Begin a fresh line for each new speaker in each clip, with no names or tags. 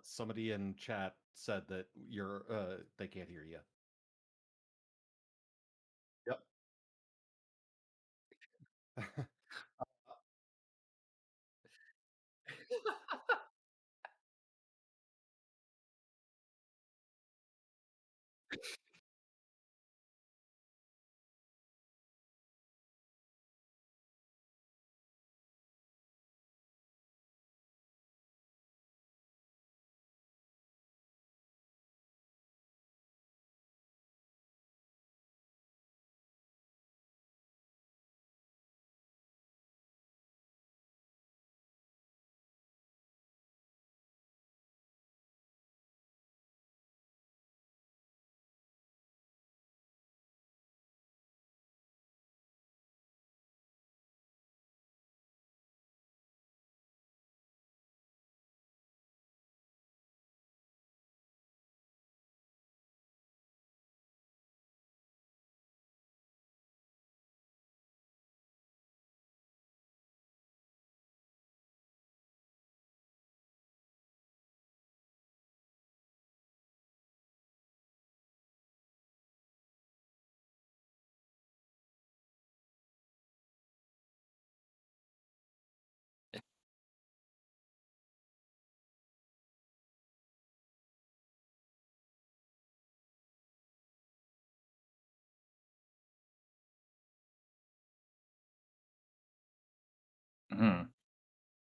Somebody in chat said that they can't hear you. Yep.
Mhm.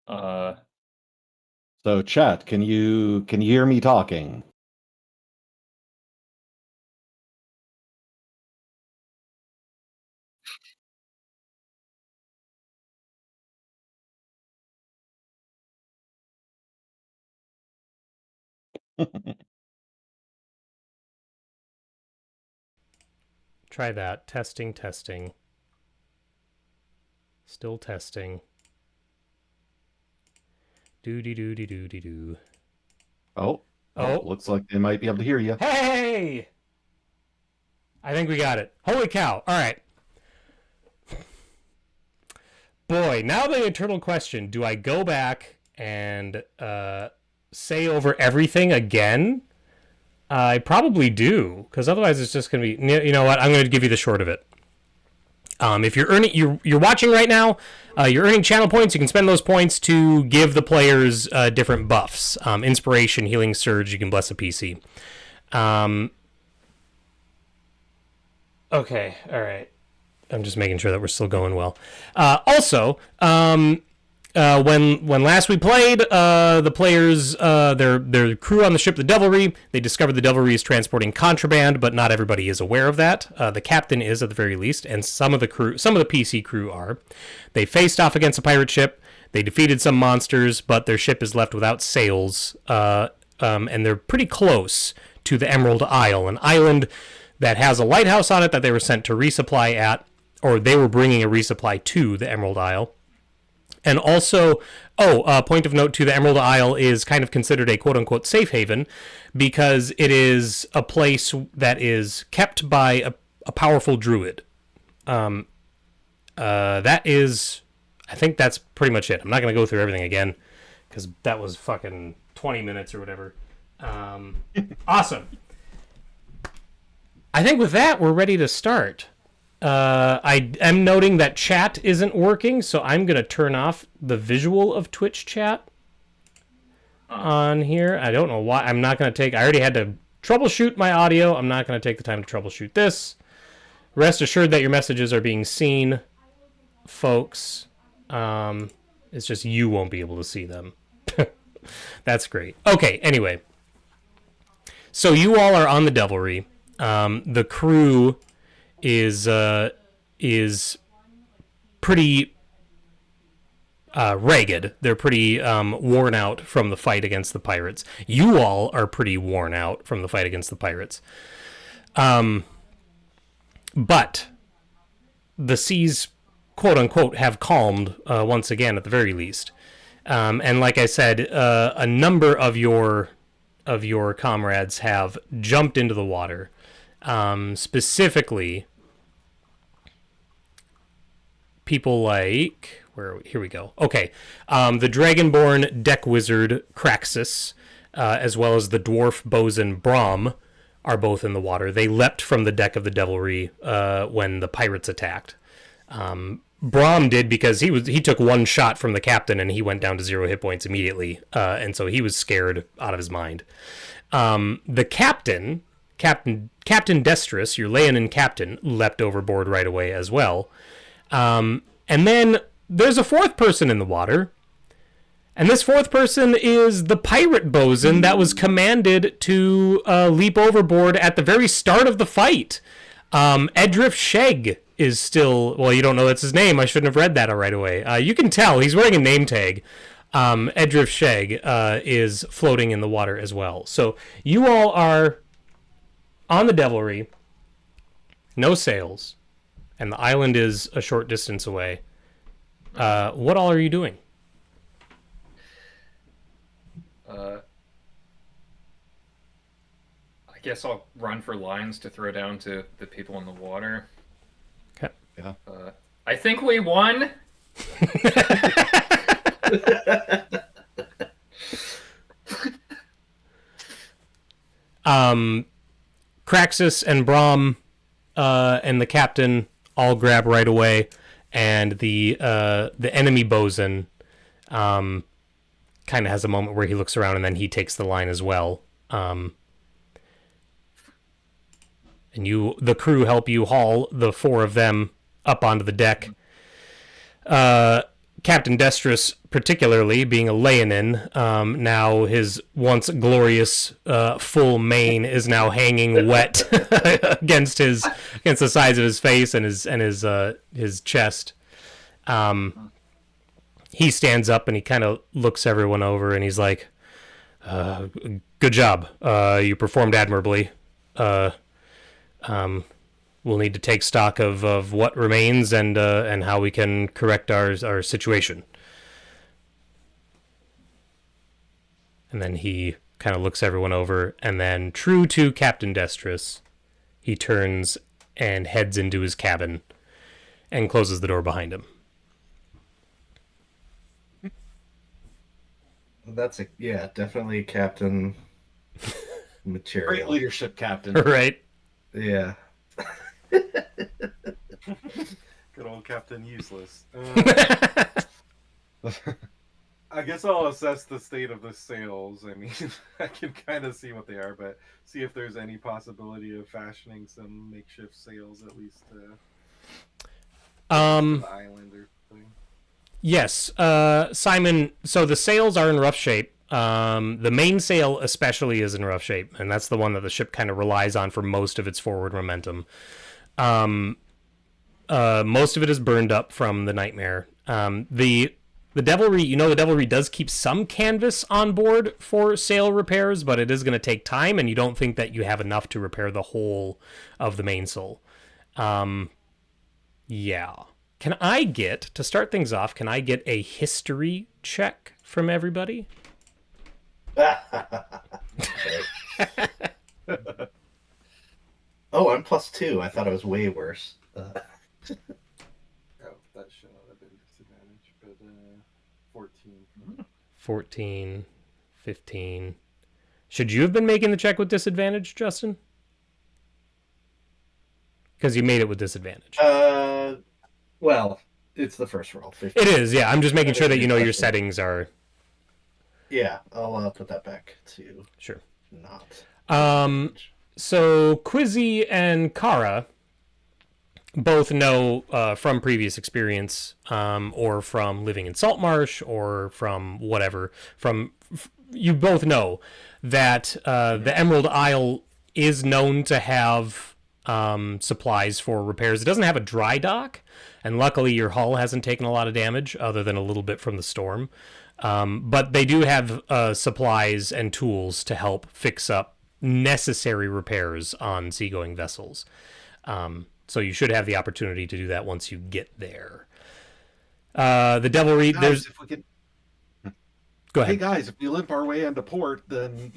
Uh,
So chat, can you hear me talking?
Try that. Testing, testing. Still testing. Do.
Oh, looks like they might be able to hear you.
Hey! I think we got it. Holy cow. All right. Boy, now the eternal question. Do I go back and say over everything again? I probably do, because otherwise it's just going to be... You know what? I'm going to give you the short of it. If you're watching right now, you're earning channel points. You can spend those points to give the players different buffs. Inspiration, healing surge. You can bless a PC. Okay, all right. I'm just making sure that we're still going well. Also, when last we played, the players, their crew on the ship, the Devilry, they discovered the Devilry is transporting contraband, but not everybody is aware of that. The captain is, at the very least, and some of the PC crew are. They faced off against a pirate ship. They defeated some monsters, but their ship is left without sails, and they're pretty close to the Emerald Isle, an island that has a lighthouse on it that they were sent to resupply at, or they were bringing a resupply to the Emerald Isle. And also, point of note too, the Emerald Isle is kind of considered a quote-unquote safe haven because it is a place that is kept by a powerful druid. That is, I think that's pretty much it. I'm not going to go through everything again because that was fucking 20 minutes or whatever. Awesome. I think with that, we're ready to start. I am noting that chat isn't working, so I'm going to turn off the visual of Twitch chat on here. I don't know why. I'm not going to take... I already had to troubleshoot my audio. I'm not going to take the time to troubleshoot this. Rest assured that your messages are being seen, folks. It's just you won't be able to see them. That's great. Okay, anyway. So you all are on the Devilry. The crew is pretty ragged. They're pretty worn out from the fight against the pirates. You all are pretty worn out from the fight against the pirates. But the seas, quote unquote, have calmed once again, at the very least. And like I said, a number of your comrades have jumped into the water. Specifically, people like... Here we go. Okay. The Dragonborn deck wizard Craxus as well as the dwarf bosun Brom, are both in the water. They leapt from the deck of the Devilry when the pirates attacked. Brom did because he took one shot from the captain and he went down to 0 hit points immediately, and so he was scared out of his mind. The captain Destrus, your Leonin captain, leapt overboard right away as well. And then there's a fourth person in the water. And this fourth person is the pirate bosun that was commanded to leap overboard at the very start of the fight. Edriff Sheg is still... Well, you don't know that's his name. I shouldn't have read that right away. You can tell. He's wearing a name tag. Edriff Sheg is floating in the water as well. So you all are on the Devilry. No sails. And the island is a short distance away. What all are you doing?
I guess I'll run for lines to throw down to the people in the water.
Okay.
Yeah.
I think we won.
Craxus and Brom and the captain all grab right away, and the enemy bosun kind of has a moment where he looks around and then he takes the line as well. And the crew help you haul the four of them up onto the deck. Captain Destrus, particularly, being a Leonin, now his once glorious full mane is now hanging wet against the sides of his face and his chest. He stands up and he kind of looks everyone over and he's like, "Good job. You performed admirably. We'll need to take stock of what remains and how we can correct our situation." And then he kind of looks everyone over, and then, true to Captain Destrus, he turns and heads into his cabin and closes the door behind him.
Definitely captain material.
Great leadership, Captain.
Right?
Yeah.
Good old Captain Useless. I guess I'll assess the state of the sails. I mean, I can kind of see what they are, but see if there's any possibility of fashioning some makeshift sails, at least to the island or something.
Yes, Simon. So the sails are in rough shape. The mainsail especially is in rough shape, and that's the one that the ship kind of relies on for most of its forward momentum. Most of it is burned up from the nightmare. The Devilry, the Devilry does keep some canvas on board for sail repairs, but it is going to take time, and you don't think that you have enough to repair the whole of the mainsail. Yeah. Can I get, to start things off, can I get a history check from everybody?
Oh, I'm +2. I thought it was way worse.
Oh, that should not have been disadvantage, but 14.
14, 15. Should you have been making the check with disadvantage, Justin? Because you made it with disadvantage.
Well, it's the first roll. 15.
It is, yeah. I'm just making sure that you know your settings are...
Yeah, I'll put that back to
Sure.
not.
So Quizzy and Kara both know from previous experience, or from living in Saltmarsh, or from whatever. You both know that the Emerald Isle is known to have supplies for repairs. It doesn't have a dry dock, and luckily your hull hasn't taken a lot of damage, other than a little bit from the storm. But they do have supplies and tools to help fix up necessary repairs on seagoing vessels. So you should have the opportunity to do that once you get there. The Devilry, there's...
If we could...
Go ahead.
Hey guys, if we limp our way into port, then,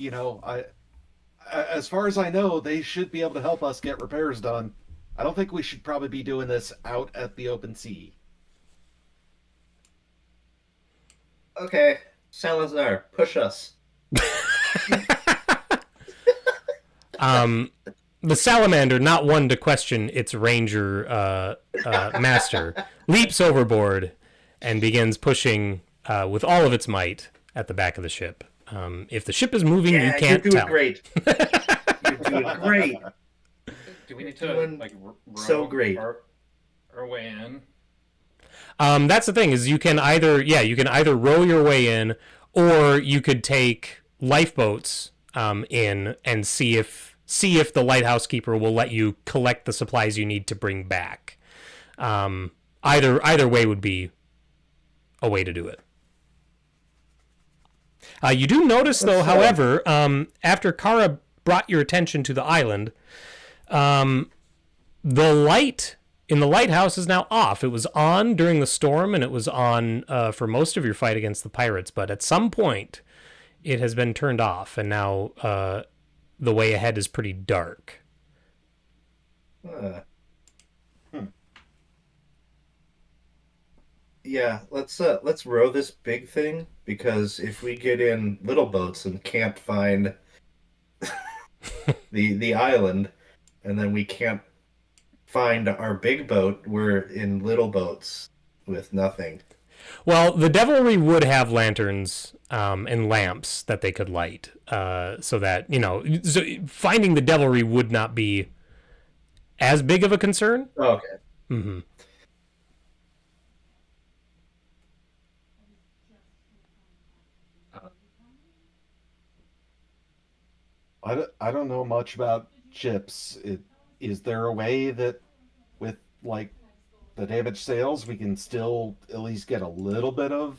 as far as I know, they should be able to help us get repairs done. I don't think we should probably be doing this out at the open sea.
Okay, Salazar, push us.
The salamander, not one to question its ranger master, leaps overboard and begins pushing with all of its might at the back of the ship. If the ship is moving, you
Yeah,
can't
you're doing
tell.
great. You're doing great.
Do we need
You're
to
doing
like row
so great.
our way in?
That's the thing is you can either row your way in, or you could take lifeboats in and see if the lighthouse keeper will let you collect the supplies you need to bring back. Either way would be a way to do it. You do notice, though, however, after Kara brought your attention to the island, the light in the lighthouse is now off. It was on during the storm, and it was on for most of your fight against the pirates, but at some point it has been turned off, and now the way ahead is pretty dark.
Yeah, let's row this big thing, because if we get in little boats and can't find the island, and then we can't find our big boat, we're in little boats with nothing.
Well, the Devilry would have lanterns and lamps that they could light, so that so finding the Devilry would not be as big of a concern.
Okay.
Mm-hmm.
I don't know much about ships. Is there a way that with like the damaged sails we can still at least get a little bit of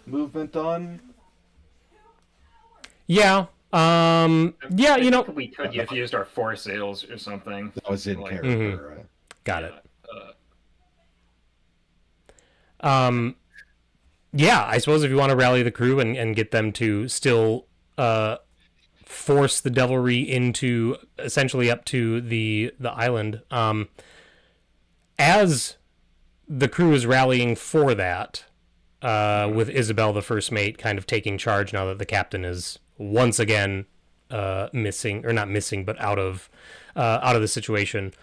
movement done?
Yeah. Yeah.
I think we could have used our foresails or something.
That was in
Like,
character. Right?
Got it.
Uh,
Yeah, I suppose if you want to rally the crew and get them to still force the Devilry into essentially up to the island, as the crew is rallying for that, with Isabel, the first mate, kind of taking charge now that the captain is once again missing, or not missing, but out of the situation.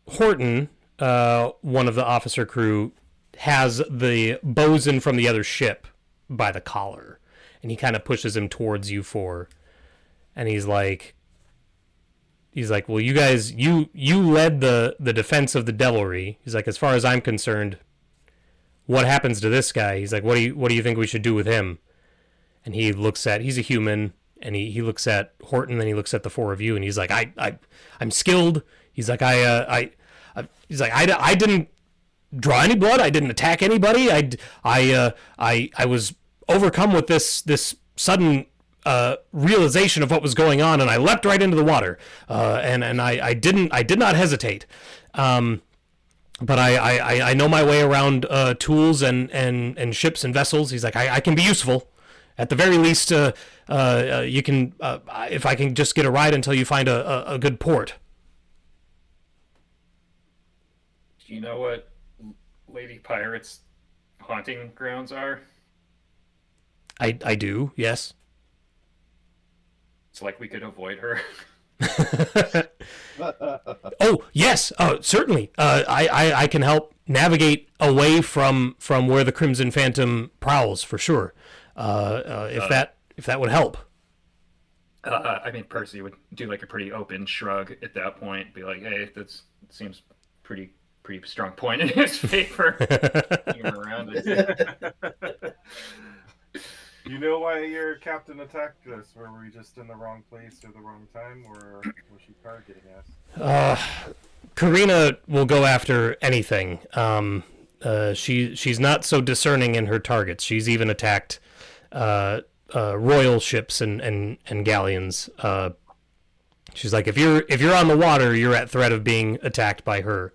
Horton, one of the officer crew, has the bosun from the other ship by the collar, and he kind of pushes him towards you four, and he's like, well, you guys, you led the defense of the Devilry. He's like, as far as I'm concerned, what happens to this guy? He's like, what do you think we should do with him? And he's a human, and he looks at Horton, then he looks at the four of you, and he's like, I'm skilled. He's like, I didn't draw any blood. I didn't attack anybody. I was overcome with this sudden realization of what was going on, and I leapt right into the water. And I did not hesitate. But I know my way around tools and ships and vessels. He's like, I can be useful. At the very least, you can, if I can just get a ride until you find a good port.
do you know what Lady Pirate's haunting grounds are?
I do, yes.
It's like we could avoid her.
Oh, yes, certainly. I can help navigate away from where the Crimson Phantom prowls, for sure. If that would help.
I mean, Percy would do like a pretty open shrug at that point, be like, "Hey, that seems pretty strong point in his favor." Around it.
You know why your captain attacked us? Were we just in the wrong place or the wrong time, or was she targeting us?
Karina will go after anything. She's not so discerning in her targets. She's even attacked royal ships and galleons. She's like, if you're on the water, you're at threat of being attacked by her.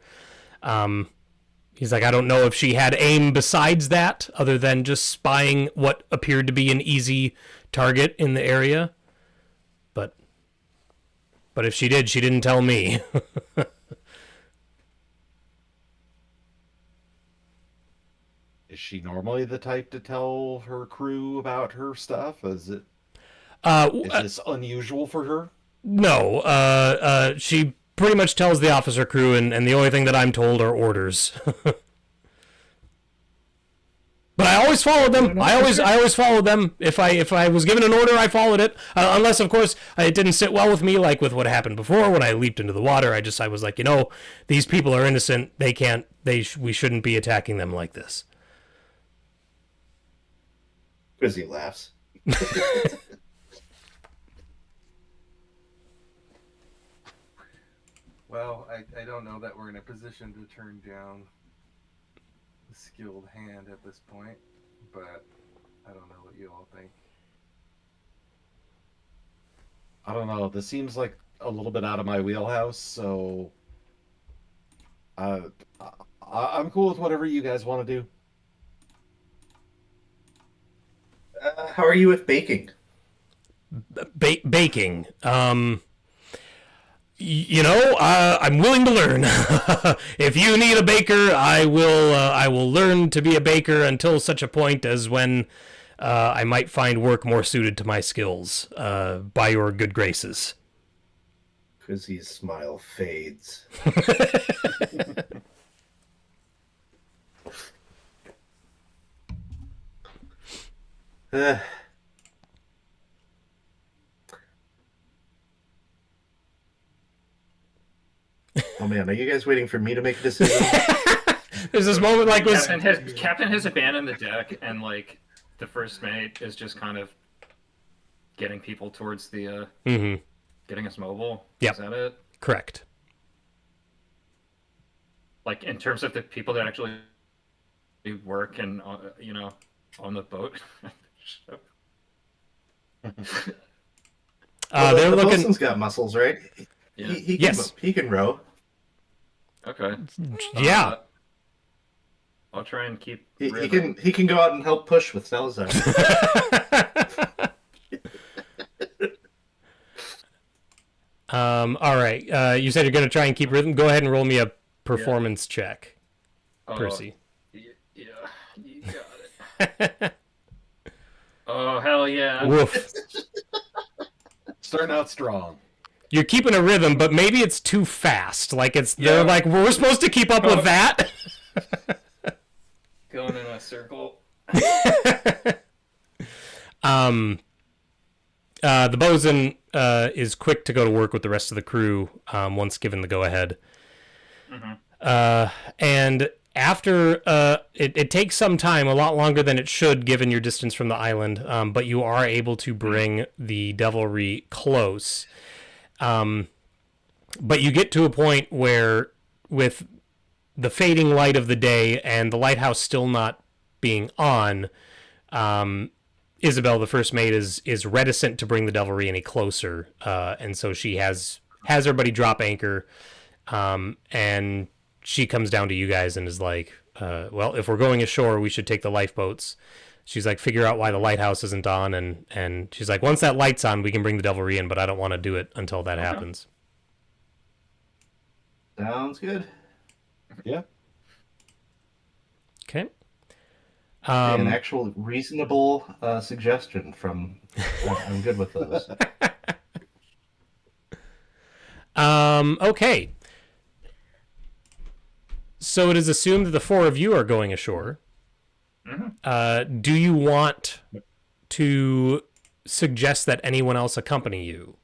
He's like, I don't know if she had aim besides that, other than just spying what appeared to be an easy target in the area. But if she did, she didn't tell me.
Is she normally the type to tell her crew about her stuff? Is it? Is this unusual for her?
No, she pretty much tells the officer crew, and the only thing that I'm told are orders. But I always followed them. I always followed them. If I was given an order, I followed it. Unless, of course, it didn't sit well with me, like with what happened before when I leaped into the water. I was like, these people are innocent. They can't. We shouldn't be attacking them like this.
Quizzy laughs.
Well, I don't know that we're in a position to turn down a skilled hand at this point, but I don't know what you all think.
I don't know. This seems like a little bit out of my wheelhouse, so I'm cool with whatever you guys want to do.
How are you with baking?
Baking. I'm willing to learn. If you need a baker, I will learn to be a baker until such a point as when I might find work more suited to my skills, by your good graces.
Quizzy's smile fades. Oh man, are you guys waiting for me to make a decision?
There's this moment like was
Captain has abandoned the deck, and like the first mate is just kind of getting people towards the getting us mobile.
Yep.
Is that it?
Correct.
Like in terms of the people that actually work and on the boat.
They're
the
looking.
bosun's got muscles, right?
Yeah.
He can row.
Okay.
Yeah.
I'll try and keep.
He can go out and help push with Salazar.
All right. You said you're going to try and keep rhythm. Go ahead and roll me a performance check, Percy.
Yeah, you got it. Oh hell yeah!
Woof.
Starting out strong.
You're keeping a rhythm, but maybe it's too fast. Like they're like, we're supposed to keep up with that.
Going in a circle.
The bosun is quick to go to work with the rest of the crew once given the go-ahead. And after it takes some time, a lot longer than it should given your distance from the island, but you are able to bring the devilry close. But you get to a point where, with the fading light of the day and the lighthouse still not being on, Isabel, the first mate, is reticent to bring the devilry any closer, and so she has everybody drop anchor, and she comes down to you guys and is like, well, if we're going ashore, we should take the lifeboats. She's like, figure out why the lighthouse isn't on, and she's like, once that light's on, we can bring the devilry in, but I don't want to do it until that happens.
Sounds good.
Yeah.
Okay.
An actual reasonable suggestion from. I'm good with those.
Okay. So it is assumed that the four of you are going ashore. Do you want to suggest that anyone else accompany you?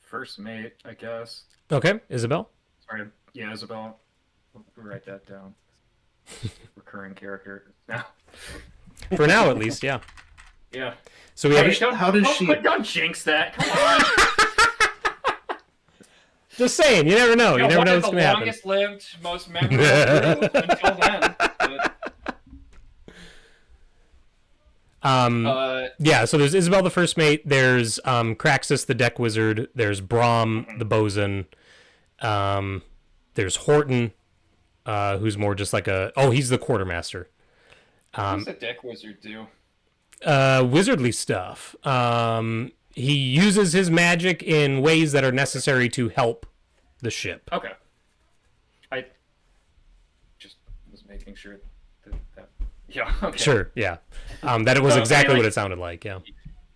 First mate, I guess.
Okay, Isabel?
Sorry, yeah, Isabel. We'll write that down. Recurring character now.
For now, at least, yeah.
Yeah.
So we have.
Don't jinx that. Come on.
Just saying, you never know. You never know what's going to happen.
The longest lived, most memorable group until then.
Yeah, so there's Isabel the first mate, there's Craxus the deck wizard, there's Brom the bosun, there's Horton, who's more just like he's the quartermaster.
What does the deck wizard do?
Wizardly stuff. He uses his magic in ways that are necessary to help the ship.
Okay. I just was making sure that Yeah. Okay.
Sure, yeah. That it was
I mean,
exactly
like,
what it sounded like, yeah.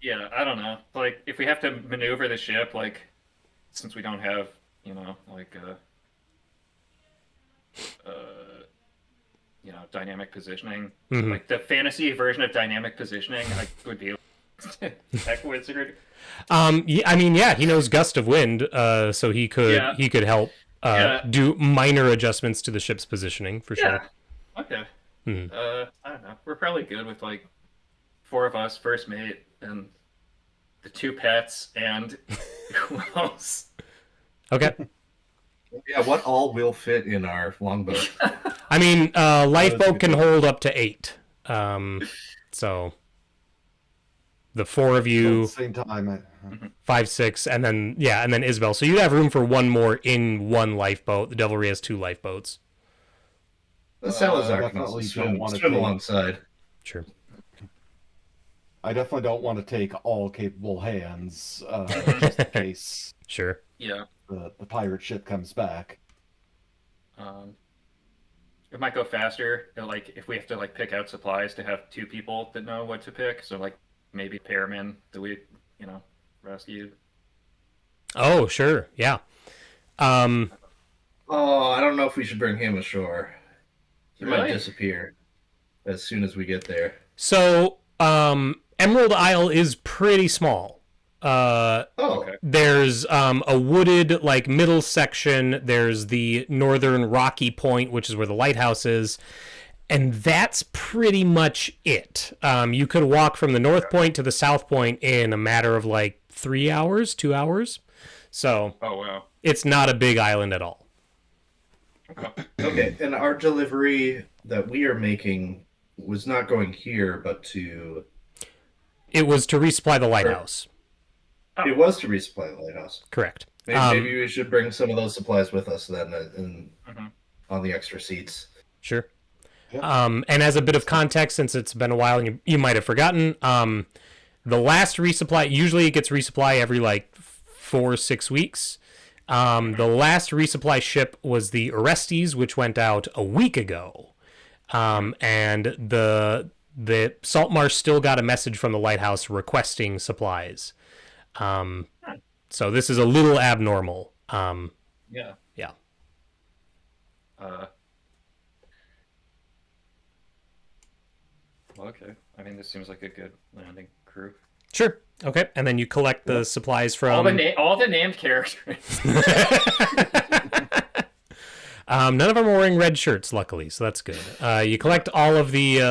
yeah, I don't know. Like, if we have to maneuver the ship, like, since we don't have, like, uh, dynamic positioning,
Hmm.
like the fantasy version of dynamic positioning, I would be tech wizard.
Yeah, I mean, yeah, he knows gust of wind, so
Yeah,
he could help
yeah,
do minor adjustments to the ship's positioning for sure.
yeah. Okay.
Hmm.
I don't know. We're probably good with like four of us, first mate, and the two pets, and who else?
Okay.
Yeah, what all will fit in our longboat?
I mean,
That's a
lifeboat
good
can
point.
hold up to 8. So the 4 of
But at the
you,
same time,
5, 6, and then yeah, and then Isabel. So you'd have room for one more in one lifeboat. The Devilry has 2 lifeboats.
The
I
Salazar can also
definitely don't want to
swim
take.
alongside.
Sure.
I definitely don't want to take all capable hands, just in case
Sure.
Yeah.
the pirate ship comes back.
Um, it might go faster. Like if we have to like pick out supplies to have two people that know what to pick. So like maybe Pearman that we, you know, rescued.
Oh, sure. Yeah. Um,
Oh, I don't know if we should bring him ashore. He might
Really?
disappear as soon as we get there.
so Emerald Isle is pretty small.
Oh,
Okay.
There's a wooded like middle section. There's the northern rocky point, which is where the lighthouse is, and that's pretty much it. You could walk from the north point to the south point in a matter of like 3 hours, 2 hours. So
Oh wow.
it's not a big island at all.
Okay.
okay. And our delivery that we are making was not going here, but to.
It was to resupply the lighthouse.
It was to resupply the lighthouse.
Correct.
Maybe we should bring some of those supplies with us then,
Mhm.
on the extra seats.
Sure.
Yep.
And as a bit of context, since it's been a while and you might have forgotten, the last resupply, usually it gets resupply every like 4 or 6 weeks. The last resupply ship was the Orestes, which went out a week ago. And the Saltmarsh still got a message from the lighthouse requesting supplies. So this is a little abnormal.
Yeah.
Yeah.
Uh. Well, okay. I mean, this seems like a good landing crew.
Sure. Okay. And then you collect the supplies
All
from.
all the named characters.
None of them are wearing red shirts, luckily, so that's good. You collect all of the,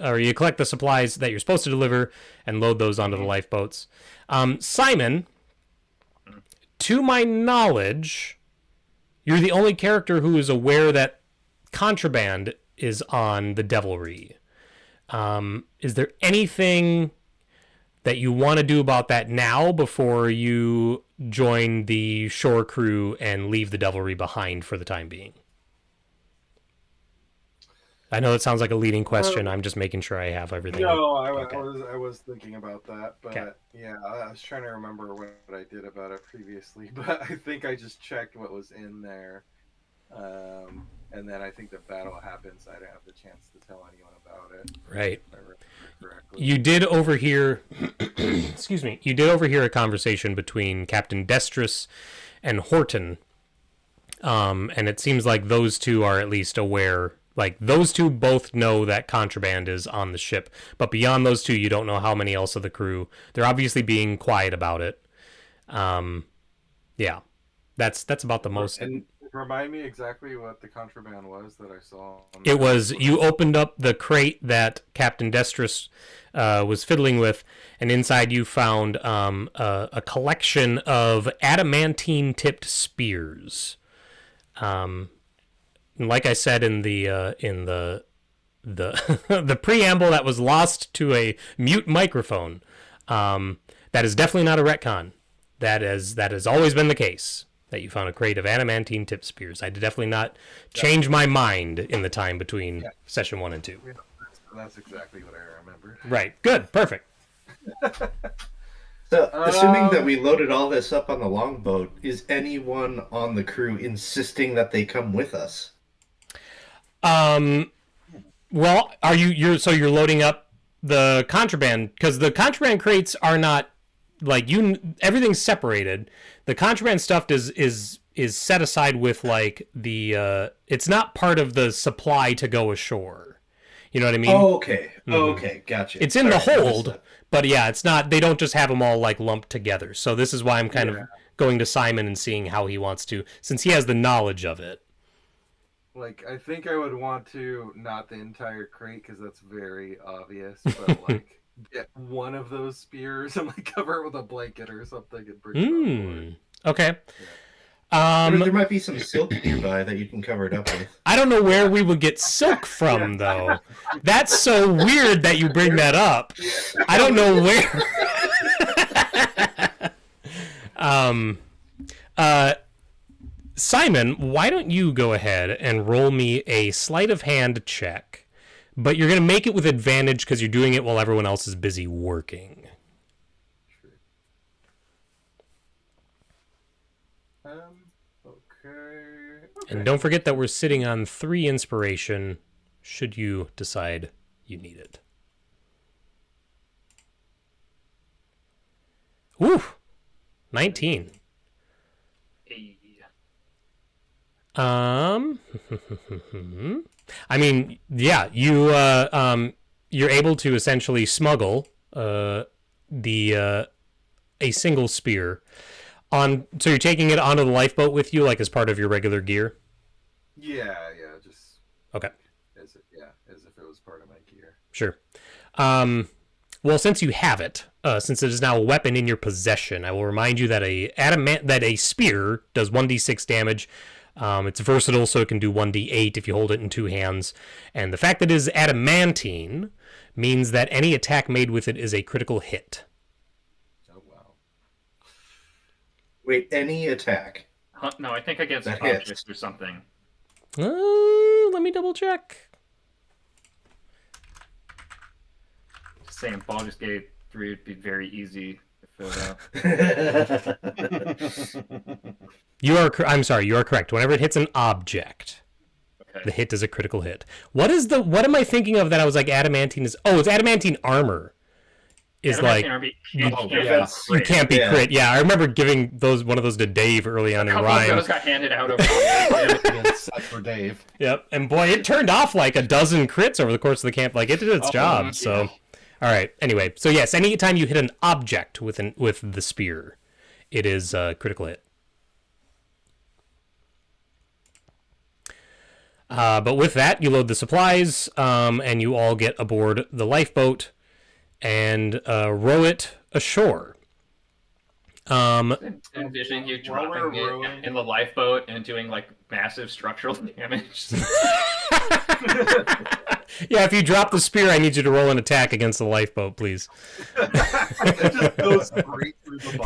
or you collect the supplies that you're supposed to deliver and load those onto the lifeboats. Simon, to my knowledge, you're the only character who is aware that contraband is on the Devilry. Is there anything that you want to do about that now before you join the shore crew and leave the Devilry behind for the time being? I know it sounds like a leading question. I'm just making sure I have everything.
No,
Okay.
I was thinking about that, but
Okay.
yeah, I was trying to remember what I did about it previously, but I think I just checked what was in there, and then I think the battle happens. I didn't have the chance to tell anyone about it.
Right.
If I remember correctly.
You did overhear, excuse me, you did overhear a conversation between Captain Destrus and Horton. And it seems like those two are at least aware. Like, those two both know that contraband is on the ship. But beyond those two, you don't know how many else of the crew. They're obviously being quiet about it. Yeah. That's about the most.
And
Remind me exactly what the contraband was that I saw.
It was, you opened up the crate that Captain Destrus was fiddling with, and inside you found a collection of adamantine-tipped spears. Like I said in the the preamble that was lost to a mute microphone, that is definitely not a retcon. That has always been the case. That you found a crate of adamantine tipped spears. I did definitely not change my mind in the time between session 1 and 2.
Yeah, that's exactly what I remembered.
Right. Good. Perfect.
so, assuming that we loaded all this up on the longboat, is anyone on the crew insisting that they come with us?
Well, you're loading up the contraband, because the contraband crates are not like everything's separated. The contraband stuff is set aside with like the it's not part of the supply to go ashore. You know what I mean?
Oh, okay. Oh, okay. Gotcha.
It's in the
Sorry, I missed
hold,
that.
but yeah, it's not. They don't just have them all like lumped together. So this is why I'm kind of going to Simon and seeing how he wants to, since he has the knowledge of it.
Like, I think I would want to, not the entire crate, because that's very obvious, but, like, get one of those spears and, like, cover it with a blanket or something and bring it on board.
Okay.
There might be some silk nearby that you can cover it up with.
I don't know where we would get silk from, though. That's so weird that you bring that up. I don't know where. Simon, why don't you go ahead and roll me a sleight of hand check, but you're going to make it with advantage because you're doing it while everyone else is busy working.
Okay.
And don't forget that we're sitting on 3 inspiration should you decide you need it. Ooh, 19.
Hey.
I mean, yeah, you're able to essentially smuggle a single spear on. So you're taking it onto the lifeboat with you, like as part of your regular gear.
Yeah, just
Okay.
as if it was part of my gear.
Sure. Well, since you have it, since it is now a weapon in your possession, I will remind you that a spear does 1d6 damage. It's versatile, so it can do 1d8 if you hold it in 2 hands. And the fact that it is adamantine means that any attack made with it is a critical hit.
Oh wow.
Wait, any attack?
No, I think against
That
objects
hits.
or something.
Let me double check.
Just saying, Baldur's Gate 3 would be very easy to fill out.
I'm sorry, you are correct. Whenever it hits an object,
Okay.
the hit is a critical hit. What am I thinking of that I was like adamantine is? Oh, it's adamantine armor. Is like you can't be crit. Yeah, I remember giving one of those to Dave early on in
A couple
Rhyme.
of those got handed out over
It's set for Dave.
Yep, and boy, it turned off like a dozen crits over the course of the camp. Like it did its job.
yeah.
So, all right. Anyway, so yes, anytime you hit an object with the spear, it is a critical hit. But with that, you load the supplies, and you all get aboard the lifeboat and row it ashore.
Envisioning you
While we're
dropping it
rowing-
in the lifeboat and doing like massive structural damage.
Yeah, if you drop the spear, I need you to roll an attack against the lifeboat, please.
It just goes straight through the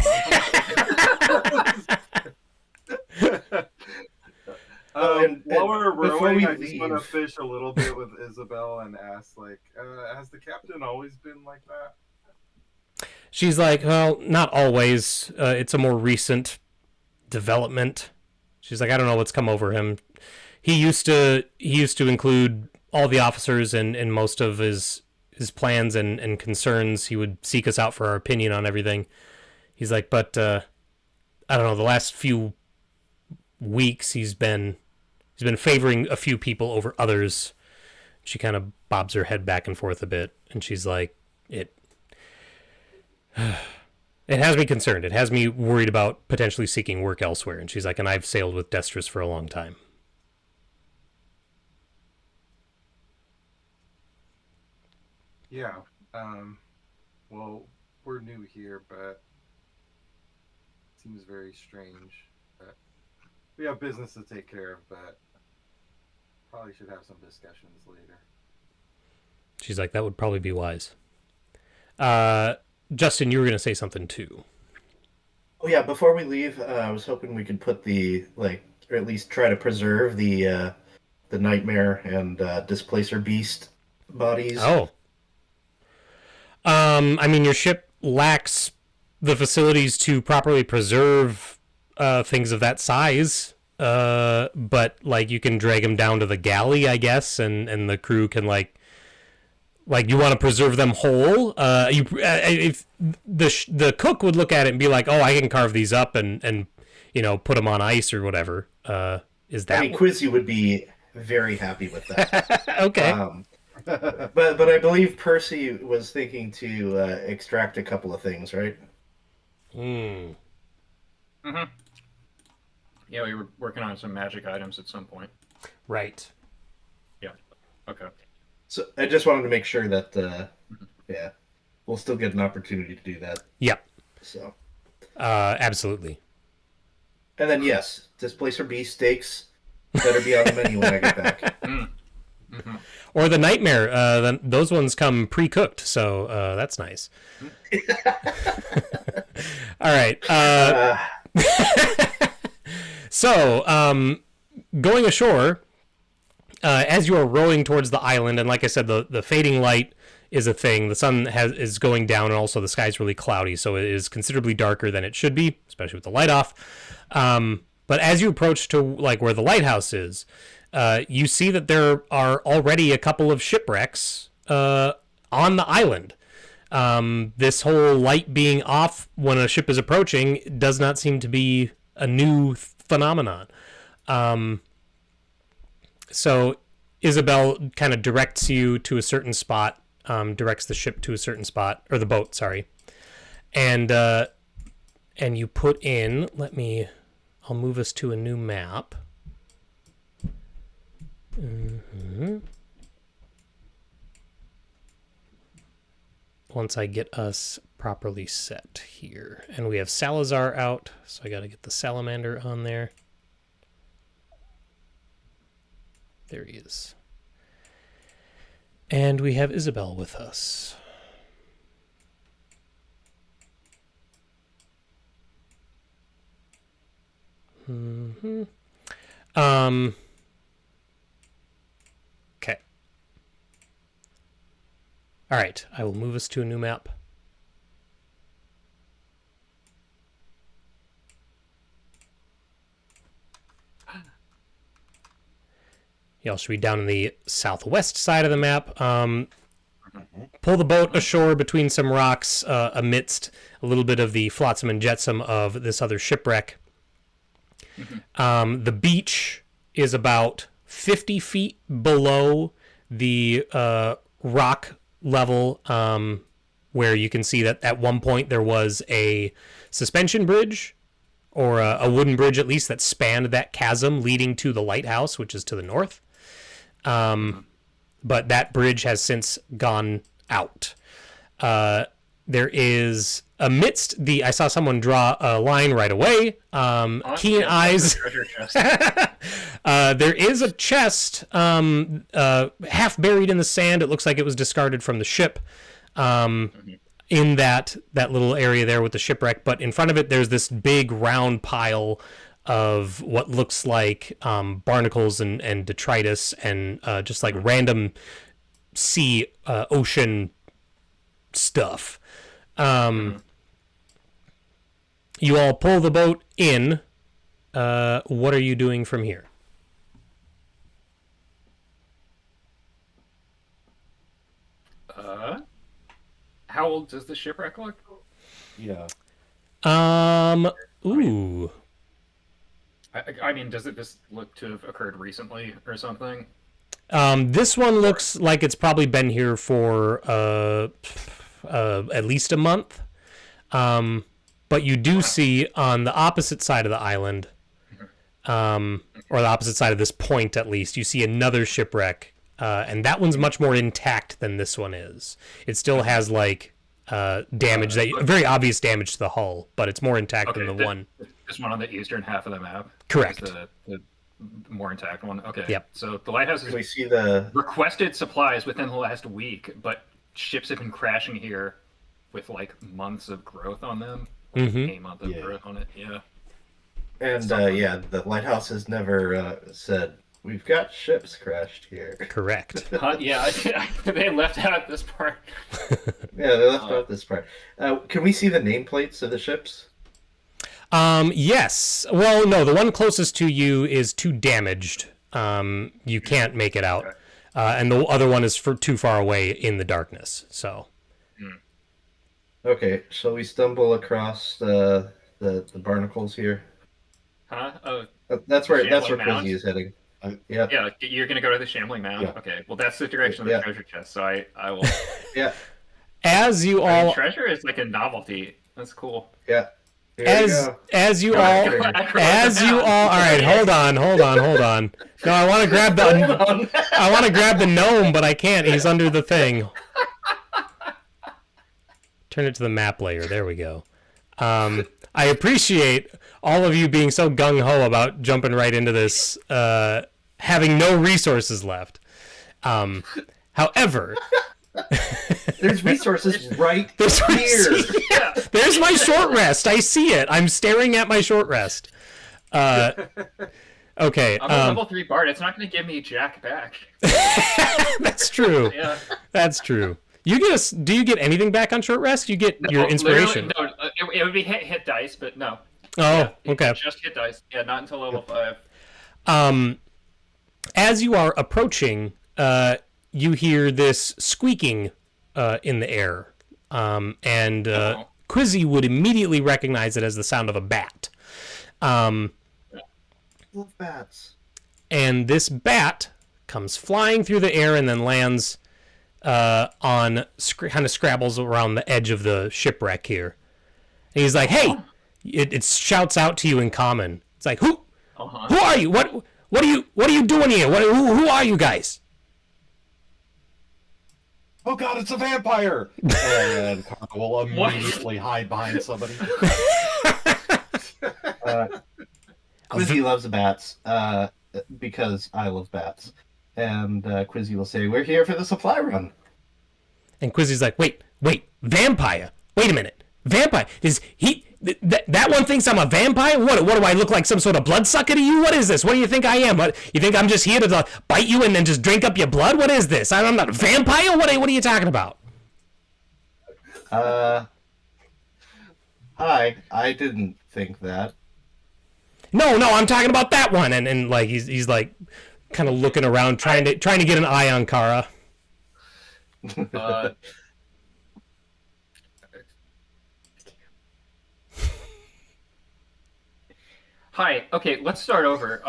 bottom.
And
While we're
before
rowing,
we
I just want to
leave-
fish a little bit with Isabel and ask, like, has the captain always been like that?
She's like, well, not always. It's a more recent development. She's like, I don't know what's come over him. He used to include all the officers in most of his plans and concerns. He would seek us out for our opinion on everything. He's like, but I don't know. The last few weeks, he's been favoring a few people over others. She kind of bobs her head back and forth a bit, and she's like, it has me concerned. It has me worried about potentially seeking work elsewhere. And she's like, and I've sailed with Destris for a long time.
Yeah. Well, we're new here, but it seems very strange. But we have business to take care of, but probably should have some discussions later.
She's like, that would probably be wise. Justin, you were going to say something too.
Oh yeah, before we leave, I was hoping we could put or at least try to preserve the nightmare and displacer beast bodies.
Oh. I mean, your ship lacks the facilities to properly preserve things of that size. But like you can drag them down to the galley, I guess, and the crew can like Like, you want to preserve them whole? If the cook would look at it and be like, "Oh, I can carve these up and put them on ice or whatever." Is
I
that
mean, Quizzy would be very happy with that.
okay?
But I believe Percy was thinking to extract a couple of things, right?
Hmm.
Mm-hmm. Yeah, we were working on some magic items at some point.
Right.
Yeah. Okay.
So I just wanted to make sure that, yeah, we'll still get an opportunity to do that.
Yep.
So,
Absolutely.
and then yes, Displacer Beast steaks better be on the menu when I get back.
Mm-hmm.
Or the Nightmare. Those ones come pre-cooked, so that's nice. All right. So, going ashore, as you are rowing towards the island, and like I said, the fading light is a thing. The sun is going down, and also the sky's really cloudy, so it is considerably darker than it should be, especially with the light off. But as you approach to like where the lighthouse is, you see that there are already a couple of shipwrecks on the island. This whole light being off when a ship is approaching does not seem to be a new phenomenon. So Isabel kind of directs you to a certain spot, directs the ship to a certain spot, or the boat, sorry. And you put in, I'll move us to a new map. Mm-hmm. Once I get us properly set here. And we have Salazar out, so I got to get the salamander on there. There he is. And we have Isabel with us. Mm-hmm. Okay. All right, I will move us to a new map. Y'all should be down in the southwest side of the map. Pull the boat ashore between some rocks amidst a little bit of the flotsam and jetsam of this other shipwreck. The beach is about 50 feet below the rock level, where you can see that at one point there was a suspension bridge, or a wooden bridge at least, that spanned that chasm leading to the lighthouse, which is to the north. But that bridge has since gone out. There is amidst the... I saw someone draw a line right away. Keen eyes. There is a chest half buried in the sand. It looks like it was discarded from the ship in that little area there with the shipwreck. But in front of it, there's this big round pile of what looks like barnacles and detritus and just like random ocean stuff. You all pull the boat in. What are you doing from here?
How old does the shipwreck look?
Yeah.
Ooh.
I mean, does it just look to have occurred recently or something?
This one looks like it's probably been here for at least a month. But you do see on the opposite side of the island, or the opposite side of this point at least, you see another shipwreck, and that one's much more intact than this one is. It still has like damage, very obvious damage to the hull, but it's more intact than the one.
This one on the eastern half of the map.
Correct.
The more intact one. Okay.
Yep.
So the lighthouse has
We see the
requested supplies within the last week, but ships have been crashing here with like months of growth on them. A month of growth on it. Yeah.
and the lighthouse has never said we've got ships crashed here.
Correct.
Yeah, they left out this part.
Yeah, they left out this part. Can we see the nameplates of the ships?
Yes. Well, no, the one closest to you is too damaged. You can't make it out. and the other one is too far away in the darkness. So
Okay, shall we stumble across the barnacles here?
Huh? Oh,
That's
the
where
shambling
Quizzy
mound.
is heading. Yeah,
Yeah, you're gonna go to the shambling mound.
Yeah.
Okay, well that's the direction of the
yeah,
treasure chest. So I will.
yeah,
as you
I mean,
all
treasure is like a novelty. That's cool.
yeah. Here we go.
as you
Go
all
back across the
as you
mound.
all right, hold on. No, I want to grab the
Hold on.
I want to grab the gnome, but I can't. He's under the thing. Turn it to the map layer. There we go. I appreciate all of you being so gung-ho about jumping right into this, having no resources left. However,
There's resources right
there's,
here.
Yeah.
there's my short rest. I see it. I'm staring at my short rest. Okay.
I'm a level 3 bard. It's not gonna give me Jack back.
That's true.
Yeah.
That's true. You get do you get anything back on short rest? You get your
Oh,
inspiration.
literally, no, it would be hit dice, but no.
Oh,
Yeah,
okay.
Just hit dice. Yeah, not until level 5.
As you are approaching, you hear this squeaking in the air, and Quizzy would immediately recognize it as the sound of a bat.
Love bats.
And this bat comes flying through the air and then lands kind of scrabbles around the edge of the shipwreck here. And he's like, "Hey!" It shouts out to you in common. It's like, "Who are you? What are you doing here? Who are you guys?"
Oh God, it's a vampire! And Carl will immediately hide behind somebody.
Quizzy loves bats because I love bats. And Quizzy will say, "We're here for the supply run."
And Quizzy's like, wait, vampire? Wait a minute, vampire? Is he? That one thinks I'm a vampire? What do I look like? Some sort of bloodsucker to you? What is this? What do you think I am? What, you think I'm just here to bite you and then just drink up your blood? What is this? I'm not a vampire? What are you talking about?
Hi, I didn't think that.
No, I'm talking about that one. And like he's like kind of looking around, trying to get an eye on Kara.
Hi. Okay, let's start over.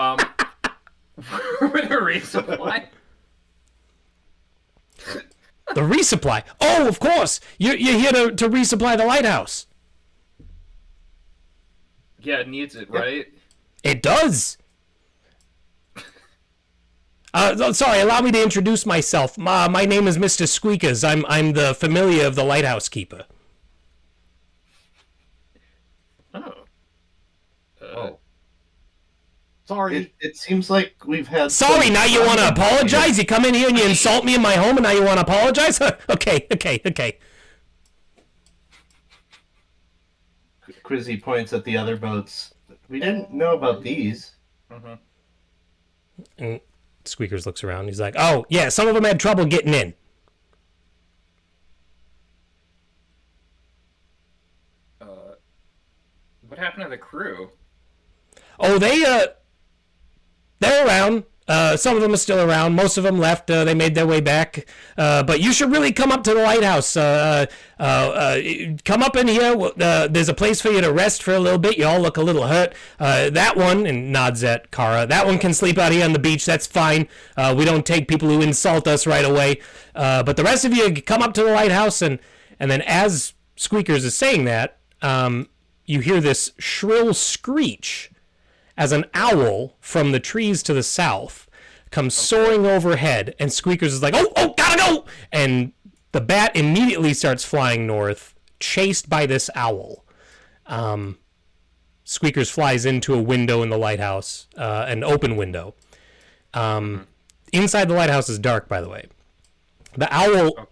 With a resupply.
The resupply. Oh, of course. You're here to resupply the lighthouse.
Yeah, it needs it, right?
It does. Sorry, allow me to introduce myself. My name is Mr. Squeakers. I'm the familiar of the lighthouse keeper.
Oh.
Sorry.
It seems like we've had.
Sorry, now you want to apologize? You come in here and you insult me in my home, and now you want to apologize? Okay.
Quizzy points at the other boats. We didn't know about these.
And Squeakers looks around. He's like, "Oh yeah, some of them had trouble getting in."
What happened to the crew?
Oh, they're around. Some of them are still around. Most of them left. They made their way back. But you should really come up to the lighthouse. Come up in here. There's a place for you to rest for a little bit. You all look a little hurt. That one, and nods at Kara, that one can sleep out here on the beach. That's fine. We don't take people who insult us right away. But the rest of you, come up to the lighthouse. And then as Squeakers is saying that, you hear this shrill screech as an owl from the trees to the south comes soaring overhead, and Squeakers is like, oh, gotta go! And the bat immediately starts flying north, chased by this owl. Squeakers flies into a window in the lighthouse, an open window. Inside the lighthouse is dark, by the way. The owl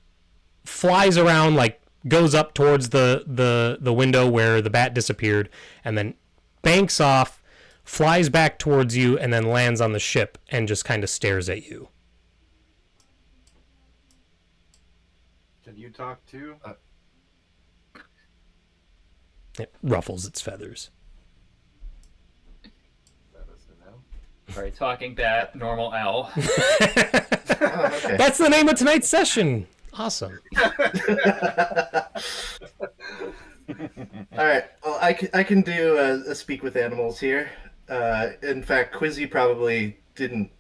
flies around, like, goes up towards the window where the bat disappeared, and then banks off, flies back towards you, and then lands on the ship and just kind of stares at you.
Can you talk too?
It ruffles its feathers.
That is a no.
All right, talking bat, normal owl.
Oh, okay.
That's the name of tonight's session. Awesome.
All right. Well, I can do a speak with animals here. In fact, Quizzy probably didn't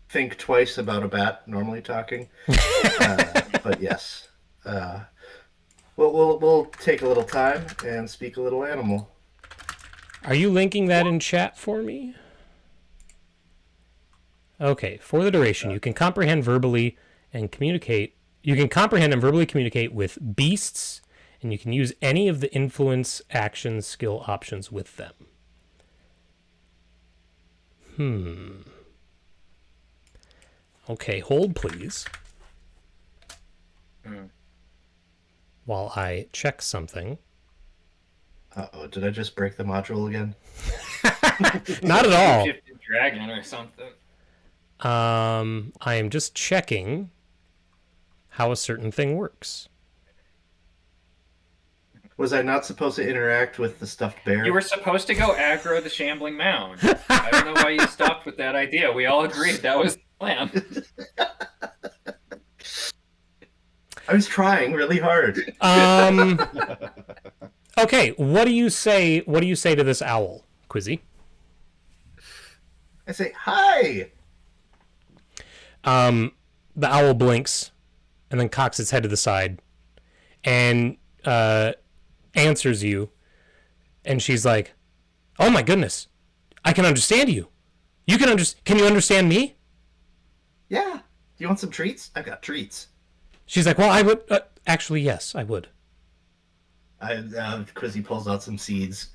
think twice about a bat normally talking. But yes. We'll take a little time and speak a little animal.
Are you linking that in chat for me? Okay, for the duration, you can comprehend verbally and communicate. You can comprehend and verbally communicate with beasts, and you can use any of the influence, action, skill options with them. Okay, hold please. While I check something.
Uh-oh, did I just break the module again?
Not at all.
Dragon or something.
I am just checking how a certain thing works.
Was I not supposed to interact with the stuffed bear?
You were supposed to go aggro the shambling mound. I don't know why you stopped with that idea. We all agreed that was the plan.
I was trying really hard.
Okay, what do you say? What do you say to this owl, Quizzy?
I say, hi!
The owl blinks and then cocks its head to the side and answers you. And she's like, "Oh my goodness, I can understand you. You can Can you understand me?"
Yeah. You want some treats? I've got treats.
She's like, "Well, I would actually, yes, I would."
Quizzy pulls out some seeds.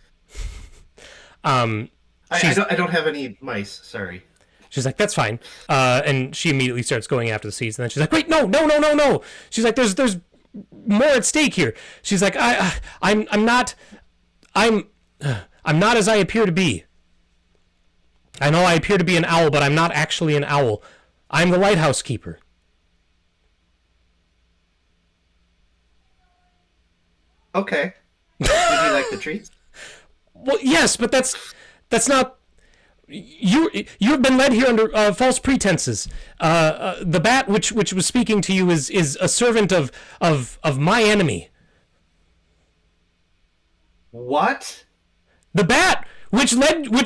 Um,
I don't have any mice. Sorry.
She's like, "That's fine," and she immediately starts going after the seeds. And then she's like, "Wait, no!" She's like, "There's more at stake here." She's like, I'm not as I appear to be. I know I appear to be an owl, but I'm not actually an owl. I'm the lighthouse keeper."
Okay. Would you like the treats?
Well, yes, but that's not. You've been led here under false pretenses. The bat which was speaking to you is a servant of my enemy.
What?
The bat which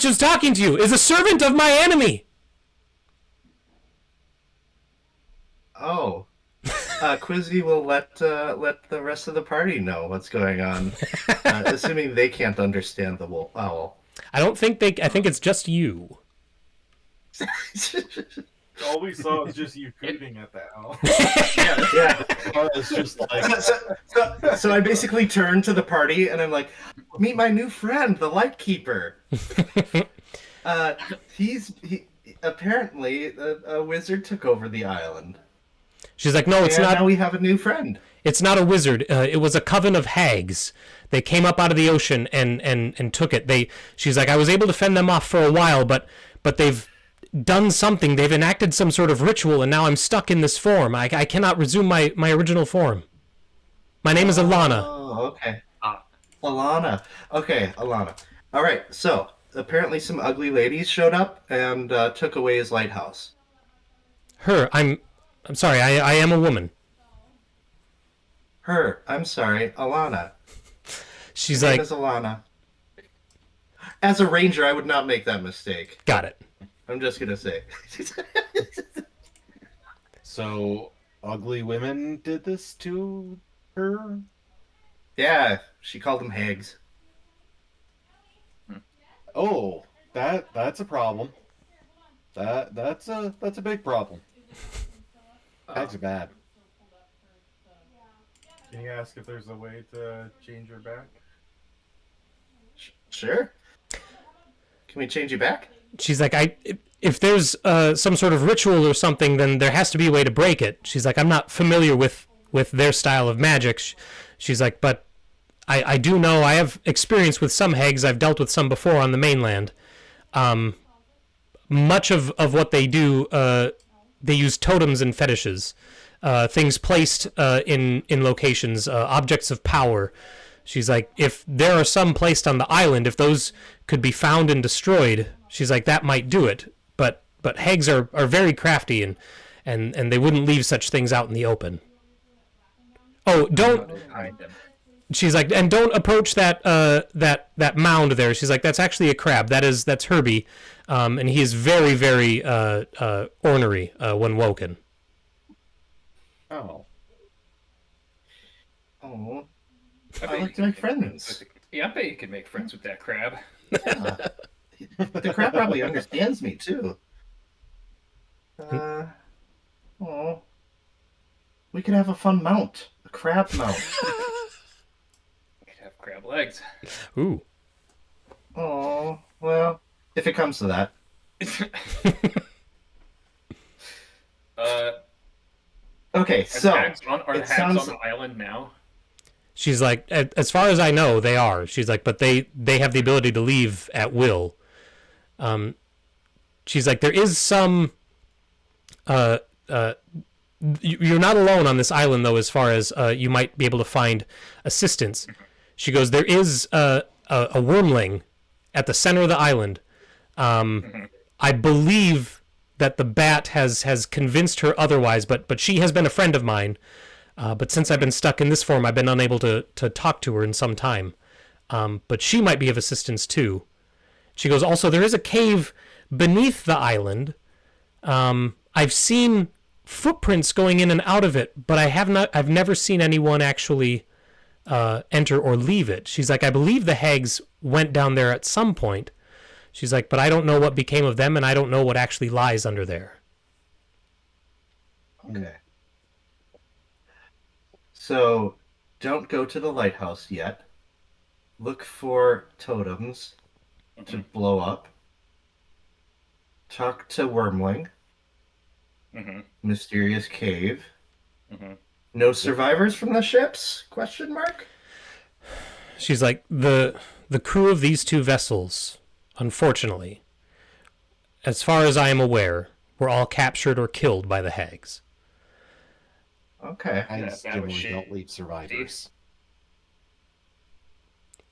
is talking to you is a servant of my enemy.
Oh. Quizzy will let the rest of the party know what's going on, assuming they can't understand the owl.
I think it's just you.
All we saw was just you hooting at that owl.
Yeah.
It's just like
So I basically turn to the party and I'm like, "Meet my new friend, the Light Keeper." He apparently a wizard took over the island.
She's like, "No, it's
and
not.
Now we have a new friend."
It's not a wizard. It was a coven of hags. They came up out of the ocean and took it. She's like, I was able to fend them off for a while, but they've done something. They've enacted some sort of ritual, and now I'm stuck in this form. I cannot resume my original form. My name is Alana."
Oh, okay. Alana. Okay, Alana. All right. So apparently, some ugly ladies showed up and took away his lighthouse.
Her. I'm sorry. I am a woman.
Her. I'm sorry, Alana.
She's
Her name
like,
is Alana. As a ranger, I would not make that mistake.
got it.
I'm just gonna say.
so ugly women did this to her.
Yeah, she called them hags.
Oh, that's a problem. That's a big problem. Hags are bad.
Can you ask if there's a way to change her back?
Sure. Can we change you back?
She's like, if there's some sort of ritual or something, then there has to be a way to break it. She's like, I'm not familiar with their style of magic. She's like, but I do know, I have experience with some hags. I've dealt with some before on the mainland. Much of what they do, they use totems and fetishes. Things placed in locations, objects of power. She's like, if there are some placed on the island, if those could be found and destroyed, she's like, that might do it. But but hags are very crafty, and they wouldn't leave such things out in the open. Oh, don't.
Hide them.
She's like, and don't approach that mound there. She's like, that's actually a crab. That's Herbie, and he is very, very ornery when woken.
Oh.
Oh,
I
I
bet
like
you
to make
could
friends.
Yeah, I bet you could make friends with that crab.
Yeah. The crab probably understands me too. Oh, we could have a fun mount, a crab mount.
You could have crab legs.
Ooh.
Oh, well, if it comes to that.
uh,
Okay, so
are the
it
hags
sounds.
on the island now?
She's like, as far as I know, they are. She's like, but they have the ability to leave at will. She's like, there is some. You're not alone on this island, though, as far as you might be able to find assistance. She goes, there is a wormling at the center of the island. I believe that the bat has convinced her otherwise, but she has been a friend of mine. But since I've been stuck in this form, I've been unable to talk to her in some time. But she might be of assistance too. She goes, also, there is a cave beneath the island. I've seen footprints going in and out of it, but I've never seen anyone actually enter or leave it. She's like, I believe the hags went down there at some point. She's like, but I don't know what became of them, and I don't know what actually lies under there.
Okay. So, don't go to the lighthouse yet. Look for totems to blow up. Talk to Wormling. Mysterious cave. No survivors from the ships? Question mark.
She's like, the crew of these two vessels, unfortunately, as far as I am aware, were all captured or killed by the hags.
Okay.
Hags
that was
generally don't
shit.
leave survivors.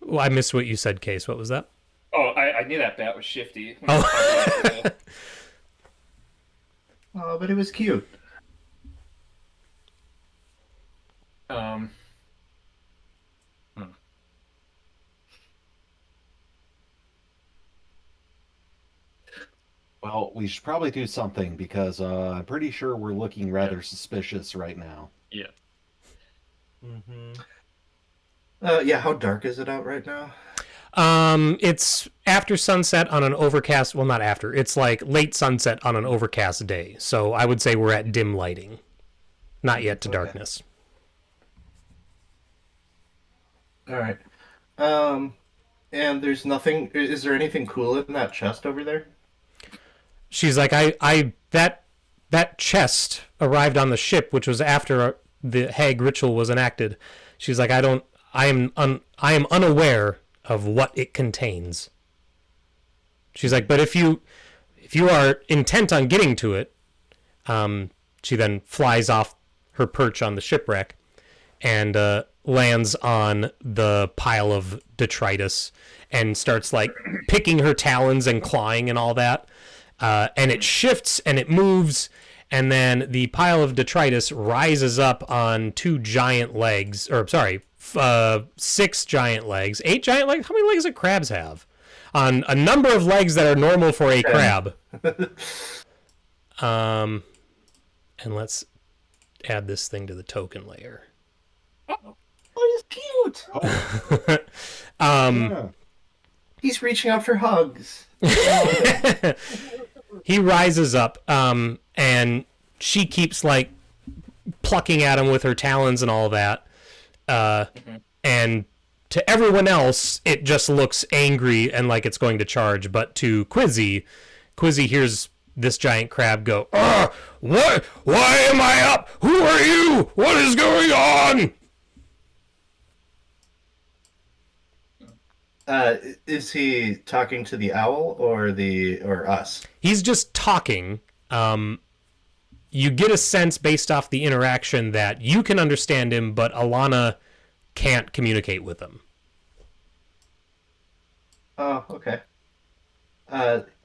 Well, I missed what you said, Case. What was that?
Oh, I knew that bat was shifty.
Oh.
Oh, but it was cute.
um.
Well, we should probably do something because I'm pretty sure we're looking rather suspicious right now.
Yeah.
Yeah, how dark is it out right now?
It's after sunset on an overcast. Well, not after. It's like late sunset on an overcast day. So I would say we're at dim lighting, not yet to darkness.
All right. And there's nothing. Is there anything cool in that chest over there?
She's like, that chest arrived on the ship, which was after the hag ritual was enacted. She's like, I am unaware of what it contains. She's like, but if you are intent on getting to it, she then flies off her perch on the shipwreck and lands on the pile of detritus and starts like picking her talons and clawing and all that. And it shifts and it moves, and then the pile of detritus rises up on 2 giant legs, or sorry, 6 giant legs, 8 giant legs. How many legs do crabs have? On a number of legs that are normal for a crab. And let's add this thing to the token layer.
Oh, he's cute.
Yeah.
He's reaching out for hugs.
He rises up, and she keeps like plucking at him with her talons and all that. And to everyone else, it just looks angry and like it's going to charge. But to Quizzy hears this giant crab go, "What? Why am I up? Who are you? What is going on?"
Is he talking to the owl or us?
He's just talking. You get a sense based off the interaction that you can understand him, but Alana can't communicate with him.
Oh, okay.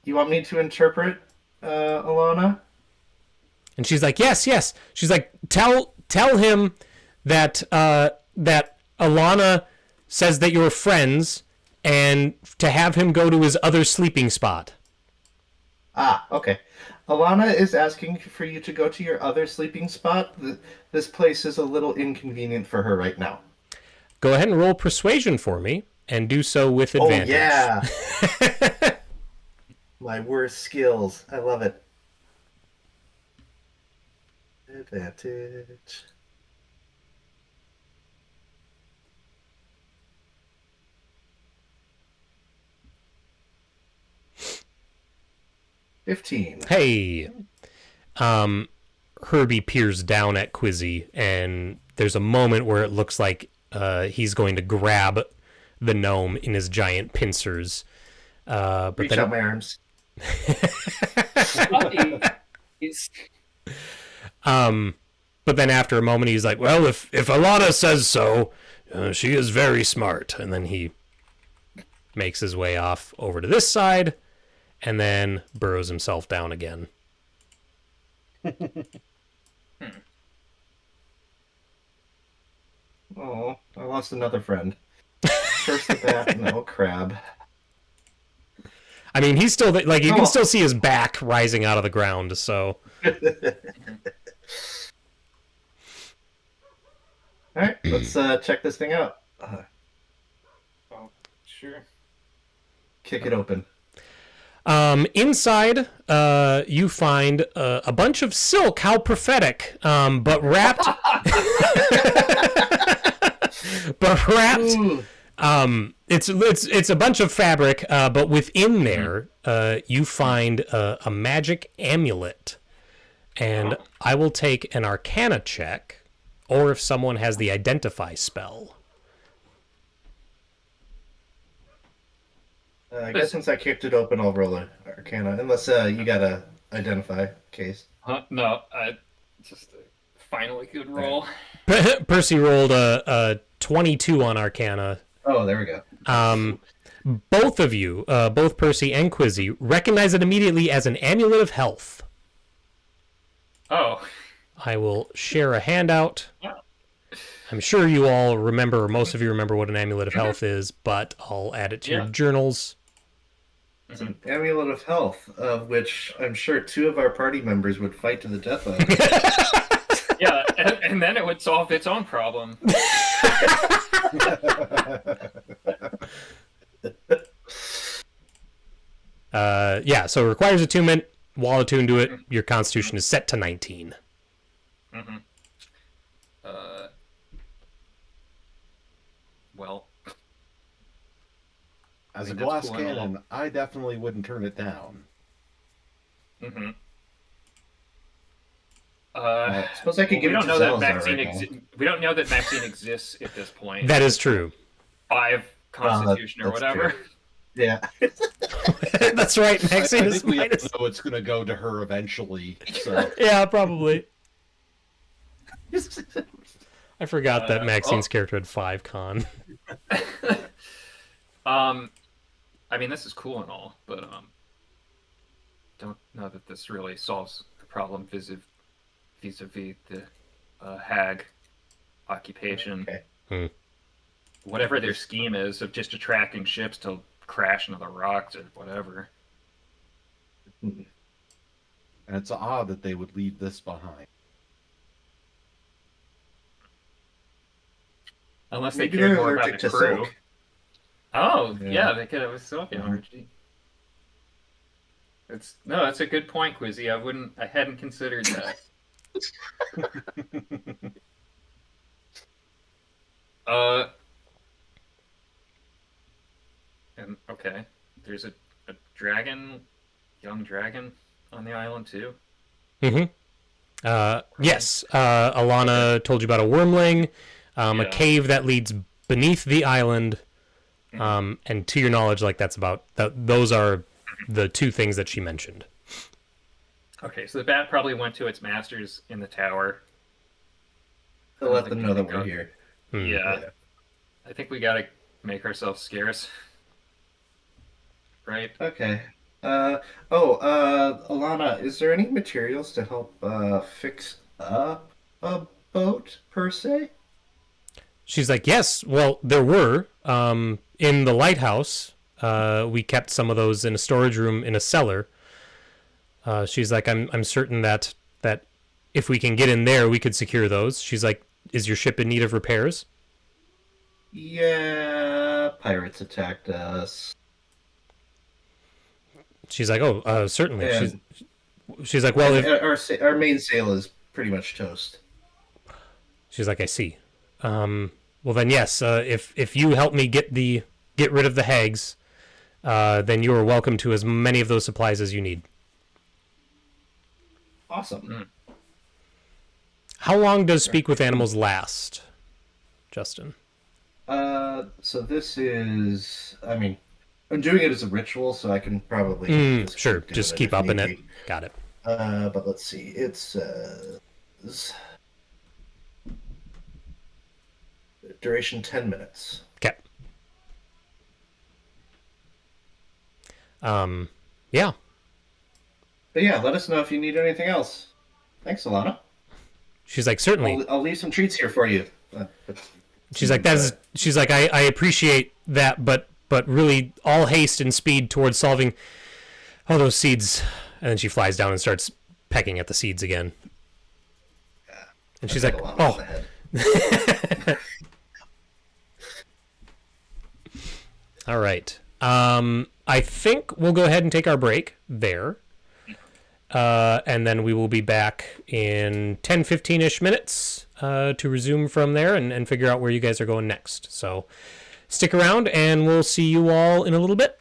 You want me to interpret Alana?
And she's like, yes, yes. She's like, tell him that that Alana says that you're friends, and to have him go to his other sleeping spot.
Ah, okay. Alana is asking for you to go to your other sleeping spot. This place is a little inconvenient for her right now.
Go ahead and roll persuasion for me, and do so with
Oh,
advantage.
yeah. My worst skills. I love it. Advantage. $15.
Hey, Herbie peers down at Quizzy, and there's a moment where it looks like he's going to grab the gnome in his giant pincers. But
Reach
then,
out my arms.
but then after a moment, he's like, "Well, if Alana says so, she is very smart." And then he makes his way off over to this side, and then burrows himself down again.
Oh, I lost another friend. First the bat, now a crab.
I mean, he's still like you can
Oh.
still see his back rising out of the ground. So
All right, let's check this thing out.
Oh, sure.
Kick it open.
inside, you find a bunch of silk. How prophetic! But wrapped, but wrapped.
Ooh.
It's a bunch of fabric, but within there, you find a magic amulet, and I will take an Arcana check, or if someone has the Identify spell.
I guess since I kicked it open, I'll roll a Arcana, unless you gotta identify case.
Huh? No, I just finally good roll.
Percy rolled a 22 on Arcana.
Oh, there we go.
Both of you, both Percy and Quizzy, recognize it immediately as an amulet of health.
Oh,
I will share a handout. I'm sure you all remember, or most of you remember what an amulet of health is, but I'll add it to your journals.
It's an amulet of health, of which I'm sure 2 of our party members would fight to the death of.
yeah, and then it would solve its own problem.
Yeah, so it requires attunement. While attuned to it, your constitution is set to 19.
Mm-hmm. Well,
As
I
a
mean,
glass
that's cool and all.
cannon, I definitely wouldn't turn it down.
mm-hmm.
I suppose I could
We
give it
don't
to
know that
Salazar
Maxine
right now.
we don't know that Maxine exists at this point.
That is true.
5 Constitution or
that's
whatever.
true. Yeah.
That's right, Maxine
I
is
think we all
minus.
know it's going to go to her eventually. So
Yeah, probably. I forgot that Maxine's character had 5 con.
I mean, this is cool and all, but don't know that this really solves the problem vis-a-vis the hag occupation.
Okay.
Whatever their scheme is of just attracting ships to crash into the rocks or whatever.
and it's odd that they would leave this behind.
Unless
Maybe
they care
they're
more about
allergic
the
to
crew.
silk.
Oh,
Yeah.
yeah, they could have a silk allergy. That's a good point, Quizzy. I hadn't considered that. And okay, there's a dragon, young dragon on the island too.
Yes, Alana told you about a wormling, a cave that leads beneath the island, and to your knowledge, like those are the 2 things that she mentioned.
Okay, so the bat probably went to its masters in the tower.
To let them know that we're here.
Yeah. I think we gotta make ourselves scarce. Right?
Okay. Uh, Alana, is there any materials to help fix up a boat per se?
She's like, yes. Well, there were in the lighthouse. We kept some of those in a storage room in a cellar. She's like, I'm certain that if we can get in there, we could secure those. She's like, is your ship in need of repairs?
Yeah, pirates attacked us,
She's like, oh, certainly.
and
She's like, well,
and
if
our main sail is pretty much toast.
she's like, I see. Well then, yes. If you help me get rid of the hags, then you are welcome to as many of those supplies as you need.
Awesome.
How long does Speak with Animals last, Justin?
So this is, I mean, I'm doing it as a ritual, so I can probably
Sure,
keep doing
just
it
keep
if
up in
need
it.
be.
Got it.
But let's see. It's duration 10 minutes.
Okay. Yeah.
But yeah, let us know if you need anything else. Thanks, Alana.
She's like, certainly.
I'll leave some treats here for you.
She's like, she's like, I appreciate that, but really all haste and speed towards solving all those seeds. And then she flies down and starts pecking at the seeds again. And she's like,
Alana on the
oh.
head.
All right. I think we'll go ahead and take our break there. And then we will be back in 10, 15-ish minutes to resume from there and figure out where you guys are going next. So stick around, and we'll see you all in a little bit.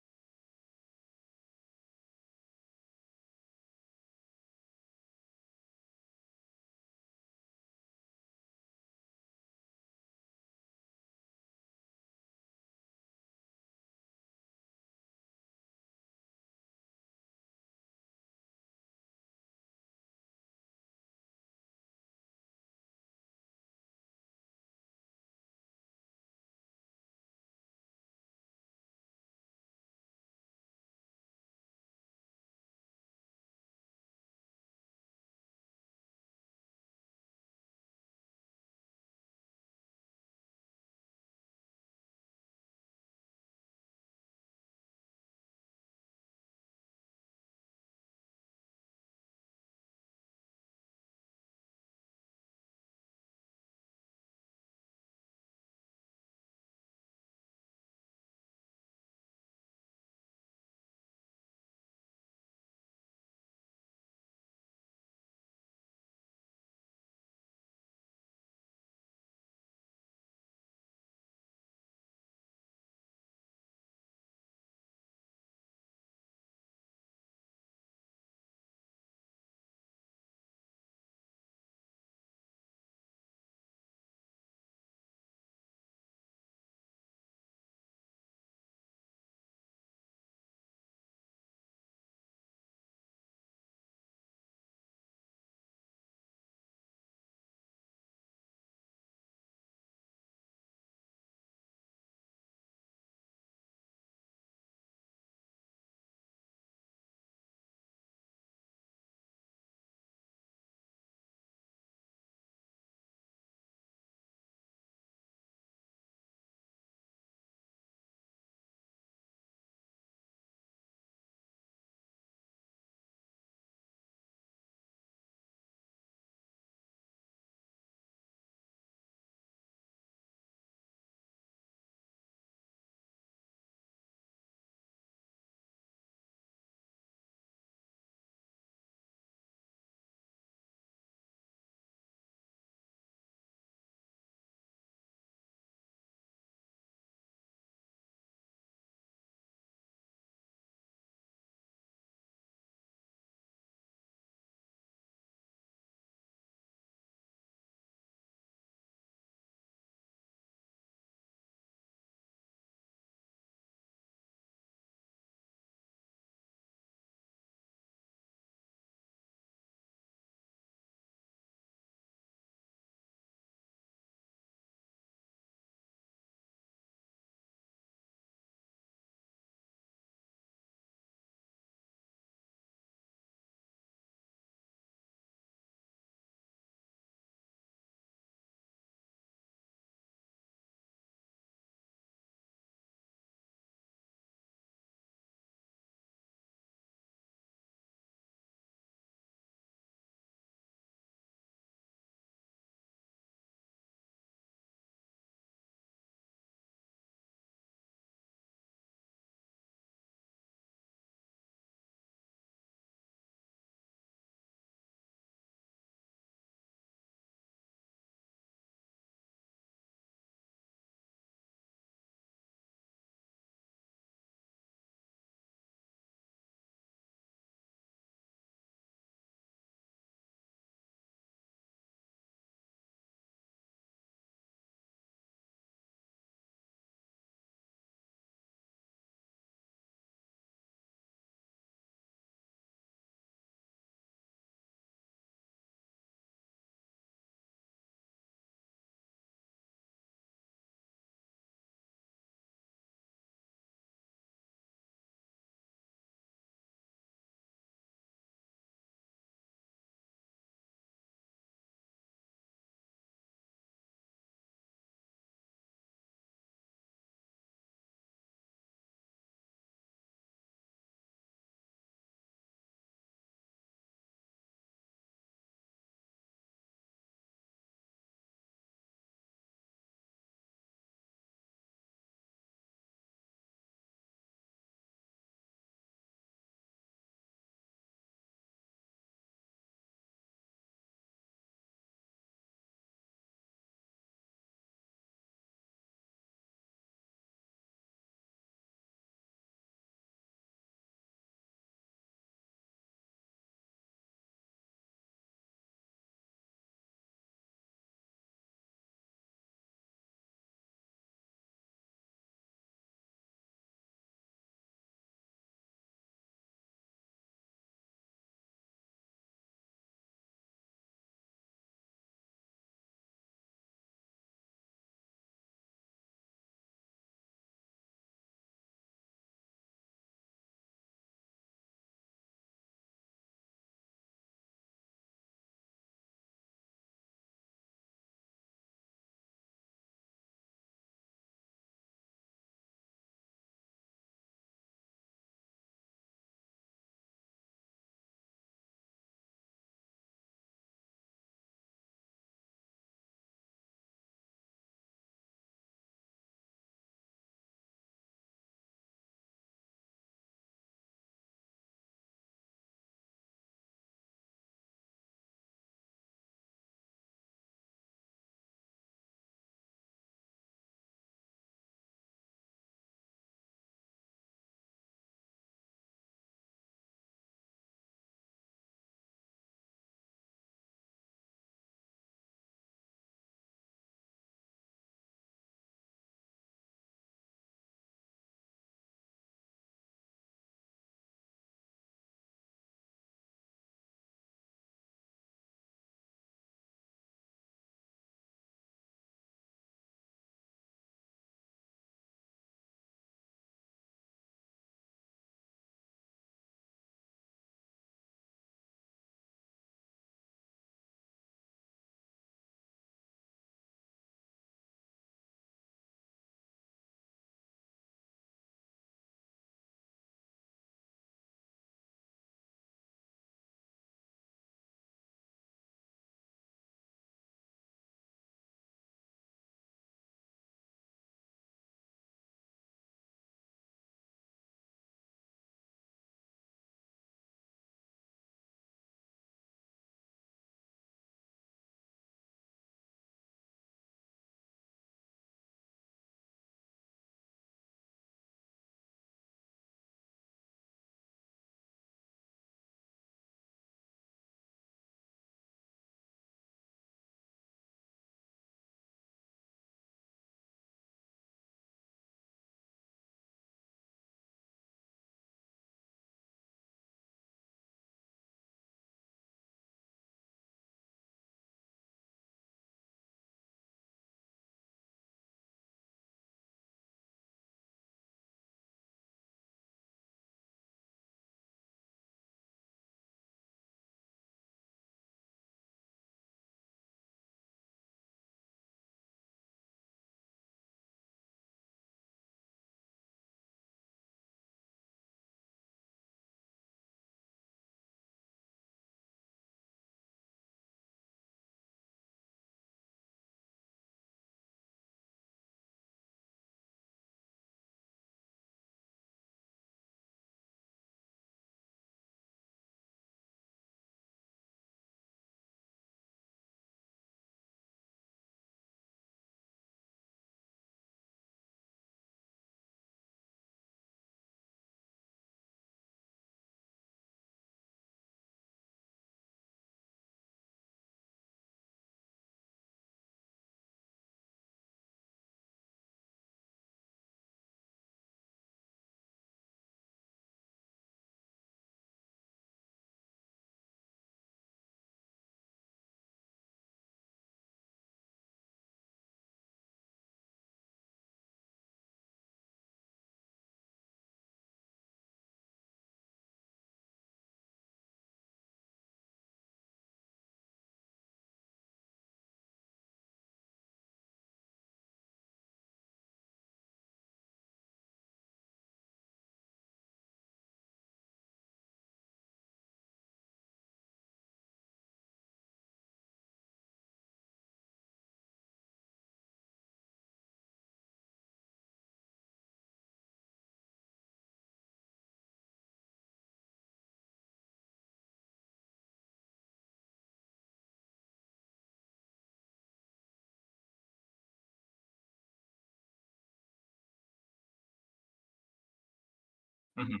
Mhm.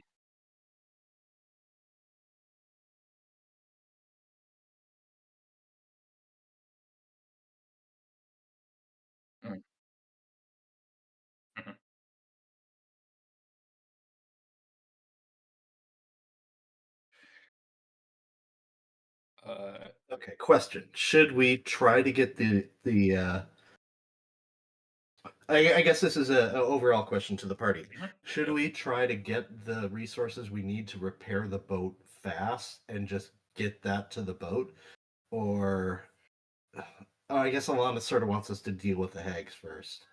Mm. Mhm. Uh,
Okay, question. Should we try to get I guess this is a overall question to the party.
mhm.
Should
Yep.
we try to get the resources we need to repair the boat fast and just get that to the boat? Or I guess Alana sort of wants us to deal with the hags first.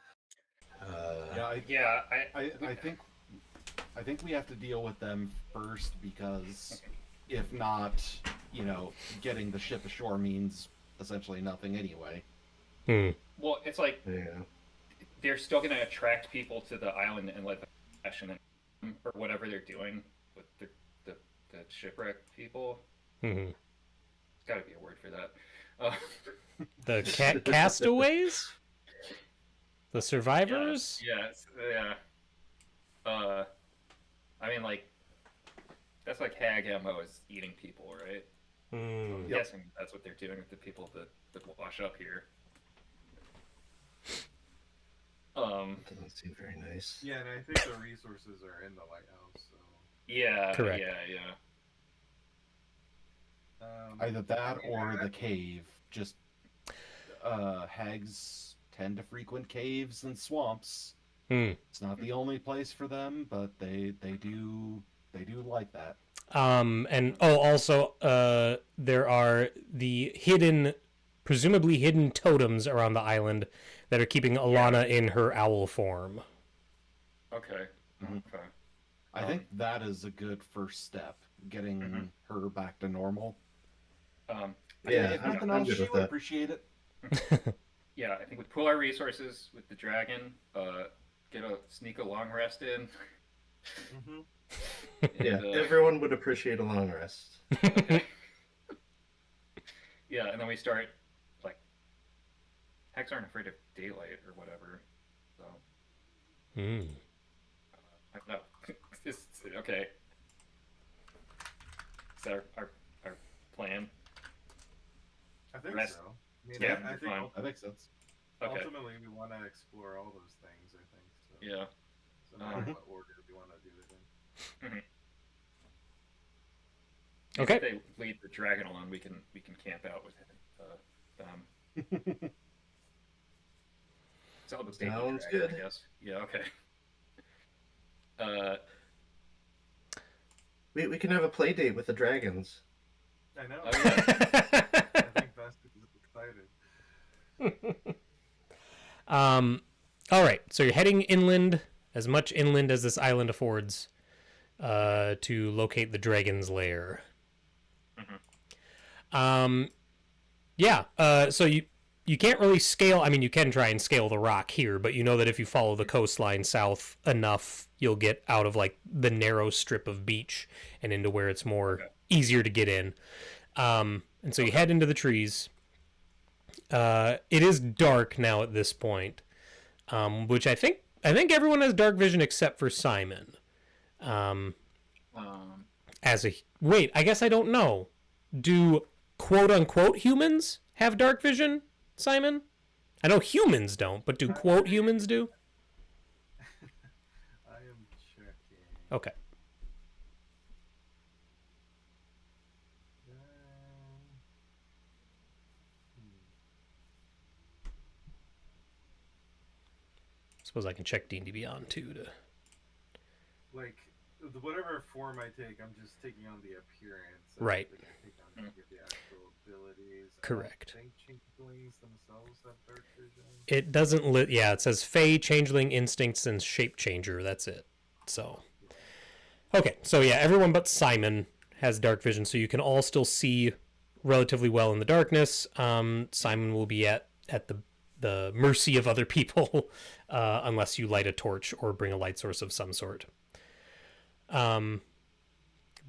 Yeah,
Yeah,
I think we have to deal with them first because if not, getting the ship ashore means essentially nothing anyway.
Hmm.
well, it's like
yeah.
they're still going to attract people to the island and let them fashion or whatever they're doing with the, the shipwreck people.
Hmm.
It's got to be a word for that. Uh,
The castaways, the
yeah,
survivors.
yeah. Uh, I mean, like that's like hag mo is eating people, right? So I'm
Hmm.
Yep.
guessing that's what they're doing with the people that wash up here.
Doesn't seem very nice.
Yeah, and I think the resources are in the lighthouse. So
Yeah,
Correct.
yeah.
Either
I
that
mean,
or the cave. Just hags tend to frequent caves and swamps.
Hmm.
It's not the only place for them, but they do like that.
And also, there are the hidden, presumably hidden totems around the island that are keeping Alana in her owl form.
okay,
Mhm.
okay.
I think that is a good first step,
Mhm.
getting her back to normal.
Yeah,
If nothing
I'm
else,
good
she
with
would
that.
appreciate it.
Yeah, I think we pool our resources with the dragon. Sneak a long rest in,
hmm
and
Yeah, everyone would appreciate a long rest.
okay, yeah, and then we start like hex aren't afraid of daylight or whatever. So
Hmm.
I don't know. Okay. Is that our plan?
I think
Rest.
so. I mean,
Yeah,
I think
fine.
That makes sense.
Okay.
ultimately we want to explore all those things. I think so.
Yeah.
So no matter
Mhm.
what order we want to do it in.
Mhm. If
Okay.
they leave the dragon alone, we can camp out with them. Sell the state
Sounds
dragon, I
good.
guess. Yeah. Okay. Uh,
We can have a play date with the dragons.
I know.
oh yeah.
I think Vest is excited.
All right. So you're heading inland, as much inland as this island affords, to locate the dragon's lair.
Mhm.
Um, yeah. So you can't really scale. I mean, you can try and scale the rock here, but you know that if you follow the coastline south enough, you'll get out of like the narrow strip of beach and into where it's more
Okay.
easier to get in. And so you
Okay.
head into the trees. It is dark now at this point, which I think everyone has dark vision except for Simon.
Um,
As a wait, I guess I don't know. Do quote unquote humans have dark vision, Simon? I know humans don't, but do quote humans do?
I am checking.
Okay.
Uh, hmm.
Suppose I can check D&D Beyond too.
Like whatever form I take, I'm just taking on the appearance. I
Right.
don't think I take on any of the actual abilities.
Correct.
I don't think changelings themselves have dark vision.
It doesn't yeah, it says Fey, Changeling, Instincts, and Shape Changer. That's it. So okay, so yeah, everyone but Simon has dark vision, so you can all still see relatively well in the darkness. Simon will be at the mercy of other people unless you light a torch or bring a light source of some sort.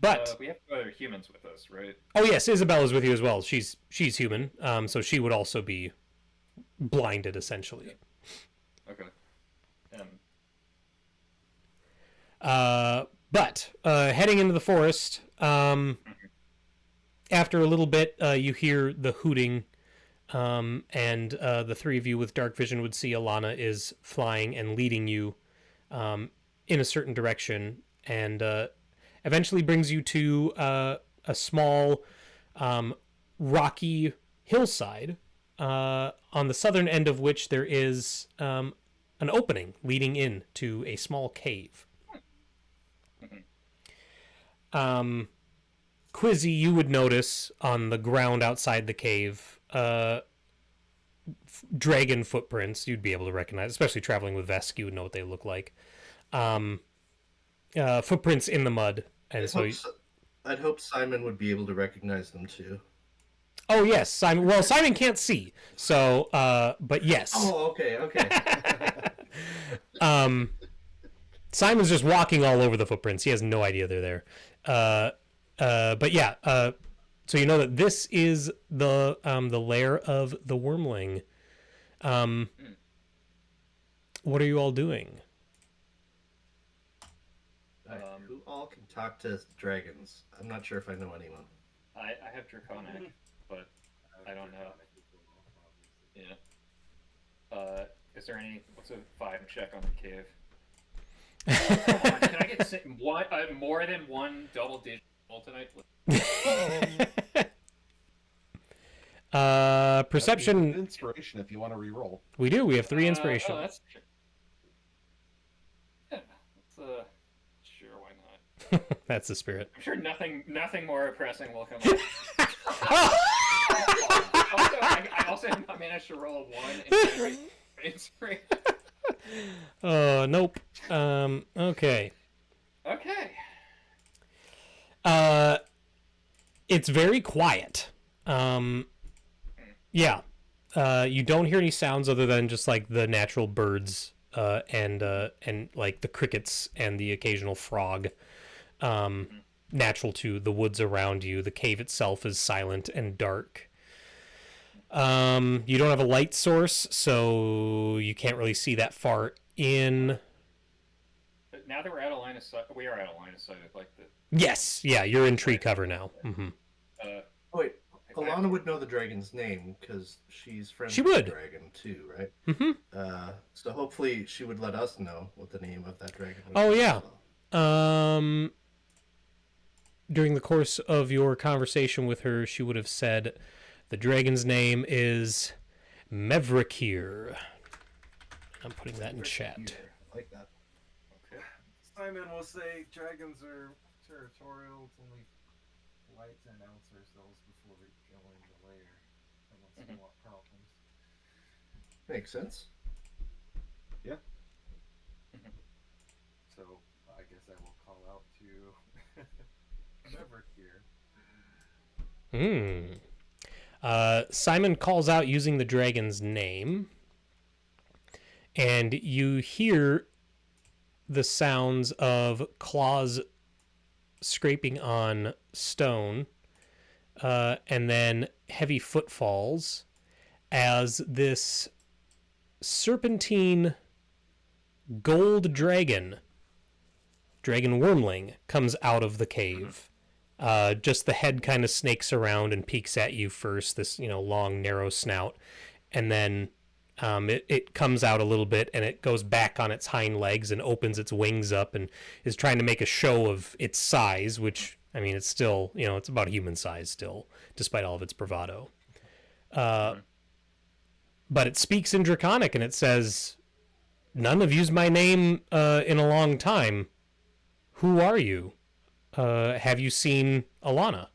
But
we have other humans with us, right?
oh yes, Isabella's with you as well. She's human, so she would also be blinded essentially.
Okay. And
But heading into the forest, after a little bit, you hear the hooting, and the three of you with dark vision would see Alana is flying and leading you in a certain direction, and eventually brings you to a small rocky hillside, on the southern end of which there is an opening leading in to a small cave. Quizzy, you would notice on the ground outside the cave dragon footprints you'd be able to recognize, especially traveling with Vesk, you would know what they look like. Footprints in the mud. And
I'd hope Simon would be able to recognize them too.
Oh, yes, Simon. Well, Simon can't see, so, but yes.
Oh, okay.
Simon's just walking all over the footprints. He has no idea they're there. But yeah, so you know that this is the lair of the Wormling. What are you all doing?
Who all can talk to dragons? I'm not sure if I know anyone.
I have Draconic, but I don't know. Yeah. Is there any? What's a 5 check on the cave? Can I get more than one double-digit roll tonight?
Perception.
Inspiration if you want to re-roll.
We do. We have 3 inspiration.
That's yeah. That's sure. Why not?
That's the spirit.
I'm sure nothing more oppressing will come up. I also managed to roll a 1 in inspiration.
Oh, nope. Okay.
Okay.
It's very quiet. Yeah. You don't hear any sounds other than just like the natural birds, and like the crickets and the occasional frog. Natural to the woods around you. The cave itself is silent and dark. You don't have a light source, so you can't really see that far in.
But now that we're out of line of sight, we are out of line of sight of like the.
Yes, yeah, you're in tree cover now. Mm-hmm.
Wait, Alana would know the dragon's name because she's friends
She
with
would.
the dragon too, right?
Mm-hmm.
So hopefully she would let us know what the name of that dragon was.
Oh, yeah. During the course of your conversation with her, she would have said the dragon's name is Mevrakir. I'm putting that in chat.
I like that.
Okay.
Simon will say dragons are territorial. It's only polite to announce ourselves before we go in the lair, unless we want problems.
Makes sense.
Yeah.
So I guess I will call out to Never here.
Simon calls out using the dragon's name, and you hear the sounds of claws scraping on stone, and then heavy footfalls as this serpentine gold dragon wormling comes out of the cave. Just the head kind of snakes around and peeks at you first, this long narrow snout, and then it comes out a little bit and it goes back on its hind legs and opens its wings up and is trying to make a show of its size, which it's still it's about human size still, despite all of its bravado. But it speaks in Draconic and it says, "None have used my name in a long time. Who are you? Have you seen Alana?"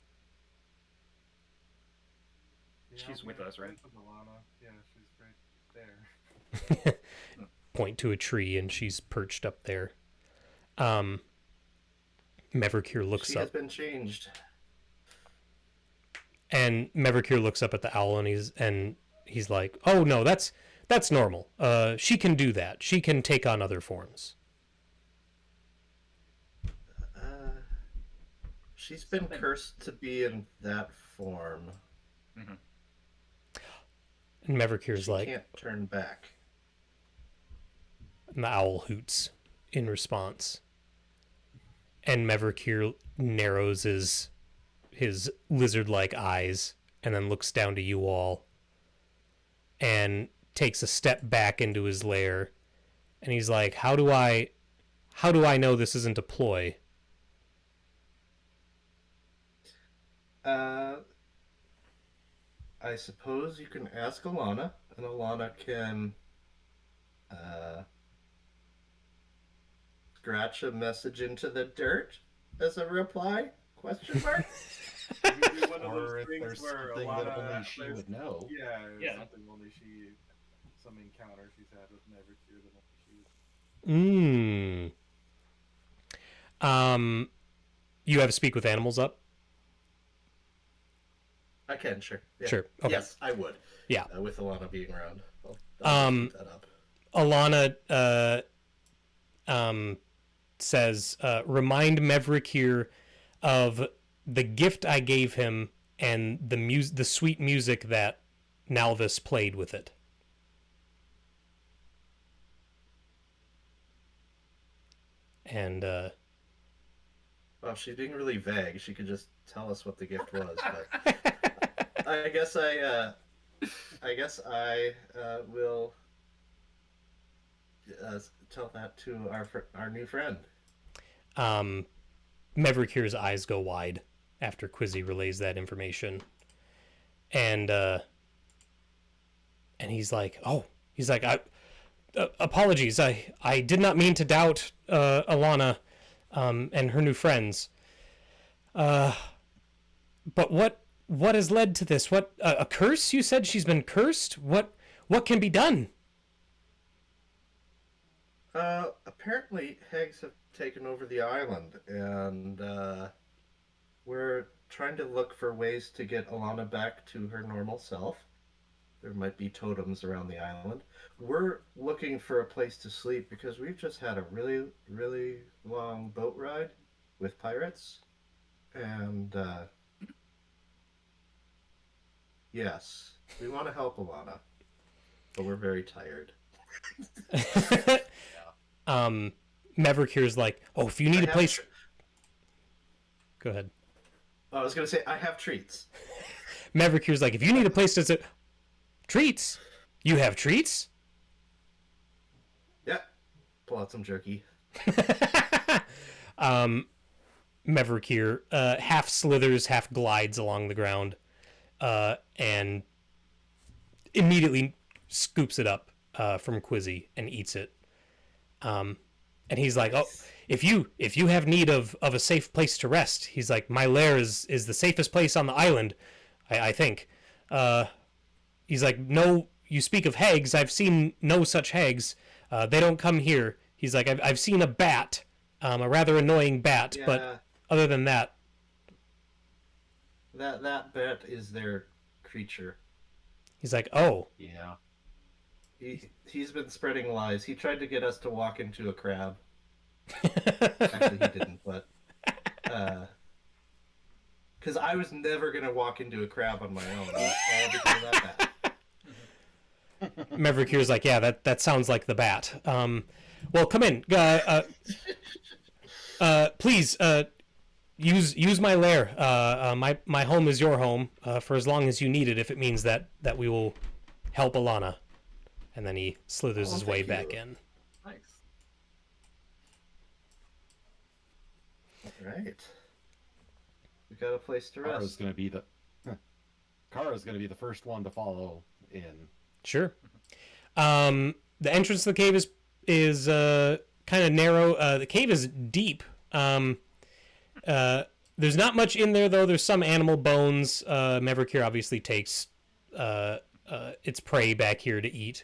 Yeah,
She's with us, right?
Alana. Yeah, she's right there.
Point to a tree and she's perched up there. Mevrakir looks
She
up.
has been changed.
And Mevrakir looks up at the owl and he's like, "Oh no, that's normal. She can do that. She can take on other forms."
She's been cursed to be in that form.
And Mevrakir's
She
like,
can't turn back.
and the owl hoots in response. And Meverkir narrows his lizard-like eyes and then looks down to you all and takes a step back into his lair. And he's like, how do I know this isn't a ploy?
I suppose you can ask Alana, and Alana can scratch a message into the dirt as a reply? Question mark?
Maybe one of
Or
those
if
things
there's
where
something that only she
there's-
would know.
Yeah,
Yeah.
something only she, some encounter she's had with Nevercure that only she.
You have speak with animals up?
I can, sure. Yeah.
Sure, okay.
Yes, I would.
Yeah.
With Alana being around. I'll keep that up.
Alana says, remind Meverkir of the gift I gave him and the sweet music that Nalvis played with it. And
Well, she's being really vague. She could just tell us what the gift was, but I guess I will tell that to our new friend.
Meverkir's eyes go wide after Quizzy relays that information. And he's like, apologies, I did not mean to doubt Alana and her new friends. But what has led to this? What, a curse? You said she's been cursed? What can be done?
Apparently, hags have taken over the island, and we're trying to look for ways to get Alana back to her normal self. There might be totems around the island. We're looking for a place to sleep because we've just had a really, really long boat ride with pirates. And, yes, we want to help Alana, but we're very tired.
Meverkir's like, oh, if you need a place... Go ahead.
I was going to say, I have treats.
Meverkir's like, if you need a place to sit... Treats? You have treats?
Yeah. Pull out some jerky.
Meverkir half slithers, half glides along the ground, and immediately scoops it up from Quizzy and eats it. And he's like, "Oh, if you have need of a safe place to rest," he's like, "my lair is the safest place on the island, I think." He's like, "No, you speak of hags. I've seen no such hags. They don't come here." He's like, "I've seen a bat, a rather annoying bat,
Yeah.
but other than that."
That bat is their creature.
He's like, "Oh."
Yeah.
He's been spreading lies. He tried to get us to walk into a crab. Actually, he didn't, but because I was never gonna walk into a crab on my own, all because of that bat.
Meverkir's like, "Yeah, that sounds like the bat. Well, come in. Please, use my lair. My home is your home for as long as you need it. If it means that we will help Alana." And then he slithers his way back in.
Nice.
All right, we got a place to
Kara's
rest.
gonna be the first one to follow in.
Sure. The entrance to the cave is kind of narrow. The cave is deep. There's not much in there, though. There's some animal bones. Meverkir obviously takes its prey back here to eat.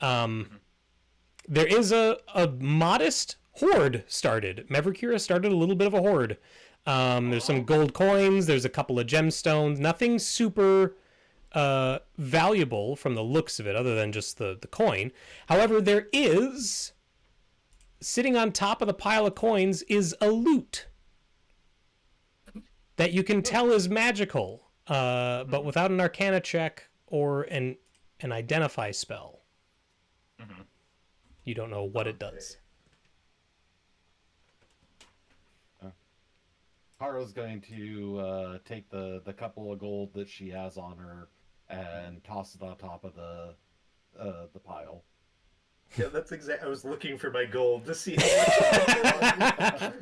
There is a modest hoard started. Meverkir started a little bit of a hoard. There's some gold coins. There's a couple of gemstones. Nothing super valuable from the looks of it, other than just the coin. However, there is, sitting on top of the pile of coins, is a lute that you can tell is magical, but without an Arcana check or an identify spell. You don't know what it does.
Kara's going to take the couple of gold that she has on her and toss it on top of the pile.
Yeah, that's exact. I was looking for my gold to see how much.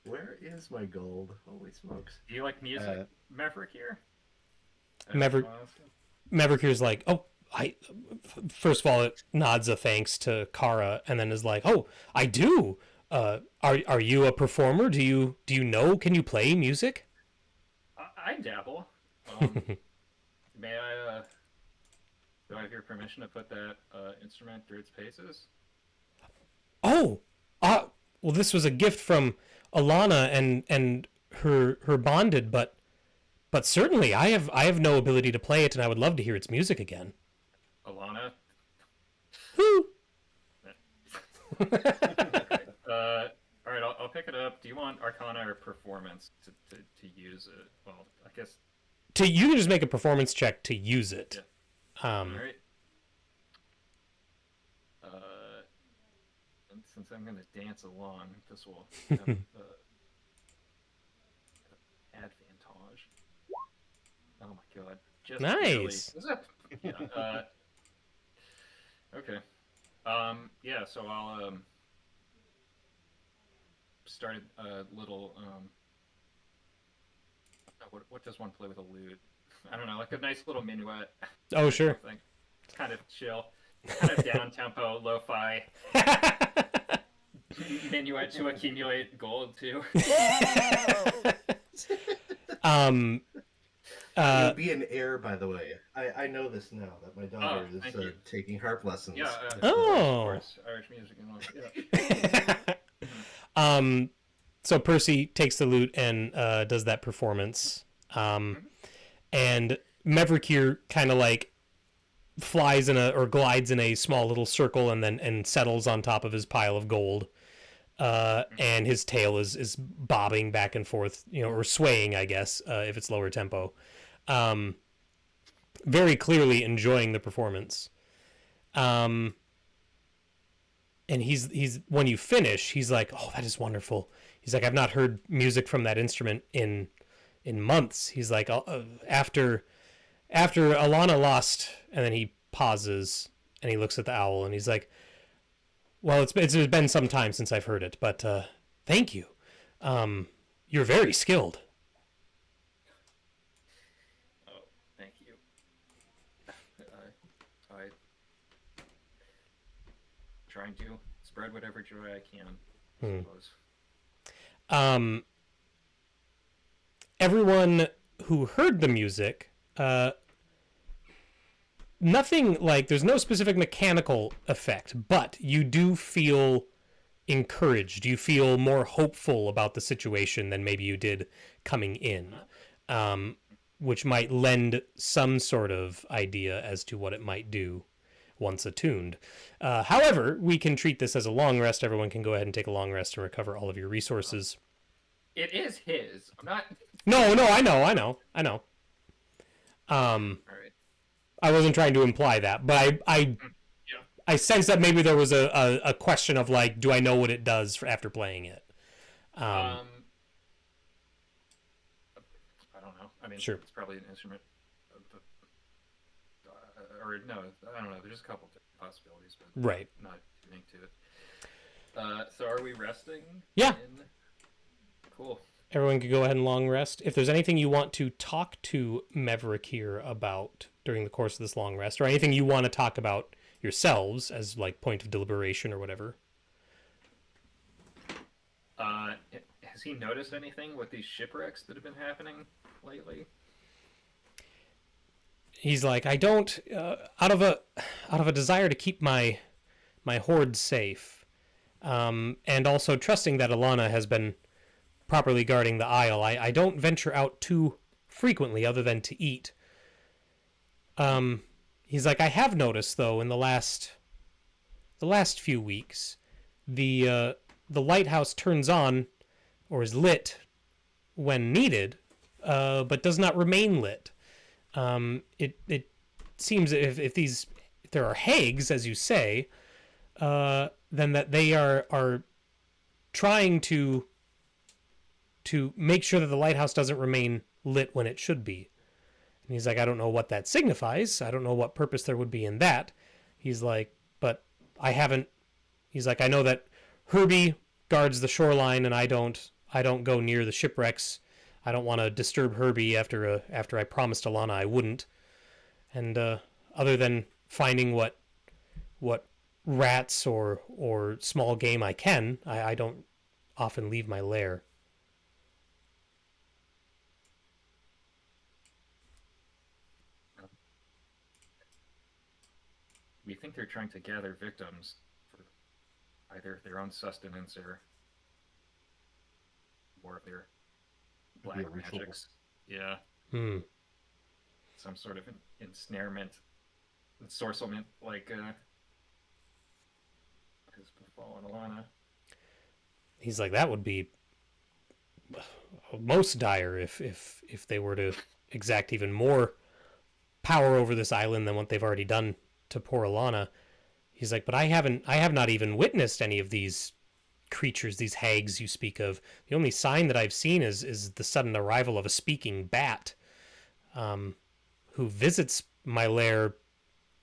Where is my gold? Holy smokes!
Do you like music, Maverick here?
Maverick Here's like, oh, first of all, it nods a thanks to Kara, and then is like, oh, I do. Are you a performer? Do you know? Can you play music?
I dabble. May I? Do I have your permission to put that instrument through its paces?
Oh, well, this was a gift from Alana and her bonded, but certainly I have no ability to play it, and I would love to hear its music again.
Alana.
Woo!
All right, I'll pick it up. Do you want Arcana or Performance to use it? Well, I guess.
You can just make a performance check to use it.
Yeah. All right. And since I'm going to dance along, this will have advantage. Oh my god! Just
nice.
Yeah, okay. Yeah. So I'll start a little. What does one play with a lute? I don't know, like a nice little minuet.
Oh, sure.
It's kind of chill, kind of down tempo, lo-fi. Minuet to accumulate gold too.
You'll be an heir, by the way. I know this now that my daughter is taking harp lessons.
Yeah.
Oh.
Of course, Irish music and all. Yeah.
So Percy takes the lute and does that performance. And Mevrakir kind of like flies or glides in a small little circle and settles on top of his pile of gold. And his tail is bobbing back and forth, or swaying, I guess, if it's lower tempo. Very clearly enjoying the performance. And he's when you finish, he's like, "Oh, that is wonderful." He's like, "I've not heard music from that instrument in months." He's like, after Alana lost, and then he pauses and he looks at the owl and he's like, "Well, it's been some time since I've heard it, but thank you. You're very skilled."
Oh, thank you. I trying to spread whatever joy I can, I suppose.
Everyone who heard the music, nothing like, there's no specific mechanical effect, but you do feel encouraged. You feel more hopeful about the situation than maybe you did coming in, which might lend some sort of idea as to what it might do once attuned. However, we can treat this as a long rest. Everyone can go ahead and take a long rest and recover all of your resources.
It is his. I'm not.
No, I know.
All right.
I wasn't trying to imply that, but I sense that maybe there was a question of like, do I know what it does after playing it?
I don't know. I mean,
sure.
It's probably an instrument. Or no, I don't know. There's a couple different possibilities, but
right.
Not tuning to it. So are we resting?
Yeah.
Cool.
Everyone can go ahead and long rest. If there's anything you want to talk to Mevrakir about during the course of this long rest, or anything you want to talk about yourselves as like point of deliberation or whatever.
Has he noticed anything with these shipwrecks that have been happening lately?
He's like, I don't, out of a desire to keep my hoard safe, and also trusting that Alana has been properly guarding the isle, I don't venture out too frequently other than to eat. He's like, I have noticed though in the last few weeks, the lighthouse turns on or is lit when needed, but does not remain lit. It seems if there are hags, as you say, then that they are trying to to make sure that the lighthouse doesn't remain lit when it should be. And he's like, I don't know what that signifies. I don't know what purpose there would be in that. He's like, but I haven't. He's like, I know that Herbie guards the shoreline, and I don't go near the shipwrecks. I don't want to disturb Herbie after I promised Alana I wouldn't. And other than finding what rats or small game I can, I don't often leave my lair.
We think they're trying to gather victims for either their own sustenance or more of their black
ritual.
magics. Yeah. Some sort of ensnarement, ensorcelment, like has befallen Alana.
He's like, that would be most dire if they were to exact even more power over this island than what they've already done to poor Alana. He's like, but I have not even witnessed any of these creatures, these hags you speak of. The only sign that I've seen is the sudden arrival of a speaking bat, who visits my lair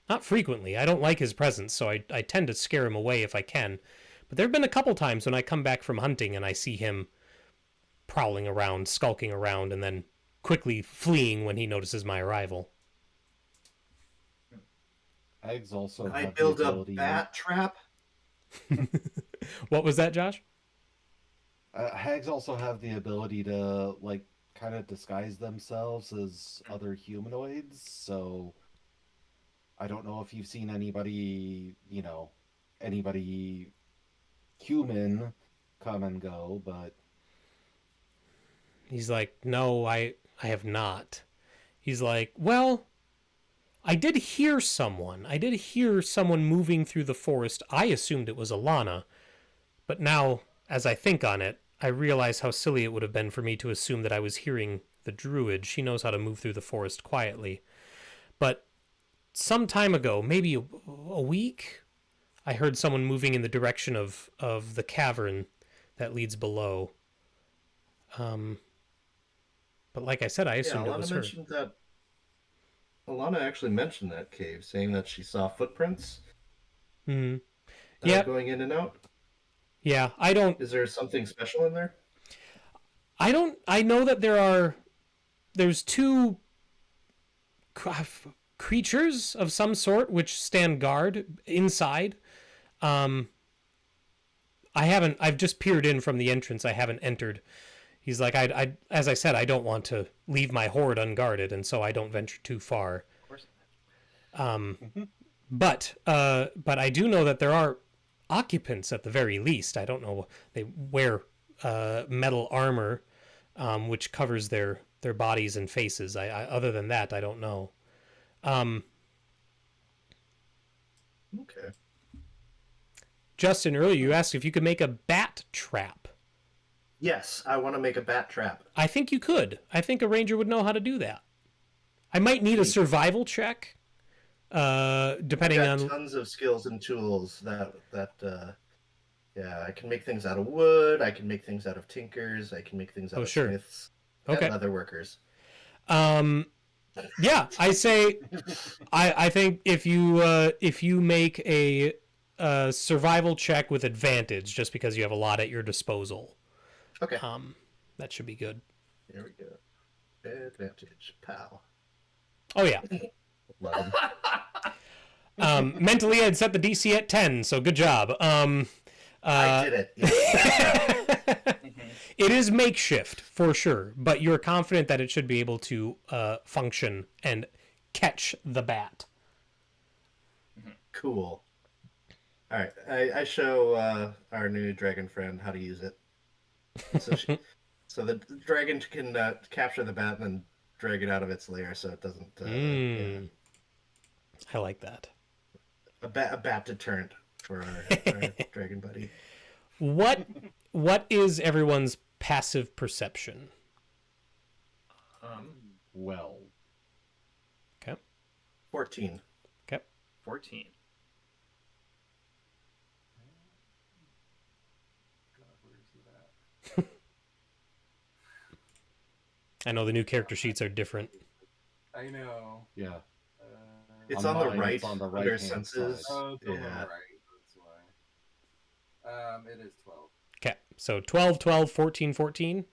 not frequently. I don't like his presence, so I tend to scare him away if I can. But there have been a couple times when I come back from hunting and I see him prowling around, skulking around, and then quickly fleeing when he notices my arrival.
Hags also
Can I
have
build
the
a
ability.
bat trap?
What was that, Josh?
Hags also have the ability to like kind of disguise themselves as other humanoids. So I don't know if you've seen anybody, anybody human come and go, but
He's like, no, I have not. He's like, well, I did hear someone. I did hear someone moving through the forest. I assumed it was Alana. But now, as I think on it, I realize how silly it would have been for me to assume that I was hearing the druid. She knows how to move through the forest quietly. But some time ago, maybe a week, I heard someone moving in the direction of the cavern that leads below. But like I said, I assumed it was her.
Alana actually mentioned that cave, saying that she saw footprints
Yeah,
going in and out.
yeah.
Is there something special in there?
I know that there's two creatures of some sort which stand guard inside. I've just peered in from the entrance. I haven't entered. He's like, as I said, I don't want to leave my hoard unguarded, and so I don't venture too far.
Of course.
But I do know that there are occupants at the very least. I don't know. They wear metal armor, which covers their bodies and faces. Other than that, I don't know.
Okay.
Justin, earlier you asked if you could make a bat trap.
Yes, I want to make a bat trap.
I think you could. I think a ranger would know how to do that. I might need a survival check, depending
I've got
on
tons of skills and tools that yeah, I can make things out of wood. I can make things out of tinkers. I can make things out of
sure.
smiths.
Okay.
And leather workers.
Yeah, I say, I think if you make a survival check with advantage, just because you have a lot at your disposal,
Okay.
that should be good.
Here we go. Advantage, pal.
Oh yeah.
11.
Mentally, I'd set the DC at 10, so good job.
I did it. Yes.
It is makeshift for sure, but you're confident that it should be able to function and catch the bat.
Cool. All right, I show our new dragon friend how to use it. So the dragon can capture the bat and then drag it out of its lair, so it doesn't. Yeah.
I like that.
A bat deterrent for our dragon buddy.
What is everyone's passive perception?
well,
Okay.
14.
Okay.
14.
God, where is it at?
I know the new character sheets are different.
I know.
Yeah.
Uh,
It's
On
on the
mine,
right,
it's on the
under
right-hand
senses.
side.
oh, it's on the
Yeah.
right. That's why. It is 12.
Okay, so 12, 12, 14, 14.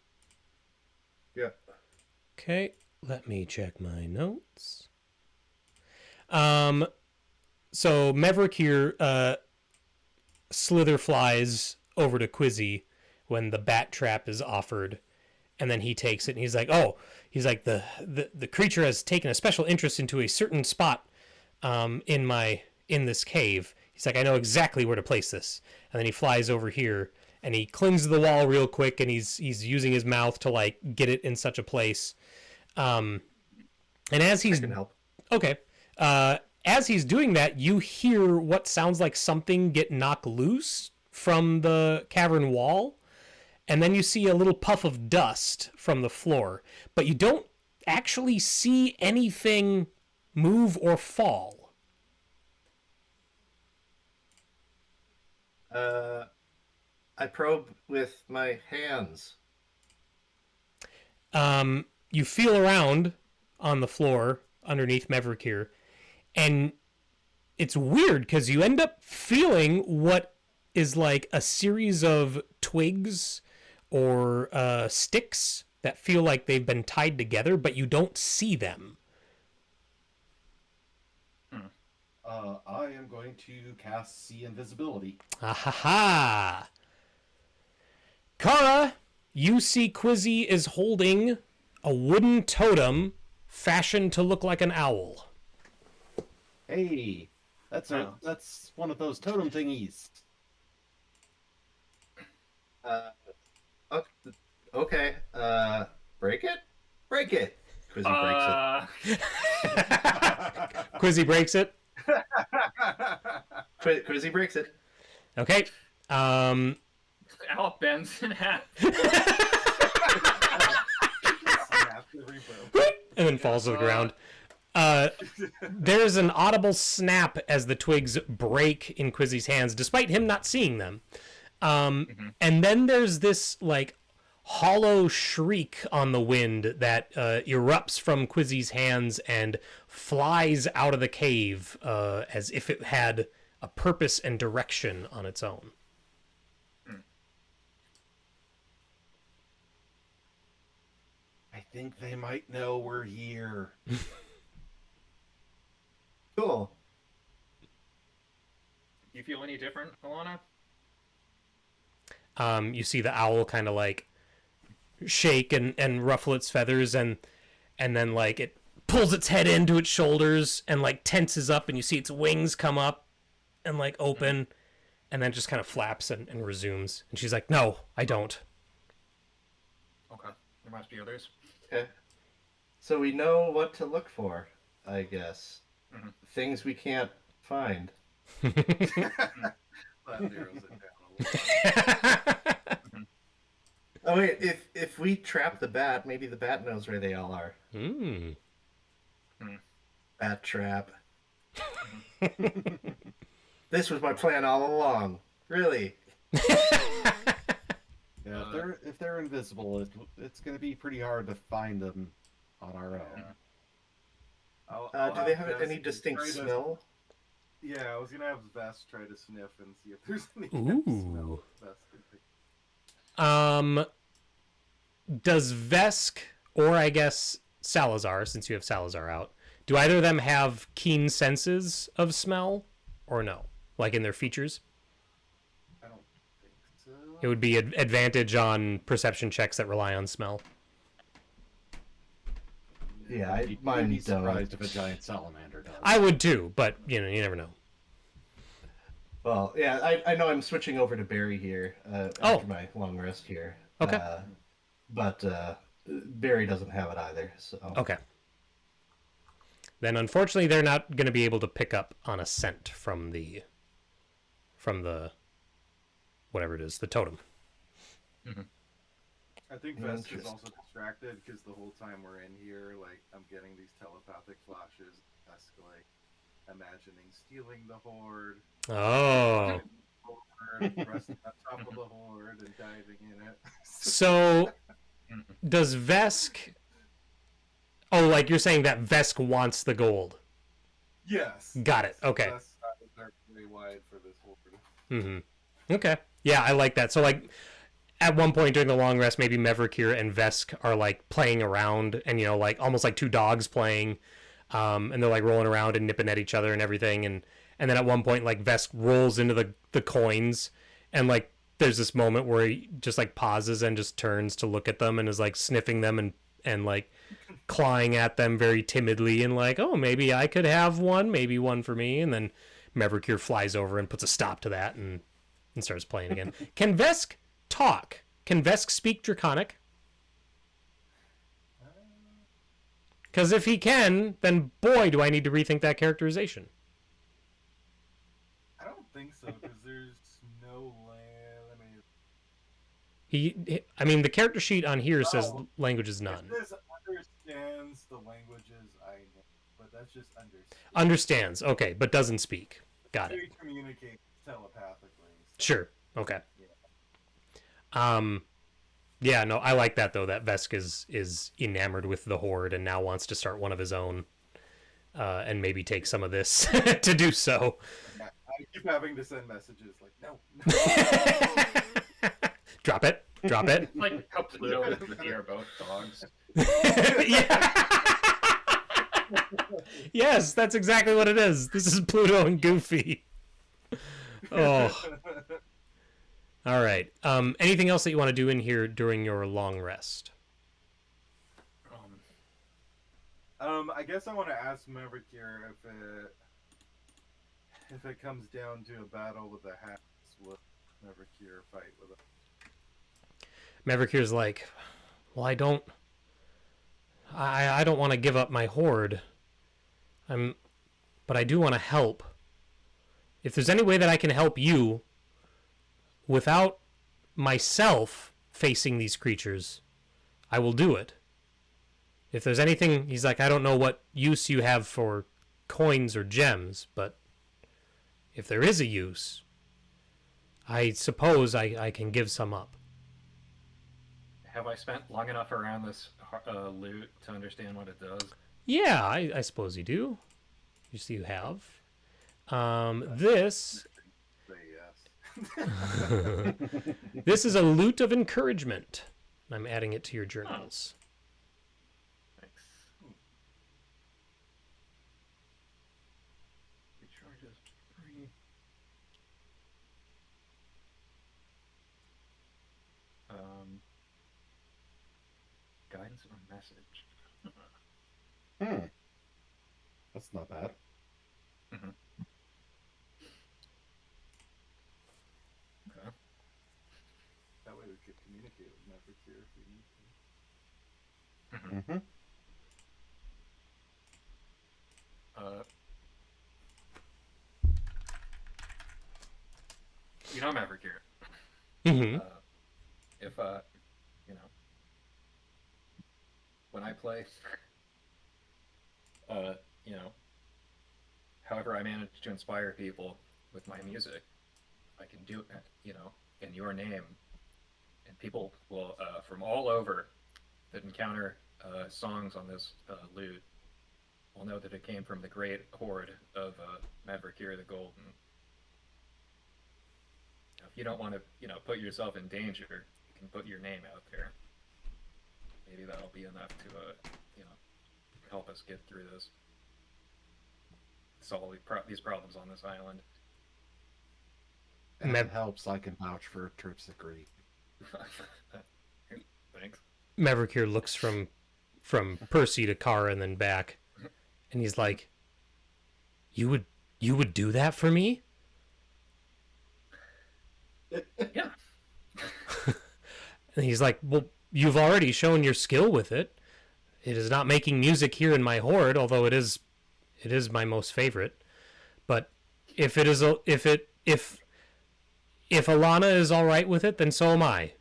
Yeah.
Okay, let me check my notes. So Maverick here, Slither flies over to Quizzy when the bat trap is offered, and then he takes it and he's like, "Oh, he's like the creature has taken a special interest into a certain spot in this cave." He's like, "I know exactly where to place this," and then he flies over here and he clings to the wall real quick and he's using his mouth to like get it in such a place. And as
I
he's
can help.
okay, as he's doing that, you hear what sounds like something get knocked loose from the cavern wall, and then you see a little puff of dust from the floor, but you don't actually see anything move or fall.
I probe with my hands.
You feel around on the floor underneath Maverick here, and it's weird because you end up feeling what is like a series of twigs or sticks that feel like they've been tied together, but you don't see them.
I am going to cast See Invisibility.
Ah ha ha! Kara, you see Quizzy is holding a wooden totem fashioned to look like an owl.
Hey, that's one of those totem thingies.
Okay. Break it? Break it. Quizzy breaks it.
Quizzy breaks it.
Quizzy breaks it.
Okay.
Al bends in half.
Snap every bone.
And then falls to the ground. There's an audible snap as the twigs break in Quizzy's hands, despite him not seeing them. And then there's this like hollow shriek on the wind that erupts from Quizzy's hands and flies out of the cave as if it had a purpose and direction on its own.
I think they might know we're here.
Cool.
You feel any different, Alana?
You see the owl kind of like shake and ruffle its feathers, and then like it pulls its head into its shoulders and like tenses up, and you see its wings come up and like open, and then just kind of flaps and resumes. And she's like, "No, I don't."
Okay. There must be others.
Okay. So we know what to look for, I guess. Things we can't find.
That narrows it down a little.
Oh wait, if we trap the bat, maybe the bat knows where they all are. Bat trap. This was my plan all along. Really.
Yeah, if they're invisible, it's going to be pretty hard to find them on our own.
Do they have any distinct
try to-
smell?
Yeah, I was gonna have Vest try to sniff and see if there's any
Ooh.
smell. Vest could pick.
Does Vesk, or I guess Salazar, since you have Salazar out, do either of them have keen senses of smell, or no? Like in their features?
I don't think so.
It would be advantage on perception checks that rely on smell.
Yeah,
You'd
mine
be surprised
don't.
if a giant salamander does.
I would too, but you never know.
Well, yeah, I know I'm switching over to Barry here after my long rest here.
Okay.
But Barry doesn't have it either, so...
Okay. Then unfortunately they're not going to be able to pick up on a scent from the whatever it is, the totem.
I think Vest is
Interesting.
also distracted because the whole time we're in here, like, I'm getting these telepathic flashes. Vest, like, imagining stealing the horde,
Oh.
resting on top of the horde, and diving in it.
So does Vesk Oh, like you're saying that Vesk wants the gold.
Yes.
Got it. Okay.
That's are very wide for this whole.
Mm-hmm. Okay. Yeah, I like that. So, like, at one point during the long rest, maybe Mevrikir and Vesk are, like, playing around and, you know, like, almost like two dogs playing. And they're, like, rolling around and nipping at each other and everything. And then at one point, like, Vesk rolls into the coins. And, like, there's this moment where he just, like, pauses and just turns to look at them and is, like, sniffing them and like, clawing at them very timidly and, like, oh, maybe I could have one. Maybe one for me. And then Mevrikir flies over and puts a stop to that and starts playing again. Can Vesk talk? Can Vesk speak Draconic? Because if he can, then boy, do I need to rethink that characterization.
I don't think so because there's no land. I mean,
I mean, the character sheet on here says
Oh.
language is none.
this understands the languages I know, but that's just understand.
Understands, okay, but doesn't speak. Got it.
They communicate telepathically. So,
Sure. Okay.
yeah.
Yeah, no, I like that though. That Vesk is enamored with the Horde and now wants to start one of his own, and maybe take some of this to do so.
Yeah, I keep having to send messages like, no.
Drop it. Drop it.
Like how Pluto and Goofy are both dogs.
Yeah. Yes, that's exactly what it is. This is Pluto and Goofy. Oh. All right. Anything else that you want to do in here during your long rest?
I guess I want to ask Mevrikir if it comes down to a battle with the hats, will Mevrikir fight with them?
Mevrikir's like, well, I don't want to give up my Horde. But I do want to help. If there's any way that I can help you without myself facing these creatures, I will do it. If there's anything, he's like, I don't know what use you have for coins or gems, but if there is a use, I suppose I can give some up.
Have I spent long enough around this loot to understand what it does?
Yeah, I suppose you do. You see, you have. This
Say yes.
this is a loot of encouragement. I'm adding it to your journals.
Thanks. Recharges free. Guidance or message?
That's not bad.
Mm-hmm. Okay.
That way we could communicate with Mevrikir if we need to.
Mm-hmm.
You know Mevrikir.
Mm-hmm.
If you know, when I play, you know, however I manage to inspire people with my music, I can do it, you know, in your name, and people will from all over that encounter songs on this lute will know that it came from the great horde of Mevrikir the Golden. If you don't want to, you know, put yourself in danger, you can put your name out there. Maybe that'll be enough to, you know, help us get through this. Solve these problems on this island.
And if it helps, I can vouch for Terpsichore.
Thanks.
Mevrikir looks from Percy to Kara and then back, and he's like, "You would do that for me?"
Yeah.
And he's like, "Well, you've already shown your skill with it. It is not making music here in my horde, although it is my most favorite. But if Alana is all right with it, then so am I."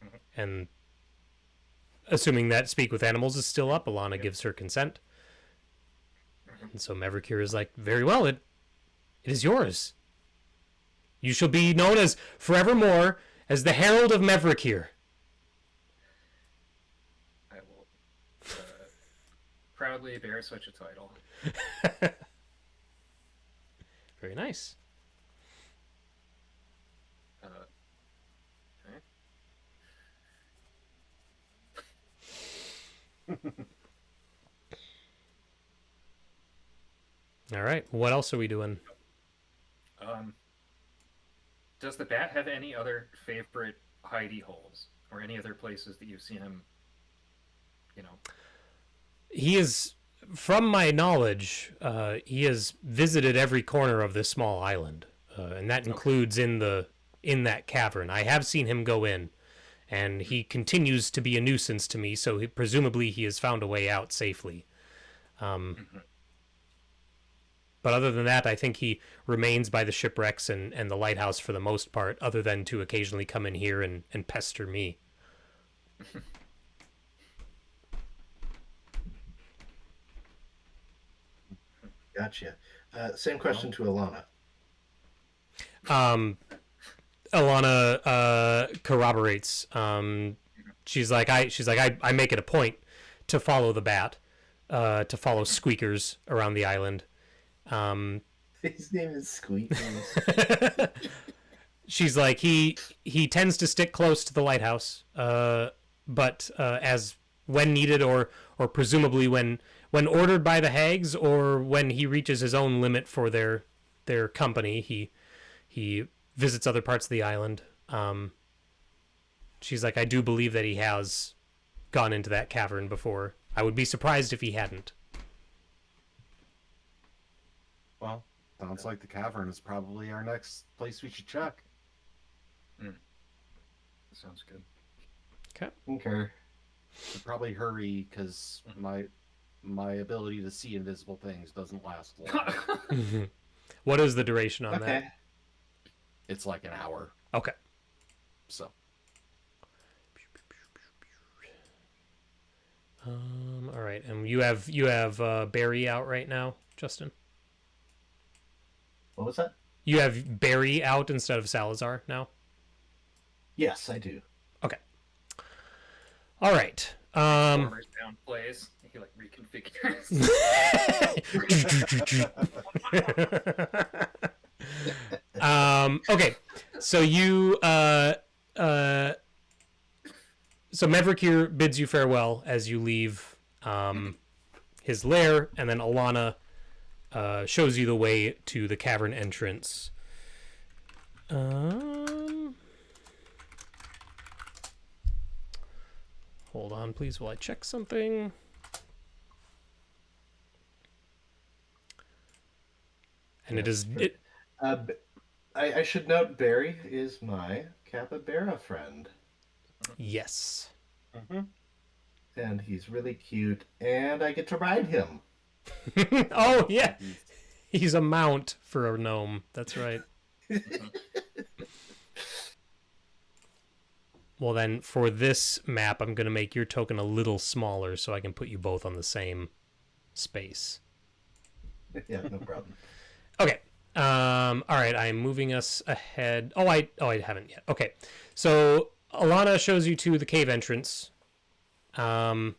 Mm-hmm.
And assuming that Speak with Animals is still up, Alana gives her consent. And so Mevrikir is like, "Very well, it is yours. You shall be known as forevermore as the Herald of Mevrikir."
I will proudly bear such a title.
Very nice.
Okay.
All right. What else are we doing?
Does the bat have any other favorite hidey holes or any other places that you've seen him?
He is, from my knowledge, he has visited every corner of this small island, and that includes in that cavern. I have seen him go in, and he continues to be a nuisance to me. So presumably he has found a way out safely. But other than that, I think he remains by the shipwrecks and the lighthouse for the most part, other than to occasionally come in here and pester me.
Gotcha. Same question to Alana.
Alana corroborates. She's like, I make it a point to follow the bat, to follow squeakers around the island.
His name is Squeakers.
She's like, he tends to stick close to the lighthouse, but as when needed, or presumably when ordered by the hags, or when he reaches his own limit for their company, he visits other parts of the island. She's like, I do believe that he has gone into that cavern before. I would be surprised if he hadn't.
Well, sounds like the cavern is probably our next place we should check.
Sounds good.
Okay.
Should probably hurry because my ability to see invisible things doesn't last long.
What is the duration on that?
Okay.
It's like an hour.
Okay.
So.
All right, and you have Barry out right now, Justin.
What was that?
You have Barry out instead of Salazar now.
Yes, I do.
Okay. All right.
Farmers down plays. He like reconfigures.
Okay. So you so Mevrakir bids you farewell as you leave his lair, and then Alana shows you the way to the cavern entrance. Hold on, please, while I check something. And it is...
I should note Barry is my capybara friend.
Yes.
And he's really cute, and I get to ride him.
Oh, yeah. He's a mount for a gnome. That's right. Well, then, for this map, I'm going to make your token a little smaller so I can put you both on the same space.
Yeah, no problem.
Okay. All right, I'm moving us ahead. Oh, I haven't yet. Okay. So, Alana shows you to the cave entrance. And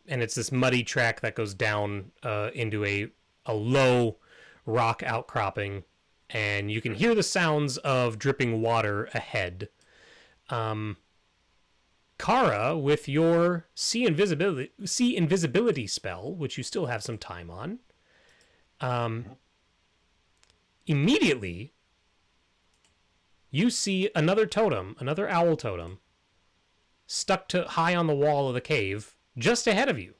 it's this muddy track that goes down into a low rock outcropping, and you can hear the sounds of dripping water ahead. Kara, with your see invisibility spell, which you still have some time on, immediately you see another totem, another owl totem, stuck to high on the wall of the cave, just ahead of you.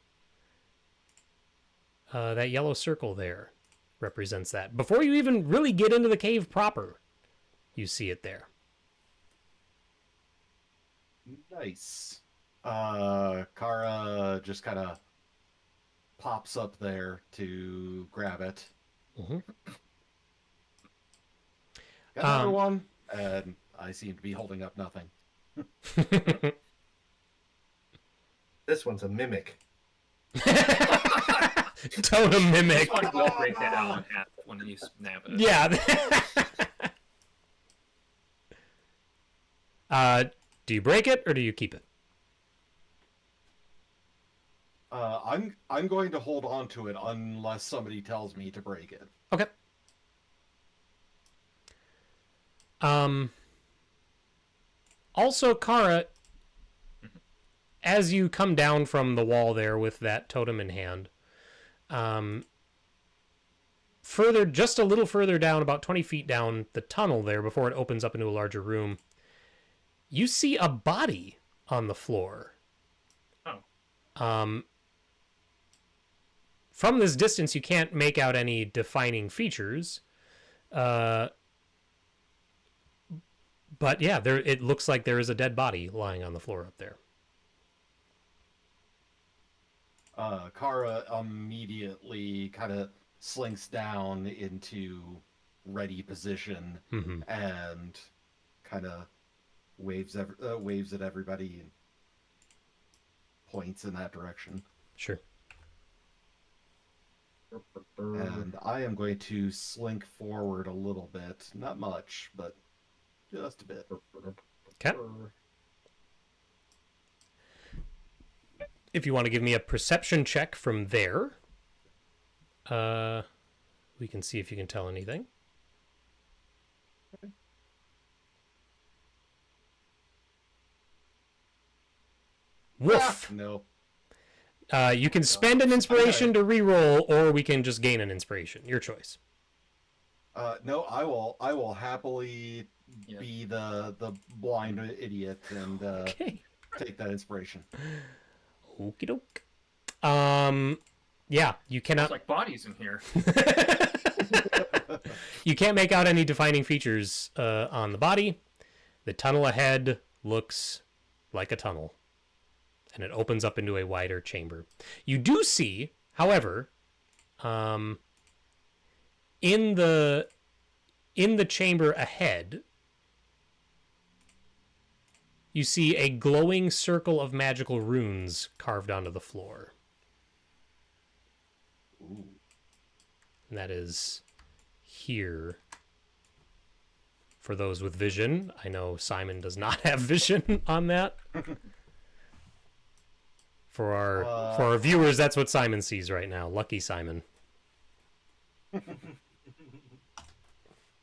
That yellow circle there represents that. Before you even really get into the cave proper, you see it there.
Nice. Kara just kind of pops up there to grab it. Got another one, and I seem to be holding up nothing.
This one's a mimic.
Totem mimic.
We'll break that out in half when you snap it.
Yeah. Do you break it or do you keep it?
I'm going to hold on to it unless somebody tells me to break it.
Okay. Also, Kara, as you come down from the wall there with that totem in hand, further, just a little further down, about 20 feet down the tunnel there before it opens up into a larger room, you see a body on the floor.
Oh.
From this distance, you can't make out any defining features. But yeah, it looks like there is a dead body lying on the floor up there.
Kara immediately kind of slinks down into ready position and kind of waves at everybody and points in that direction.
Sure.
And I am going to slink forward a little bit. Not much, but just a bit.
Okay. If you want to give me a perception check from there, we can see if you can tell anything.
Okay.
Woof!
No.
You can spend an inspiration to reroll, or we can just gain an inspiration. Your choice.
No, I will happily be the blind idiot and
Okay.
take that inspiration.
Okie doke. Yeah, you cannot.
It's like bodies in here.
You can't make out any defining features on the body. The tunnel ahead looks like a tunnel, and it opens up into a wider chamber. You do see, however, in the chamber ahead, you see a glowing circle of magical runes carved onto the floor.
Ooh.
And that is here. For those with vision, I know Simon does not have vision on that. For our viewers, that's what Simon sees right now. Lucky Simon.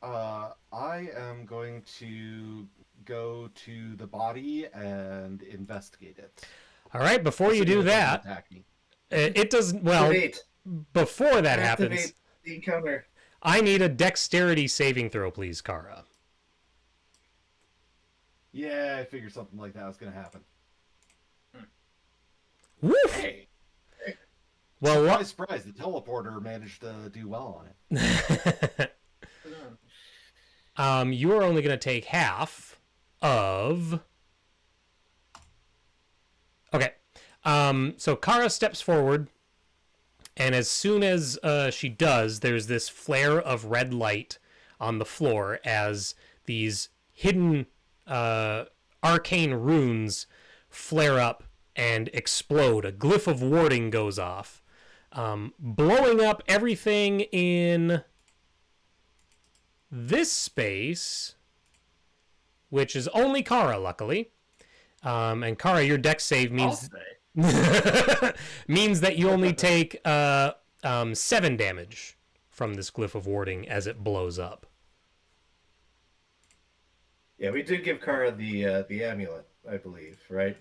I am going to go to the body and investigate it.
All right, before you do that,
Attack me.
it does well.
Activate.
Before that happens,
Activate the encounter.
I need a dexterity saving throw, please, Kara.
Yeah, I figured something like that was going to happen.
Woo!
Hey,
Well,
surprise, surprise! The teleporter managed to do well on it.
You are only going to take half of. Okay. So Kara steps forward, and as soon as she does, there's this flare of red light on the floor as these hidden arcane runes flare up and explode. A glyph of warding goes off, blowing up everything in this space, which is only Kara, luckily. And Kara, your dex save means means that you only take 7 damage from this glyph of warding as it blows up.
Yeah, we did give Kara the amulet, I believe, right?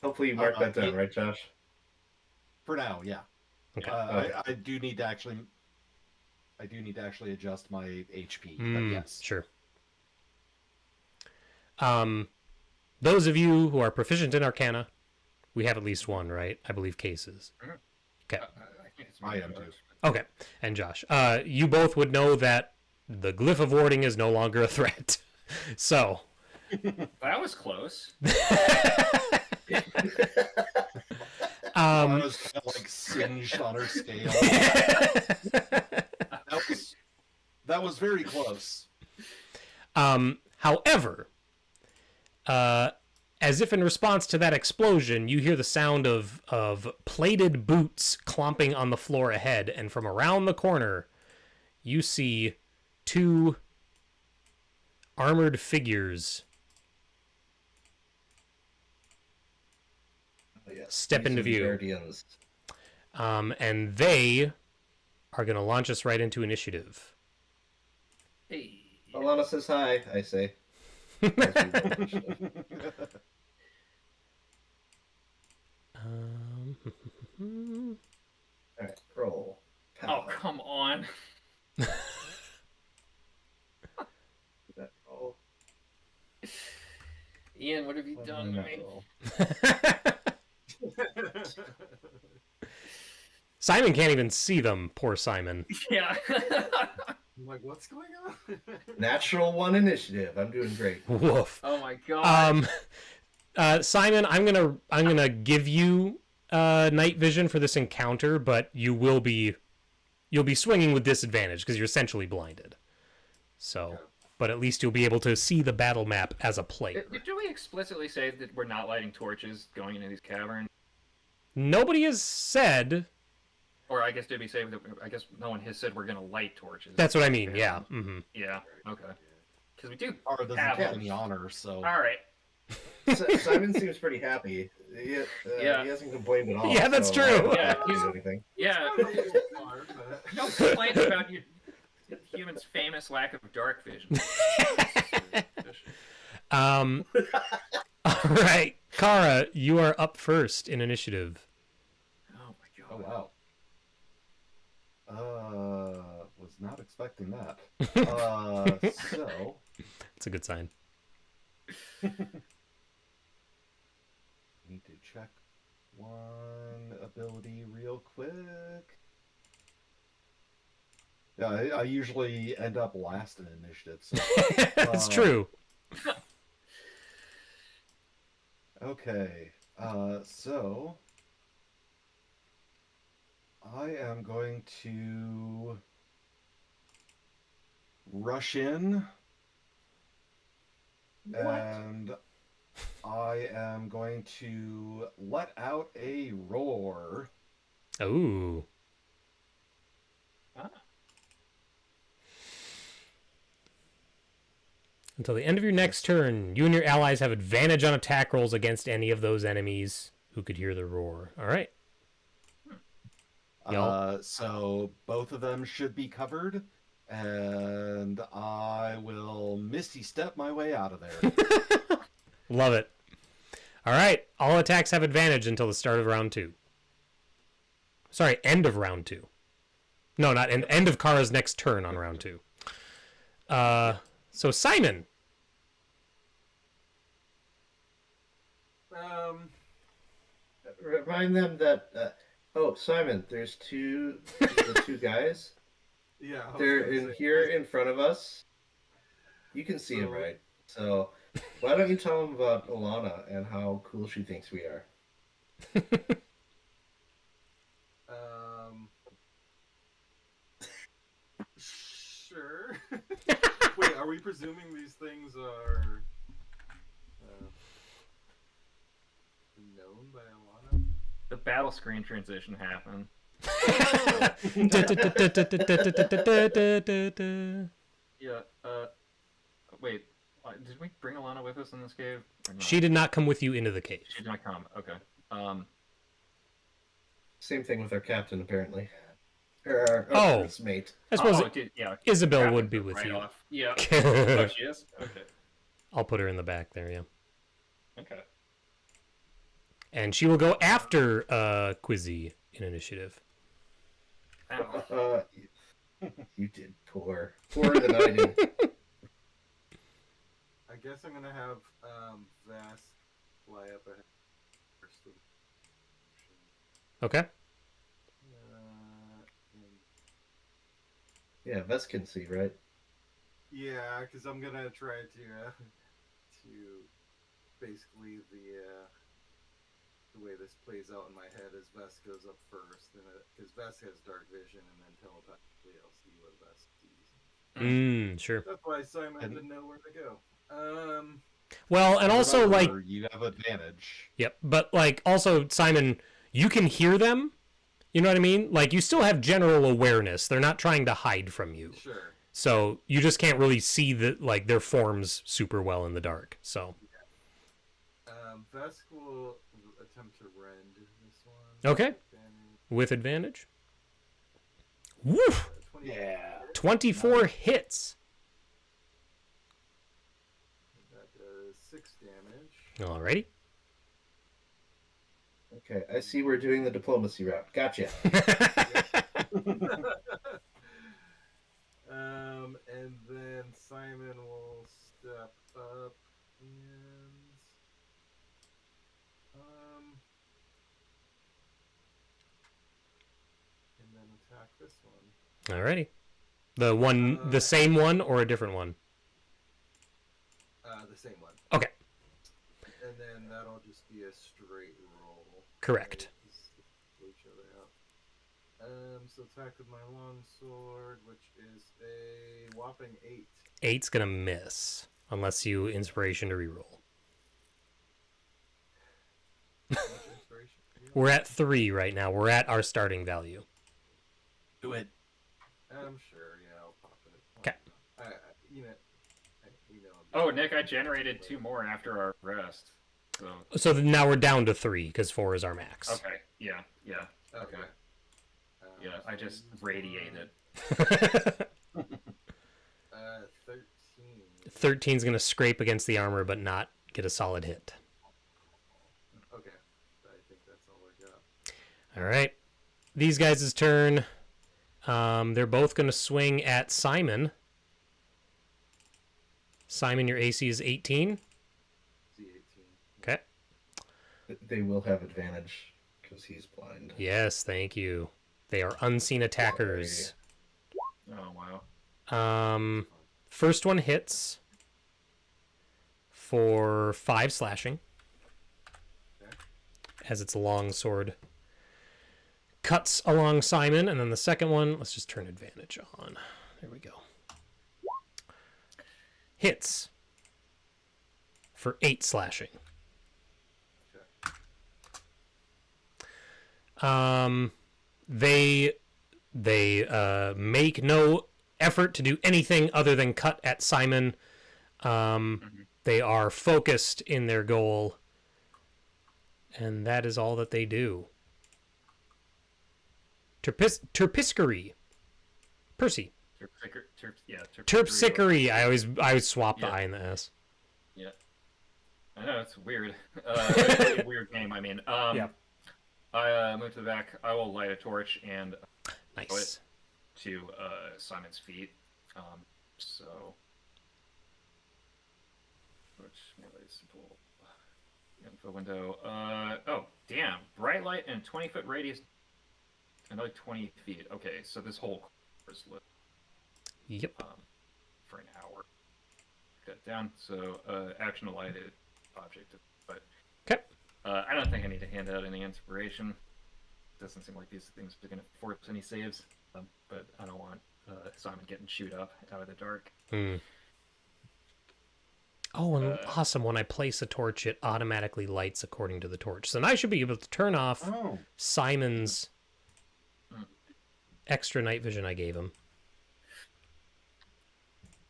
Hopefully you marked that down, right, Josh?
For now, yeah.
Okay.
I do need to actually. I do need to actually adjust my HP. But yes,
Sure. Those of you who are proficient in Arcana, we have at least one, right? I believe cases. Okay.
I think it's
I am too.
Okay. And Josh, you both would know that the glyph of warding is no longer a threat. So.
That was close.
I was kind of like singed on her scale. That was very close.
However, as if in response to that explosion, you hear the sound of plated boots clomping on the floor ahead, and from around the corner, you see 2 armored figures step into view.
Guardians.
And they are going to launch us right into initiative.
Hey.
Alana says hi, I say. Alright, roll.
Oh, come on.
That roll.
Ian, what have you done to me?
Simon can't even see them. Poor Simon.
Yeah.
I'm like, what's going on?
Natural 1 initiative. I'm doing great.
Woof.
Oh my god.
Simon, I'm gonna give you night vision for this encounter, but you'll be swinging with disadvantage because you're essentially blinded. So, but at least you'll be able to see the battle map as a player.
Do we explicitly say that we're not lighting torches going into these caverns?
Nobody has said.
Or I guess did we say that? I guess no one has said we're going to light torches.
That's what I mean. Yeah. Mm-hmm.
Yeah. Okay. Because we do.
Or doesn't
have
get any honor, so.
All right.
Simon seems pretty happy. He hasn't complained at all.
Yeah, that's
so
true.
I don't
Yeah,
have to do anything.
Yeah. No complaints about your human's famous lack of dark vision.
All right, Kara, you are up first in initiative.
Oh my god.
Oh, wow. Was not expecting that. So.
That's a good sign.
Need to check one ability real quick. Yeah, I usually end up last in initiative. So,
That's true.
Okay, so I am going to rush in, and I am going to let out a roar.
Ooh.
Ah.
Until the end of your next turn, you and your allies have advantage on attack rolls against any of those enemies who could hear the roar. All right.
So both of them should be covered, and I will Misty Step my way out of there.
Love it. All right. All attacks have advantage until the start of round 2. Sorry, end of round 2. No, not end of Kara's next turn on round 2. So Simon.
Remind them that. Simon, there's the two guys.
Yeah.
They're in here in front of us. You can see them, right? So, why don't you tell them about Alana and how cool she thinks we are?
Sure. Wait, are we presuming these things are known by Alana?
The battle screen transition happened. Yeah. Wait. Did we bring Alana with us in this cave? Or not?
She did not come with you into the cave.
She did not come. Okay.
Same thing with our captain, apparently. Or
Oh.
our mate.
I suppose
yeah.
Isabel would be with
right
you.
off. Yeah. Oh, she is? Okay.
I'll put her in the back there, yeah.
Okay.
And she will go after Quizzy in initiative.
Ow.
You did poor. Poorer than I did.
I guess I'm gonna have Vast fly up ahead first.
Okay.
Yeah, Vest can see, right?
Yeah, because I'm gonna try to basically the way this plays out in my head is Vest goes up first, and because Vest has dark vision, and then telepathically I'll see what Vest sees.
Sure.
That's why Simon didn't know where to go.
Well, and also
Remember,
like
you have advantage.
Yep, but like also Simon, you can hear them. You know what I mean? Like you still have general awareness. They're not trying to hide from you.
Sure.
So you just can't really see their forms super well in the dark. So
Vesk will attempt to rend
Okay,
Advantage.
with advantage. Woof!
20.
Yeah.
24 hits.
That does 6 damage.
Alrighty.
Okay, I see we're doing the diplomacy route. Gotcha.
And then Simon will step up and then attack this one.
Alrighty. The same one or a different one?
The same one.
Okay.
And then that'll just be a straight roll.
Correct.
Right? Just pull each other out. So attack with my longsword, which is a whopping 8.
8's gonna miss unless you inspiration to reroll.
Much inspiration.
We're at 3 right now. We're at our starting value.
Do it.
I'm sure. Yeah, I'll pop it.
Okay.
You know.
Oh, Nick, I generated 2 more after our rest.
So now we're down to 3 because 4 is our max.
Okay. Yeah.
Okay.
Yeah, I just radiated.
13.
13's gonna scrape against the armor but not get a solid hit.
Okay. I think that's all I got.
Alright. These guys' turn. They're both gonna swing at Simon. Simon, your AC is 18.
Z18.
Okay.
They will have advantage because he's blind.
Yes, thank you. They are unseen attackers.
Oh, wow.
First one hits for 5 slashing
Okay.
as its long sword cuts along Simon, and then the second one, let's just turn advantage on. There we go. Hits for 8 slashing.
Okay.
They make no effort to do anything other than cut at Simon. They are focused in their goal, and that is all that they do. Terpsichore. Percy. Terpsichore. I always swap the
Yeah.
I and the S.
Yeah. I know, it's weird. It's a weird name, I mean.
Yeah.
I move to the back. I will light a torch and
Nice.
to Simon's feet. So, which melee simple info window. Oh, damn! Bright light and 20-foot radius. Another 20 feet. Okay, so this whole is lit
Yep.
for an hour. Got down. So, action lighted object, but.
Okay.
I don't think I need to hand out any inspiration. Doesn't seem like these things are going to force any saves, but I don't want Simon getting chewed up out of the dark.
Oh, and awesome. When I place a torch, it automatically lights according to the torch. So now I should be able to turn off Simon's extra night vision I gave him.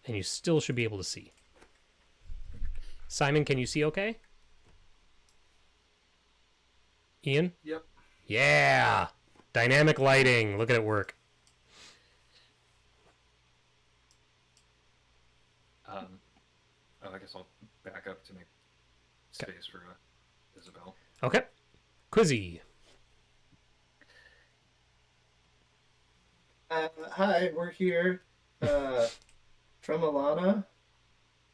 And you still should be able to see. Simon, can you see okay? Ian?
Yep.
Yeah! Dynamic lighting. Look at it work.
I guess I'll back up to make space for Isabel.
Okay. Quizzy.
Hi, we're here from Alana.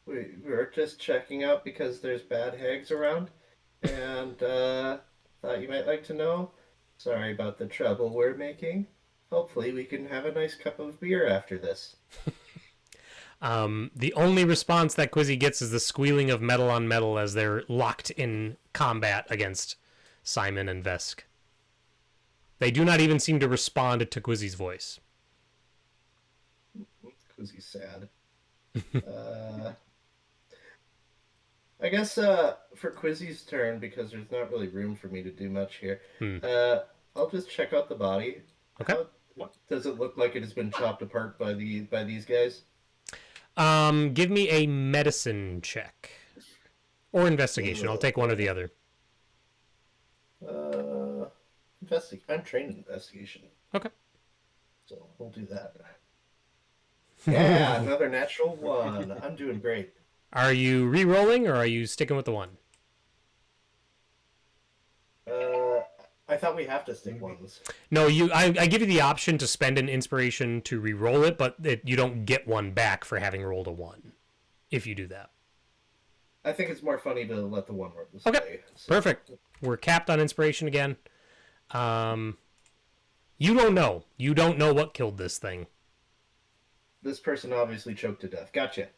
We're just checking out because there's bad hags around, and thought you might like to know. Sorry about the trouble we're making. Hopefully we can have a nice cup of beer after this.
The only response that Quizzy gets is the squealing of metal on metal as they're locked in combat against Simon and Vesk. They do not even seem to respond to Quizzy's voice.
Because he's sad. I guess for Quizzy's turn, because there's not really room for me to do much here, I'll just check out the body.
Okay.
Does it look like it has been chopped apart by these guys?
Give me a medicine check. Or investigation. I'll take one or the other.
I'm trained in investigation,
Okay.
so we'll do that. Yeah, another natural one. I'm doing great.
Are you re-rolling or are you sticking with the one?
I thought we have to stick ones.
No, I give you the option to spend an inspiration to re-roll it, but you don't get one back for having rolled a 1 if you do that.
I think it's more funny to let the one work this
Okay,
way. So.
perfect. We're capped on inspiration again. You don't know. You don't know what killed this thing.
This person obviously choked to death. Gotcha.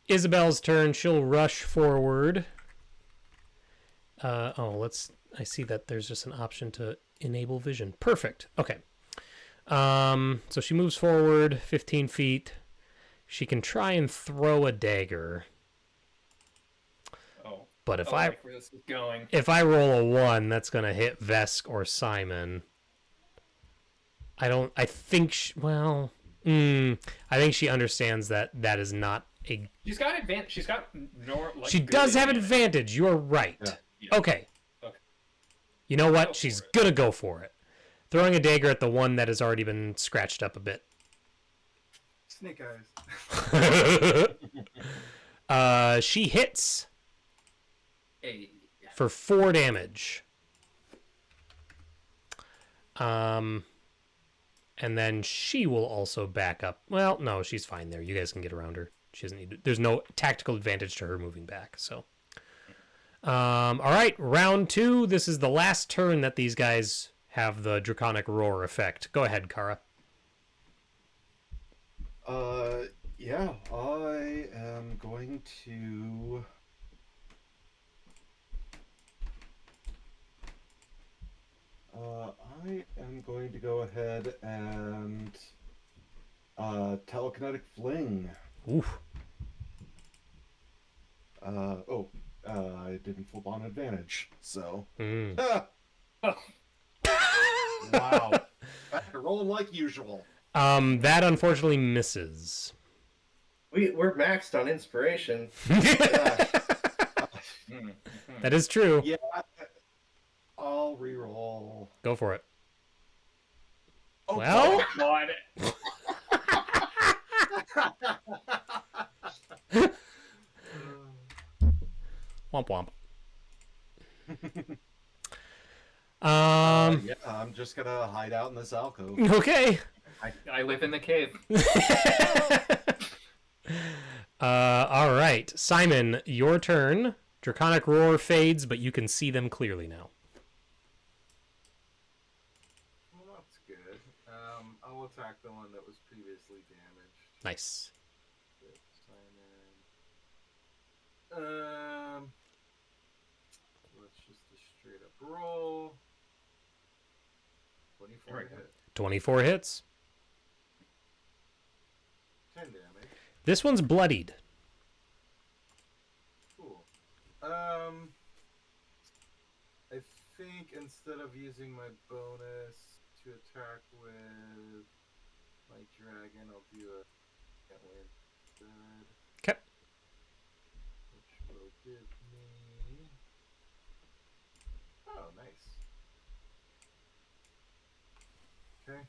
Isabel's turn. She'll rush forward. I see that there's just an option to enable vision. Perfect. Okay. So she moves forward 15 feet. She can try and throw a dagger.
Oh.
But if
I like where this is going.
if I roll a 1, that's going to hit Vesk or Simon. I think I think she understands that is not a...
She's got advantage. She's got
she does have advantage. You're right.
Yeah.
Okay.
Okay.
You know what? She's going to go for it. Throwing a dagger at the one that has already been scratched up a bit.
Snake eyes.
She hits
Hey.
for 4 damage. And then she will also back up. Well, no, she's fine there. You guys can get around her. She doesn't need to, there's no tactical advantage to her moving back. So, all right, round 2. This is the last turn that these guys have the Draconic Roar effect. Go ahead, Kara.
Yeah, I am going to... I am going to go ahead and telekinetic fling.
Oof.
I didn't flip on advantage, so... Wow. Rolling like usual.
That unfortunately misses.
We're maxed on inspiration.
That is true.
Yeah, I'll re-roll.
Go for it.
Oh,
Well,
God.
womp womp.
Yeah, I'm just gonna hide out in this alcove.
Okay.
I live in the cave.
All right, Simon, your turn. Draconic Roar fades, but you can see them clearly now.
Well, that's good. I'll attack the one that was previously damaged.
Nice.
Simon. Let's just a straight up roll. 24 hit.
24 hits.
10 damage.
This one's bloodied.
Cool. I think instead of using my bonus to attack with my dragon, I'll do a can't win instead.
Okay.
Which will give me. Oh, nice. Okay. I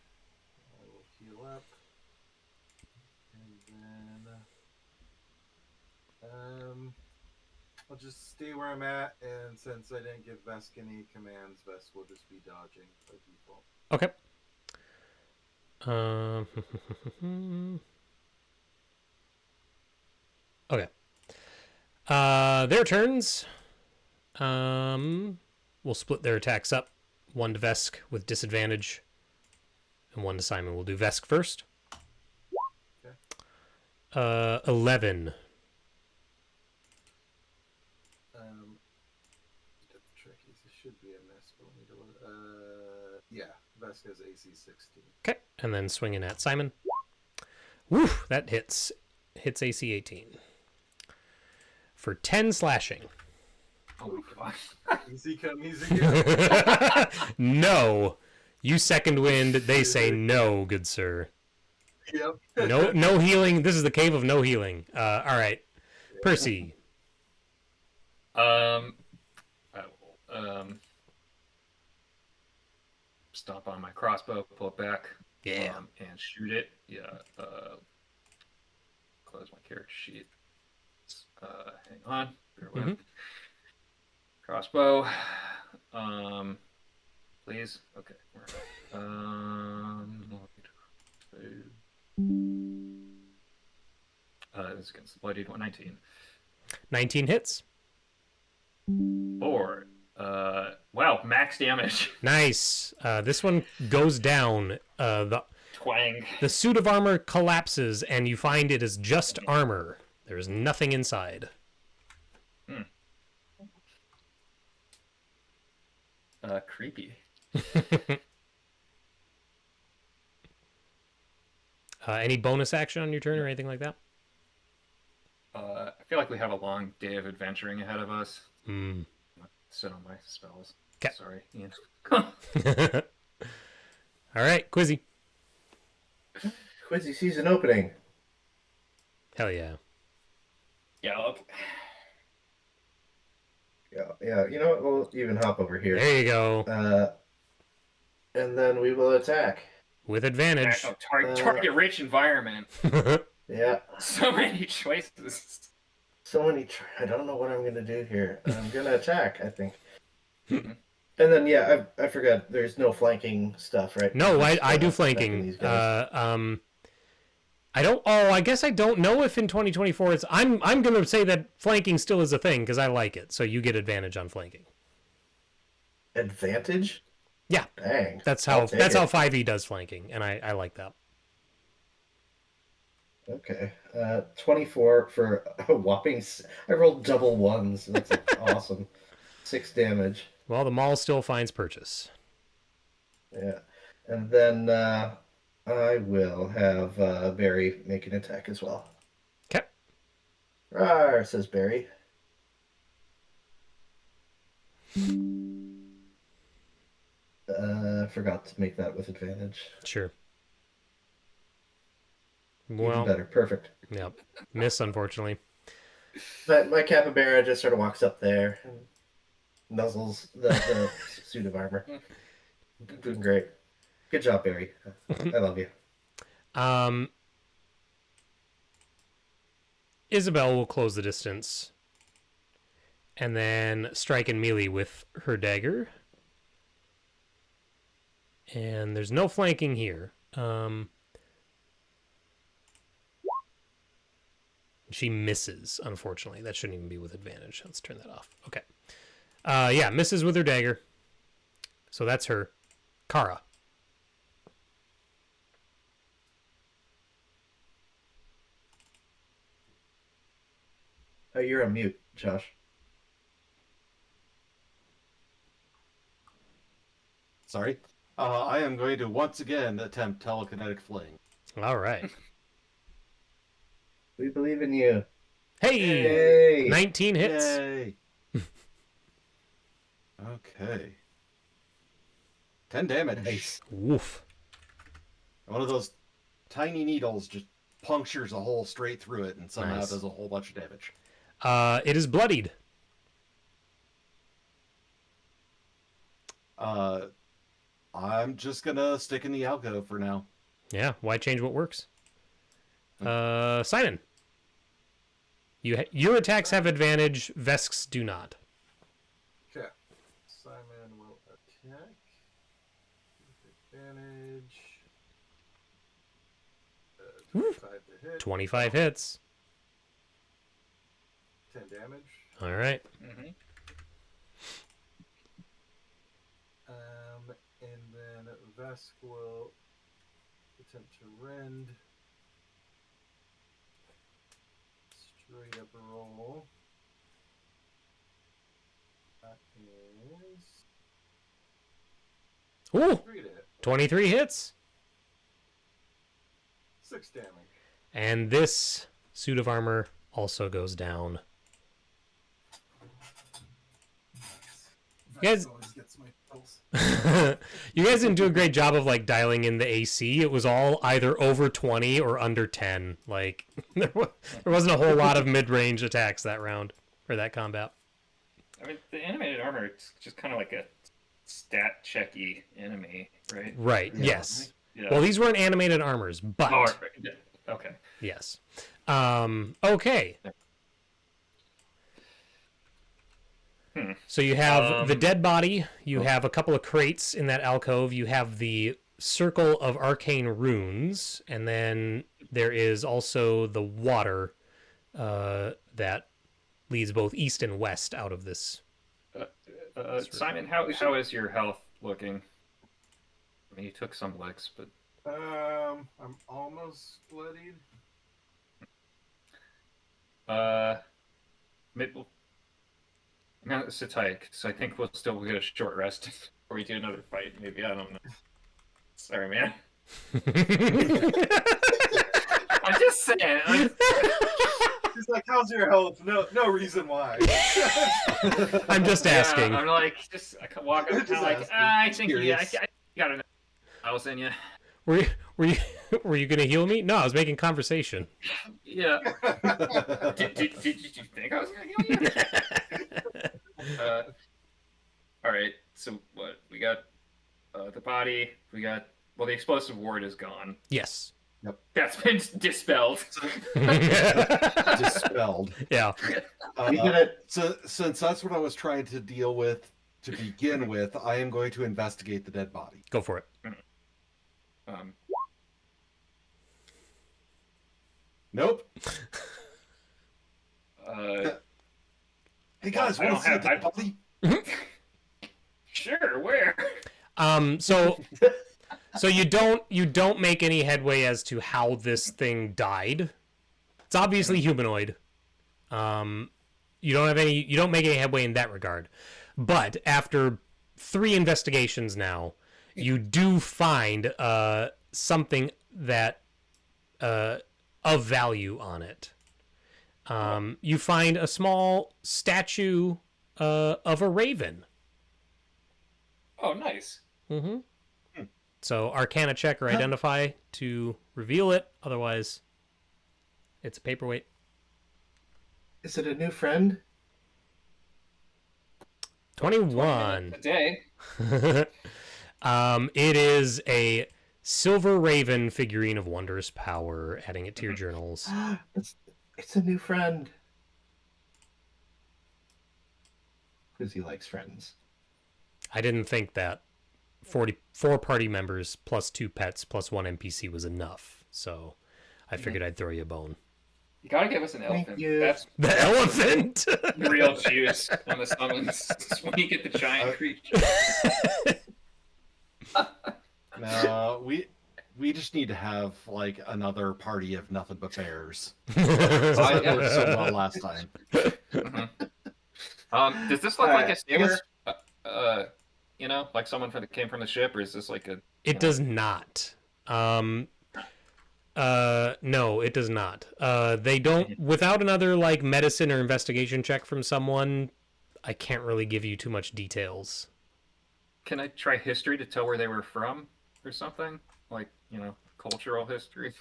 will heal up. And then I'll just stay where I'm at, and since I didn't give Vesk any commands, Vesk will just be dodging by default.
Okay. Okay. Their turns. We'll split their attacks up. 1 to Vesk with disadvantage, and 1 to Simon. We'll do Vesk first.
Okay.
11.
Tricky. This should be a miss, but let me do it. Yeah, Vesk has AC 16.
Okay, and then swinging at Simon. Woo, that hits. Hits AC 18. For 10 slashing.
Oh my gosh.
Easy come, easy go.
No. You second wind, they say no, good sir.
Yep.
No healing. This is the cave of no healing. All right. Percy.
I will stomp on my crossbow, pull it back,
Yeah.
and shoot it. Yeah. Close my character sheet. Hang on. Bear with.
Mhm.
Crossbow. Please. Okay. This is against the bloodied 119.
19 hits.
4. Wow, max damage.
Nice. This one goes down.
Twang.
The suit of armor collapses, and you find it is just armor. There is nothing inside.
Creepy.
Any bonus action on your turn or anything like that?
I feel like we have a long day of adventuring ahead of us.
Mm.
Sit on my spells.
'Kay.
Sorry, Ian.
All right, Quizzy.
Quizzy sees an opening.
Hell yeah.
Gallop.
Yeah. You know what? We'll even hop over here.
There you go.
And then we will attack.
With advantage.
Target rich environment.
Yeah.
So many choices.
So many. I don't know what I'm going to do here. I'm going to attack, I think. And then, yeah, I forgot. There's no flanking stuff, right?
No, I do
attacking
flanking.
these guys.
I don't. Oh, I guess I don't know if in 2024 it's. I'm going to say that flanking still is a thing because I like it. So you get advantage on flanking.
Advantage?
Yeah.
Dang.
That's
I'll
how
take
that's
it.
how 5e does flanking, and I like that.
Okay. 24 for a whopping. I rolled double ones. That's awesome. 6 damage.
Well, the mall still finds purchase.
Yeah. And then I will have Barry make an attack as well.
Okay.
Rawr, says Barry. Forgot to make that with advantage.
Sure.
Even
Well,
better. Perfect.
yeah, miss unfortunately.
But my capybara just sort of walks up there and nuzzles the suit of armor. Doing great. Good job, Barry. I love you.
Isabel will close the distance and then strike in melee with her dagger. And there's no flanking here. She misses, unfortunately. That shouldn't even be with advantage. Let's turn that off. Okay. Yeah, misses with her dagger. So that's her. Kara.
Oh, you're on mute, Josh.
Sorry. I am going to once again attempt telekinetic fling.
All right.
We believe in you.
Hey!
Hey!
19 hits.
Yay! Okay. 10 damage.
Nice.
Woof.
One of those tiny needles just punctures a hole straight through it and somehow
Nice.
does a whole bunch of damage.
It is bloodied.
I'm just gonna stick in the alcove for now.
Yeah, why change what works? Simon. Your attacks have advantage, Vesk's do not.
Okay. Simon will attack. With advantage. 25 to hit.
25 hits.
10 damage.
All right.
Mm-hmm.
And then Vesk will attempt to rend. Straight up roll. That is
Ooh,
3 to hit.
23 hits.
6 damage.
And this suit of armor also goes down. You guys-
always gets my pulse.
You guys didn't do a great job of like dialing in the AC. It was all either over 20 or under 10. Like there wasn't a whole lot of mid-range attacks that round or that combat.
I mean, the animated armor, it's just kind of like a stat checky enemy, right?
Right.
Yeah.
Yes.
Yeah.
Well, these weren't animated armors, but
Oh, right. Yeah. Okay.
yes. Okay. So you have the dead body. You have a couple of crates in that alcove. You have the circle of arcane runes, and then there is also the water that leads both east and west out of this.
Simon, how is your health looking? I mean, you took some licks, but
I'm almost bloodied.
maybe I'm gonna sit tight, so I think we'll still get a short rest before we do another fight. Maybe, I don't know. Sorry, man. I'm just saying.
He's like, "How's your health?" No reason why.
I'm just asking.
Yeah, I'm like, I can walk up and
Just
like,
asking.
I think
Curious.
I got enough house in you.
Were you gonna heal me? No, I was making conversation.
Yeah. did you think I was gonna heal you? All right. So what we got? The body. We got. Well, the explosive ward is gone.
Yes.
That's been dispelled.
Dispelled.
Yeah.
You get it.
So since that's what I was trying to deal with to begin with, I am going to investigate the dead body.
Go for it.
Nope. Hey guys,
I
want to
don't
see a
have-
dead body?
Sure. Where?
So you don't make any headway as to how this thing died. It's obviously humanoid. You don't make any headway in that regard. But after 3 investigations now, you do find something that of value on it. You find a small statue of a raven.
Oh, nice.
Mm-hmm. So Arcana check or identify to reveal it. Otherwise, it's a paperweight.
Is it a new friend?
21.
A day.
It is a silver raven figurine of wondrous power. Adding it to your journals.
It's a new friend. Because he likes friends.
I didn't think that 4 party members plus 2 pets plus 1 NPC was enough. So I figured I'd throw you a bone.
You gotta give us an
Thank
elephant.
you.
That's
The elephant.
real juice on the summons. When you get the giant creature.
No, we just need to have like another party of nothing but bears.
Oh,
That
yeah.
worked so well last time.
Does this look like a
Alright,
sailor? Like someone came from the ship, or is this like a?
It does not. No, it does not. They don't. Without another like medicine or investigation check from someone, I can't really give you too much details.
Can I try history to tell where they were from, or something? Like cultural history.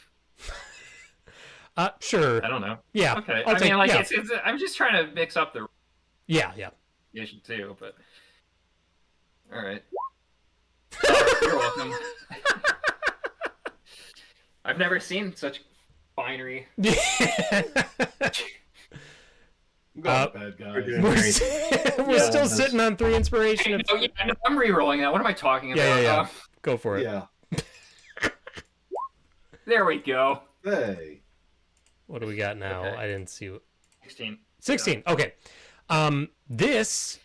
Sure.
I don't know.
Yeah.
Okay.
I'll
I
take-
mean, like
yeah.
it's. I'm just trying to mix up the
Yeah.
issue too, but. All right. Oh, you're welcome. I've never seen such finery.
Got bad guys.
We're still sitting on 3 inspiration.
I'm re-rolling that. What am I talking about?
Yeah. Go for it.
Yeah.
There we go.
Hey.
What do we got now?
Okay.
I didn't see.
16.
16. Okay. This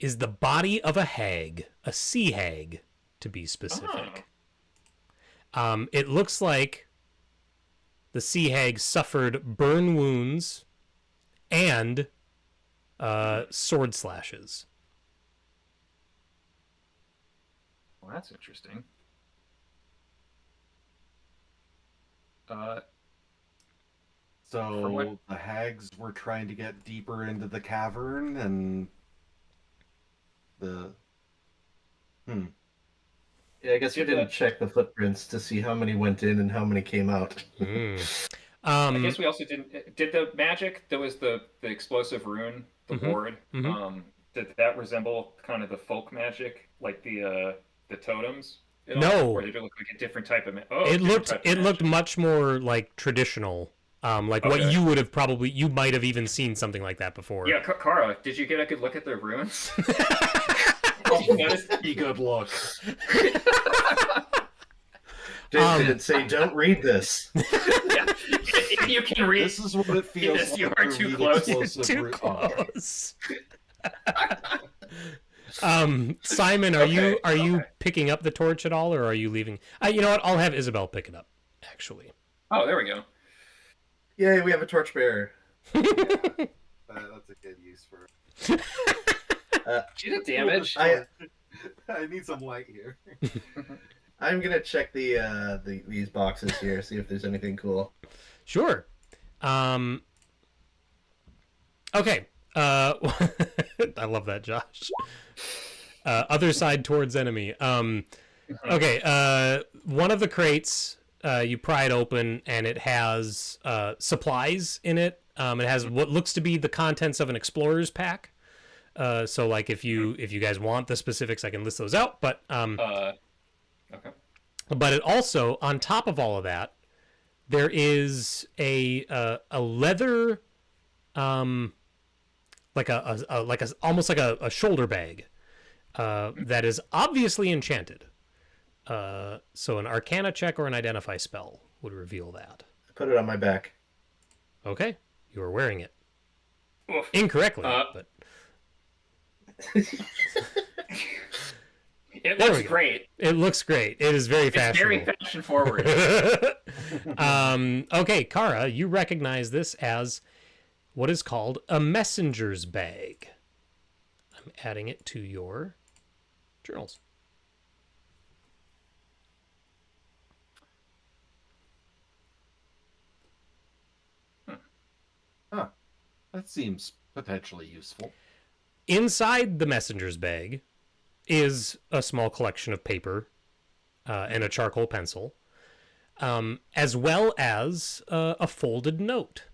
is the body of a hag, a sea hag, to be specific. It looks like the sea hag suffered burn wounds and sword slashes.
Well, that's interesting.
So
what-
the hags were trying to get deeper into the cavern, and the
Yeah, I guess we didn't check the footprints to see how many went in and how many came out.
I guess we also didn't. Did the magic? There was the explosive rune, the ward.
Mhm.
did that resemble kind of the folk magic, like the totems? At all?
No.
Or did it look like a different type of
It
different
looked
type of
it looked
magic.
much more like traditional, like what
Okay.
you would have probably you might have even seen something like that before.
Yeah, Kara, did you get a good look at the ruins? Did you notice?
Be good look.
Did it say don't read this?
Yeah. If you can read,
This is what it feels
Yes,
like
you are
to
too
read
close.
explosive
Too
root-
close. Simon, are you picking up the torch at all, or are you leaving? You know what? I'll have Isabel pick it up. Actually,
Oh, there we go.
Yay, we have a torchbearer.
That's a good use for it.
She did damage.
I
need some light here.
I'm gonna check these boxes here, see if there's anything cool.
sure. Okay. I love that, Josh. Other side towards enemy. Okay. One of the crates, you pry it open, and it has supplies in it. It has what looks to be the contents of an explorer's pack. So, like, if you guys want the specifics, I can list those out. But
Okay.
but it also, on top of all of that, there is a leather, like a almost like a shoulder bag, that is obviously enchanted. So an Arcana check or an Identify spell would reveal that.
Put it on my back.
Okay, you are wearing it
Oof.
incorrectly, but
It
There
looks
we go.
great.
it looks great. It is very
It's very
fashionable.
fashion forward.
Okay, Kara, you recognize this as what is called a messenger's bag. I'm adding it to your journals.
Huh. That seems potentially useful.
Inside the messenger's bag is a small collection of paper and a charcoal pencil, as well as a folded note.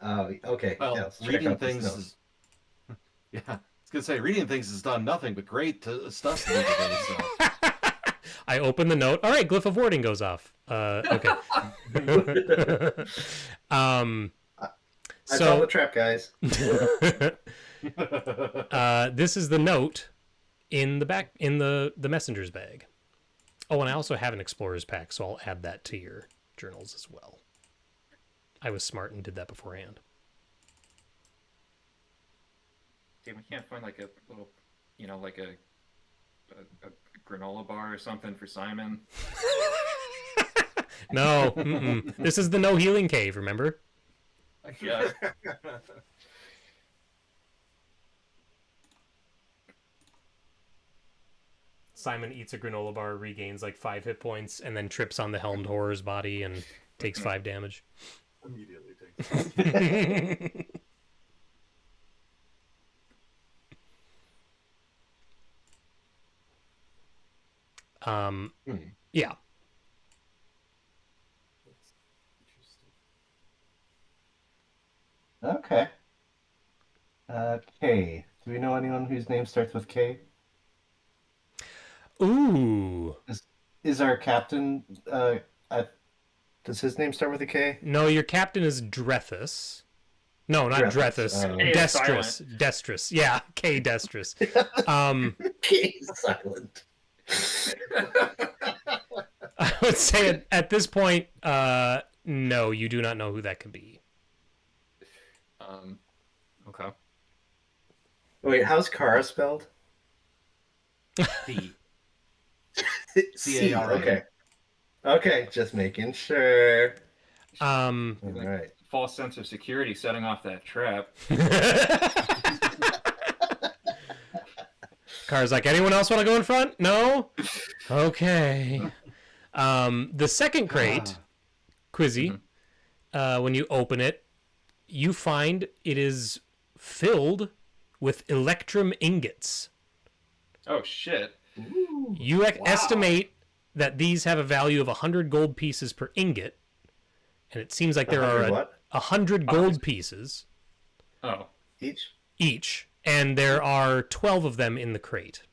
Oh, okay.
Well,
yeah, let's check
reading
out this
things
note.
is. Yeah, I was gonna say reading things has done nothing but great stuff to me today. So.
I open the note. All right, glyph of warding goes off. Okay.
I saw the trap, guys.
This is the note in the back in the messenger's bag. Oh, and I also have an explorer's pack, so I'll add that to your journals as well. I was smart and did that beforehand.
Damn, we can't find like a little, like a granola bar or something for Simon.
No, mm-mm. This is the no healing cave. Remember?
Yeah.
Simon eats a granola bar, regains like 5 hit points, and then trips on the helmed horror's body and takes 5 damage.
Immediately takes.
Yeah.
Okay. K. Do we know anyone whose name starts with K?
Ooh.
Is our captain? Does his name start with a K?
No, your captain is Drethus. No, not
Drethus,
Drethus.
K is
Destrus. Destrus. Yeah, K Destrus.
K is silent.
I would say at this point, no, you do not know who that could be.
Okay.
Wait, how's Kara spelled?
D.
C.
C-A-R-A.
Okay. Okay, just making sure. All
Um,
right.
False sense of security setting off that trap.
Car's like, anyone else want to go in front? No? Okay. The second crate, Quizzy, when you open it, you find it is filled with electrum ingots.
Oh shit.
You estimate that these have a value of 100 gold pieces per ingot, and it seems like there
100
are
what?
100 gold pieces
Oh,
Each?
each, and there are 12 of them in the crate.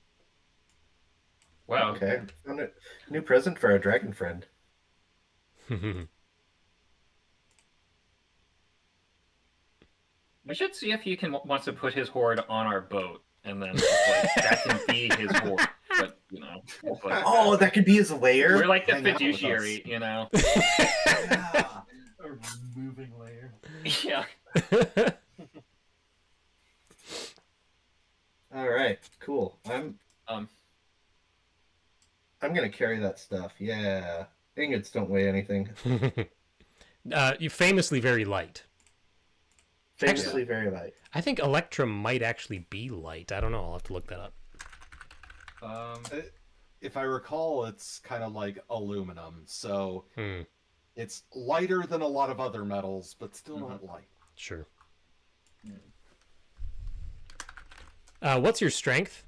wow.
Okay. Found a new present for our dragon friend.
We should see if he wants to put his hoard on our boat, and then just, like, that can be his hoard. But but
Oh, that could be his lair.
we're like the
Hang out with
fiduciary,
Yeah.
A moving layer.
Yeah.
All right. Cool. I'm
Um.
gonna carry that stuff. Yeah. Ingots don't weigh anything.
You're famously very light.
Famously very light.
I think Electrum might actually be light. I don't know. I'll have to look that up.
If I recall, it's kind of like aluminum, so
Hmm.
it's lighter than a lot of other metals, but still not light.
Sure. What's your strength,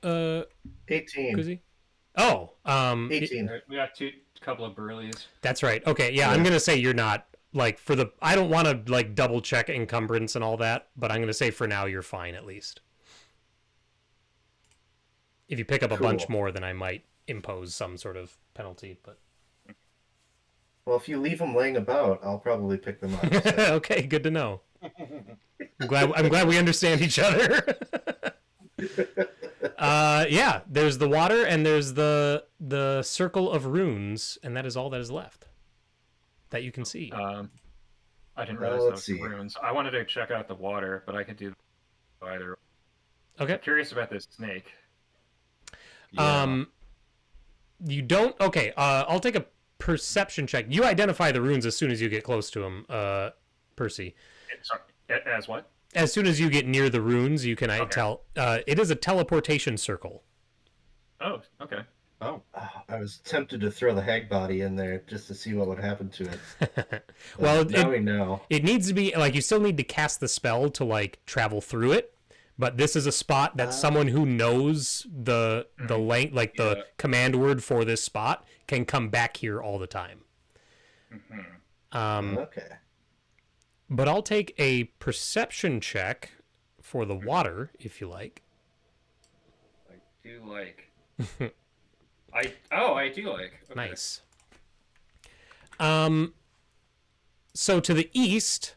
18.
Kuzi? Oh,
18.
We got a couple of burleys.
that's right. Okay, yeah, I'm gonna say you're not like for the. I don't want to like double check encumbrance and all that, but I'm gonna say for now you're fine at least. If you pick up a bunch
Cool.
more, then I might impose some sort of penalty. But
Well, if you leave them laying about, I'll probably pick them up. So.
okay, good to know. I'm glad we understand each other. Yeah, there's the water and there's the circle of runes, and that is all that is left that you can see.
I didn't
Well,
realize
let's
those
see.
runes. I wanted to check out the water, but I could do either.
Okay.
I'm curious about this snake.
You don't. Okay. I'll take a perception check. You identify the runes as soon as you get close to them, Percy.
Sorry, as what?
As soon as you get near the runes, you can tell. It is a teleportation circle.
Oh, okay.
Oh,
I was tempted to throw the hag body in there just to see what would happen to it.
Well,
Now we know.
it needs to be like you still need to cast the spell to like travel through it. But this is a spot that someone who knows the length, like the command word for this spot, can come back here all the time.
Okay.
But I'll take a perception check for the water, if you like.
I do like. I do like. Okay.
Nice. So to the east,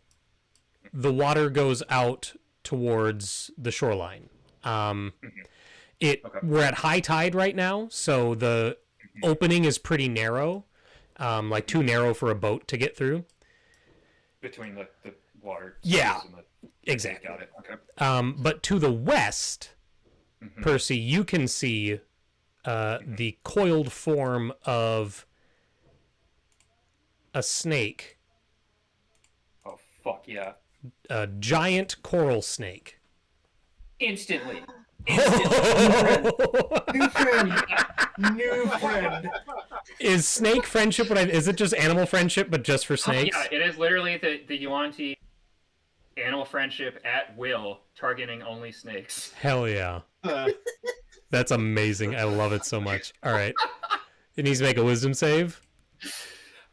the water goes out towards the shoreline. We're at high tide right now, so the opening is pretty narrow, like too narrow for a boat to get through.
Between the water.
Yeah,
and
exactly.
got it. Okay.
But to the west, Percy, you can see the coiled form of a snake,
Oh fuck yeah!
a giant coral snake.
Instantly.
New friend. New friend.
Is snake friendship what is it just animal friendship but just for snakes?
Yeah, it is literally the Yuan-Ti animal friendship at will, targeting only snakes.
Hell yeah. That's amazing. I love it so much. All right. It needs to make a wisdom save.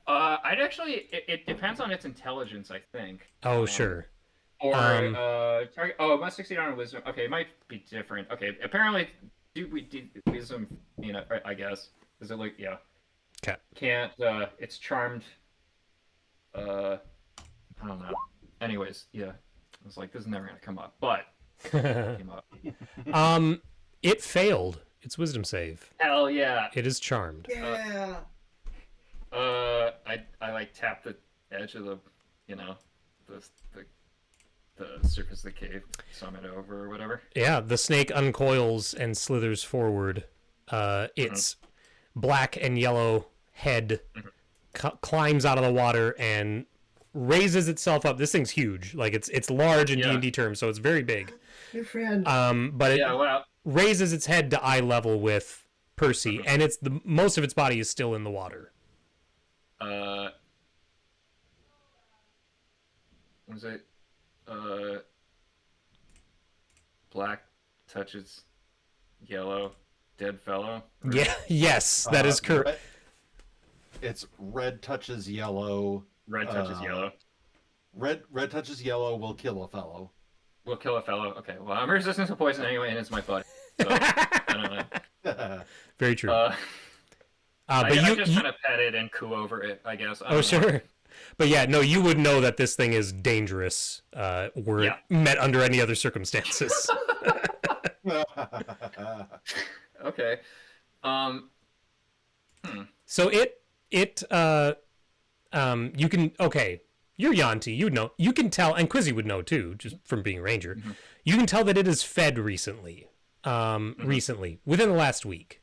I'd actually. It depends on its intelligence, I think.
Oh, sure.
Or target. Oh, it must succeed on a wisdom. Okay, it might be different. Okay, apparently, we do wisdom. I guess. Does it look? Yeah.
Okay.
Can't. It's charmed. I don't know. Anyways, yeah. I was like, this is never gonna come up, but it came up.
It failed its wisdom save.
Hell yeah.
It is charmed.
Yeah.
I like tap the edge of the, the surface of the cave, summon it over or whatever.
Yeah, the snake uncoils and slithers forward. Its black and yellow head climbs out of the water and raises itself up. This thing's huge. Like it's large in D&D terms, so it's very big.
New friend.
But it
wow.
raises its head to eye level with Percy, and it's most of its body is still in the water.
Was it black touches yellow, dead fellow?
Yeah, yes, that is correct.
It's red touches yellow.
Red touches yellow.
Red touches yellow will kill a fellow.
We'll kill a fellow. Okay, well, I'm resistant to poison anyway, and it's my buddy. So, I don't know.
Very true.
I
But
just kind of pet it and coo over it, I guess. I
oh,
don't know.
sure. But yeah, no, you would know that this thing is dangerous were it met under any other circumstances.
Okay.
So you can, okay, you're Yanti, you know, you can tell, and Quizzy would know too, just from being a ranger, you can tell that it is fed recently, recently, within the last week,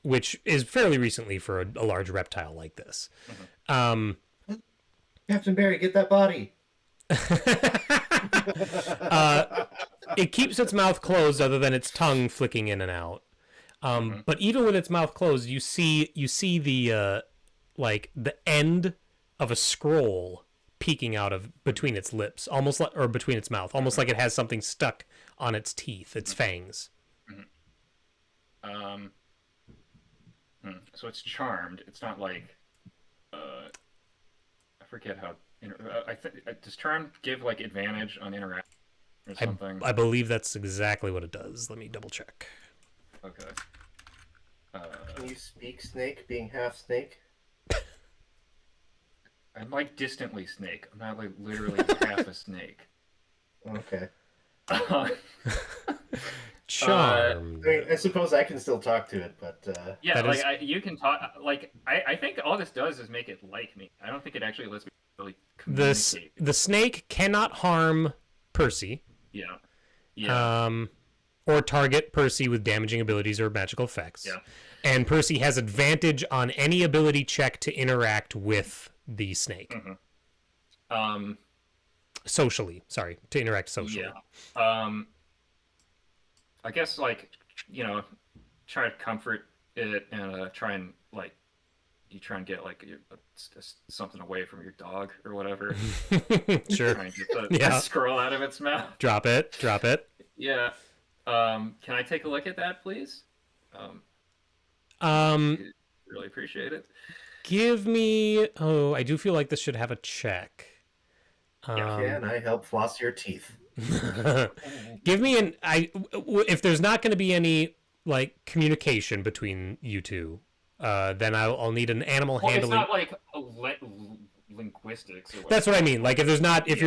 which is fairly recently for a large reptile like this.
Captain Barry, get that body.
It keeps its mouth closed other than its tongue flicking in and out. But even with its mouth closed, you see the like the end of a scroll peeking out of between its lips, almost like, or between its mouth, almost like it has something stuck on its teeth, its fangs.
So it's charmed. It's not like I forget how. I think does charm give like advantage on interaction or something?
I believe that's exactly what it does. Let me double check.
Okay.
Can you speak snake, being half snake?
I'm like distantly snake. I'm not like literally half a snake.
Okay.
Charm.
I mean, I suppose I can still talk to it, but
yeah,
that
like you can talk. Like I think all this does is make it like me. I don't think it actually lets me really communicate.
The snake cannot harm Percy.
Yeah. Yeah.
Or target Percy with damaging abilities or magical effects.
Yeah.
And Percy has advantage on any ability check to interact with the snake. Socially. Sorry, to interact socially.
Yeah. I guess, like, you know, try to comfort it and try and, like, you try and get, like, something away from your dog or whatever.
Sure.
Try and get the scroll out of its mouth.
Drop it.
Yeah. Can I take a look at that, please? Really appreciate it.
Give me... Oh, I do feel like this should have a check.
can I help floss your teeth?
Give me if there's not going to be any like communication between you two, then I'll need an animal handling.
It's not like linguistics or whatever.
That's what I mean. Like if you're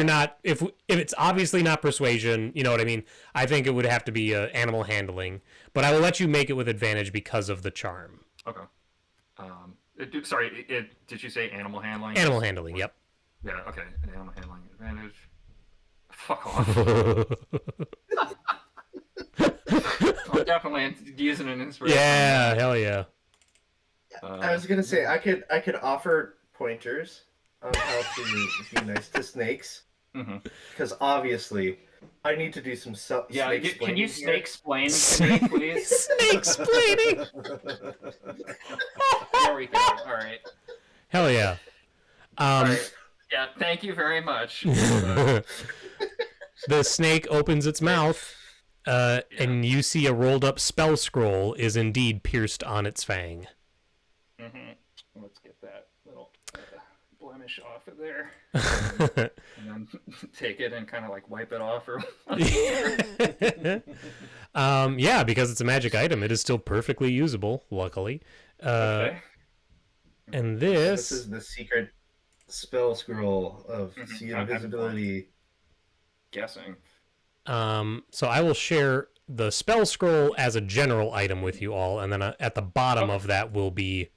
not, if it's obviously not persuasion, you know what I mean? I think it would have to be animal handling, but I will let you make it with advantage because of the charm.
Okay. Did you say animal handling?
Animal handling, yep.
Yeah, okay. Animal handling advantage. Fuck off. I'm definitely using an inspiration.
Yeah, hell yeah.
I was gonna say I could offer pointers on how to be nice to snakes, because obviously I need to do some
Yeah,
snake
can you
here.
snake explain to me, please?
Snake explaining.
There we go. All right.
Hell yeah.
All right. Yeah, thank you very much.
The snake opens its mouth, and you see a rolled up spell scroll is indeed pierced on its fang.
Let's get that little blemish off of there. And then take it and kind of like wipe it off. Or
yeah, because it's a magic item, it is still perfectly usable, luckily.
Okay.
And
This is the secret spell scroll of see
I'm
invisibility.
Guessing.
So I will share the spell scroll as a general item with you all, and then at the bottom of that will be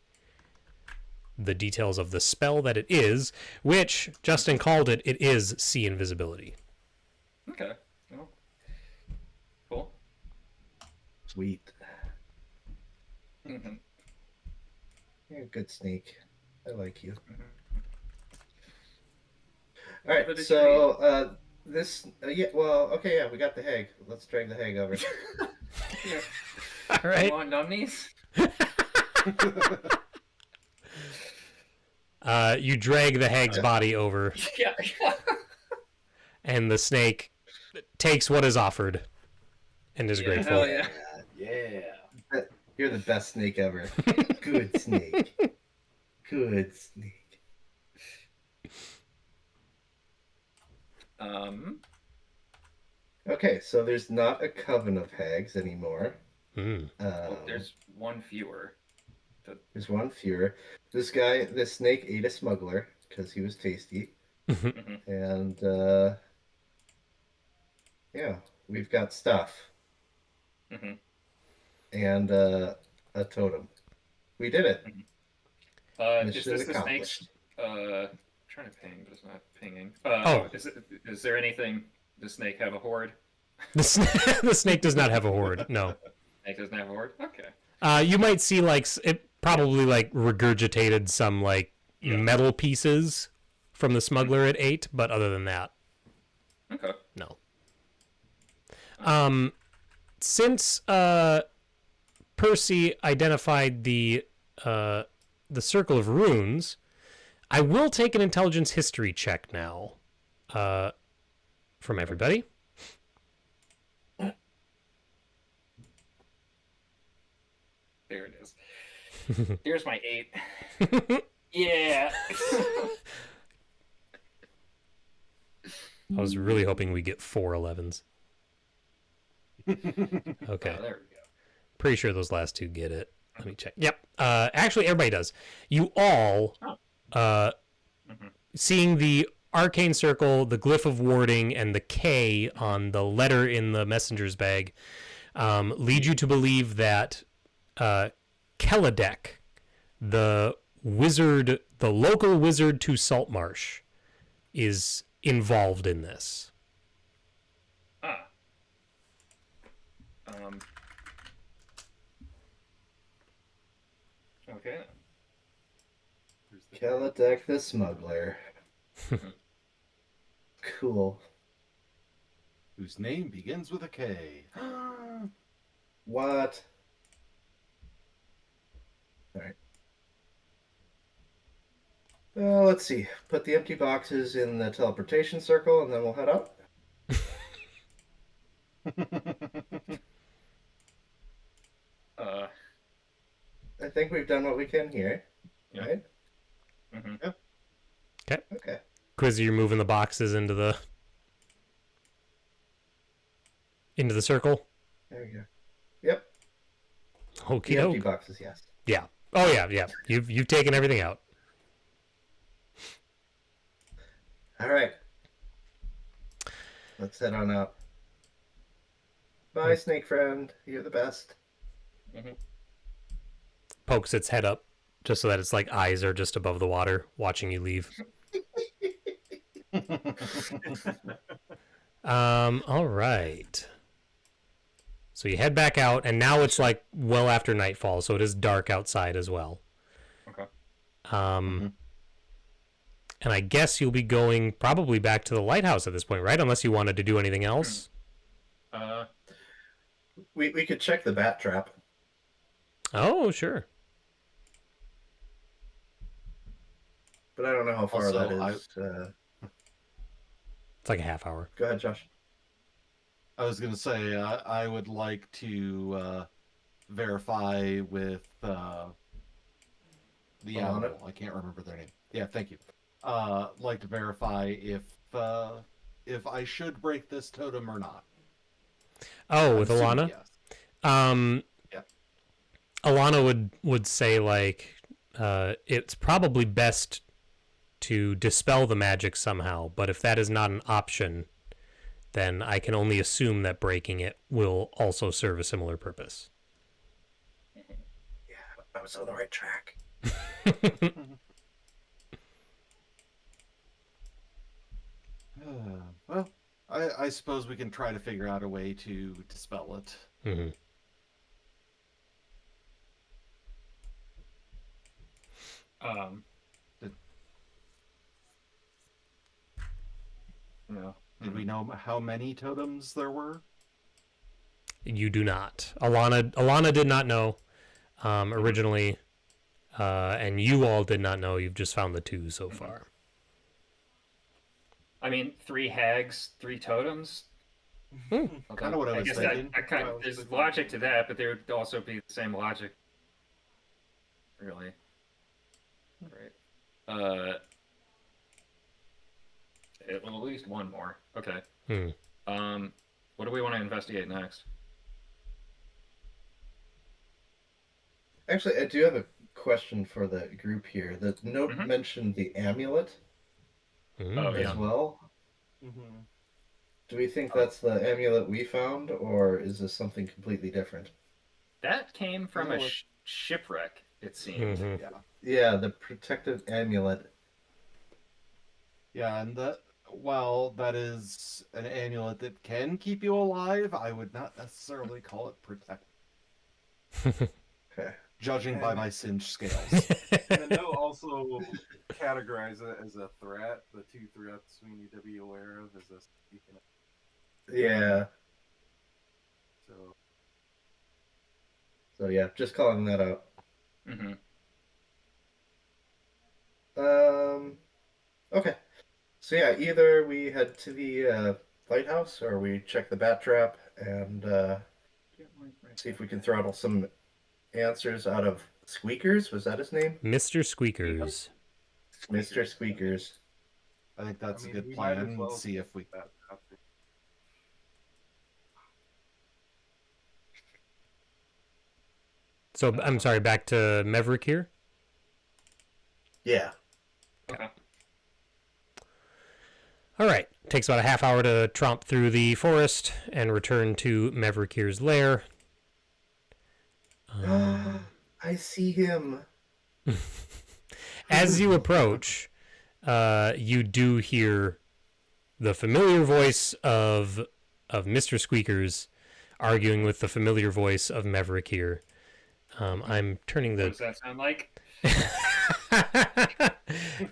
the details of the spell that it is, which Justin called it is see invisibility.
Okay. Well, cool.
Sweet. You're a good snake. I like you. All right, so this okay, we got the hag. Let's drag the hag over.
All right.
You want nummies?
You drag the hag's body over,
Yeah.
and the snake takes what is offered and is grateful.
Hell yeah.
Yeah.
You're the best snake ever. Good snake. Good snake. Okay, so there's not a coven of hags anymore.
Hmm.
Well,
Um,
there's one fewer.
there's one fewer. This snake ate a smuggler because he was tasty.
Mm-hmm.
And yeah, we've got stuff
Mm-hmm.
and a totem. We did it.
Is
Mission
this the snake's?
accomplished.
I'm trying to ping, but it's not pinging.
Oh.
Is there anything? Does snake have a horde?
The snake does not have a horde. No.
Snake doesn't have a horde. Okay.
You might see like it probably like regurgitated some like
Yeah.
metal pieces from the smuggler it ate, but other than that,
Okay.
no. Since Percy identified the circle of runes, I will take an intelligence history check now from everybody.
There it is. Here's my 8. Yeah.
I was really hoping we get 4 11s. Okay.
Oh, there we go.
Pretty sure those last two get it. Let me check. Yep. Actually, everybody does. You all, seeing the arcane circle, the glyph of warding, and the K on the letter in the messenger's bag, lead you to believe that Keladek, the wizard, the local wizard to Saltmarsh, is involved in this.
Ah. Okay.
Where's the
Kaladek the smuggler. Cool.
Whose name begins with a K.
What? All right. Let's see. Put the empty boxes in the teleportation circle, and then we'll head out.
Uh.
I think we've done what we can here.
Yeah.
Right?
Mm-hmm.
Okay.
Quizzy, you're moving the boxes into the circle.
There we go. Yep.
Okay.
The empty boxes, yes.
Yeah. Oh yeah, yeah. You've taken everything out.
All right. Let's head on out. Bye, snake friend. You're the best.
Mm-hmm.
Pokes its head up just so that its like eyes are just above the water watching you leave. All right. So you head back out, and now it's like well after nightfall, so it is dark outside as well.
Okay.
And I guess you'll be going probably back to the lighthouse at this point, right? Unless you wanted to do anything else.
We could check the bat trap.
Oh, sure.
But I don't know how far
Also,
that is.
It's like a half hour.
Go ahead, Josh.
I was going to say, I would like to verify with the animal. I can't remember their name. Yeah, thank you. Like to verify if I should break this totem or not.
Oh, with Alana?
Yes.
Yeah. Alana would say like it's probably best to dispel the magic somehow, but if that is not an option, then I can only assume that breaking it will also serve a similar purpose.
Yeah, I was on the right track.
Well, I suppose we can try to figure out a way to dispel it.
Mm-hmm.
No.
Did we know how many totems there were?
You do not. Alana did not know originally, and you all did not know. You've just found the 2 so far.
I mean, 3 hags, 3 totems.
Kind of what I was
guess
thinking.
There's logic to that, but there would also be the same logic. Really. Right. At least one more. Okay. What do we want to investigate next?
Actually, I do have a question for the group here. The note
Mhm.
mentioned the amulet
Oh,
as
yeah.
well.
Mm-hmm.
Do we think that's the amulet we found, or is this something completely different?
That came from a
No,
shipwreck, it seemed.
Mm-hmm.
yeah,
Yeah, the protective amulet.
yeah, and while that is an amulet that can keep you alive, I would not necessarily call it protect.
Okay.
Judging by
And-
my singed scales.
And the note also categorize it as a threat. The two threats we need to be aware of is this.
Yeah.
So
So yeah, just calling that out.
Hmm.
Okay. So yeah, either we head to the lighthouse or we check the bat trap and see if we can throttle some answers out of Squeakers. Was that his name?
Mr. Squeakers.
Mr. Squeakers.
I think that's a good
we might as
plan.
well
See if we.
that after.
So I'm sorry, back to Maverick here.
Yeah.
Okay.
All right. Takes about a half hour to tromp through the forest and return to Maverickeer's lair.
I see him.
As you approach, you do hear the familiar voice of Mr. Squeakers arguing with the familiar voice of Maverick here. I'm turning
What
the.
does that sound like?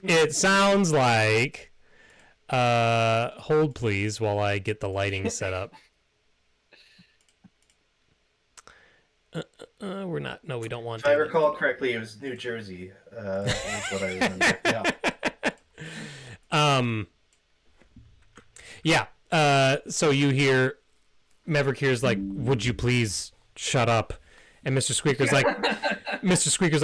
It sounds like. Hold please while I get the lighting set up. We're not. No, we don't want
If I
to.
recall correctly, it was New Jersey. Is what I remember.
Yeah.
Yeah. So you hear Maverick here's like, "Would you please shut up?" And Mr. Squeaker's like,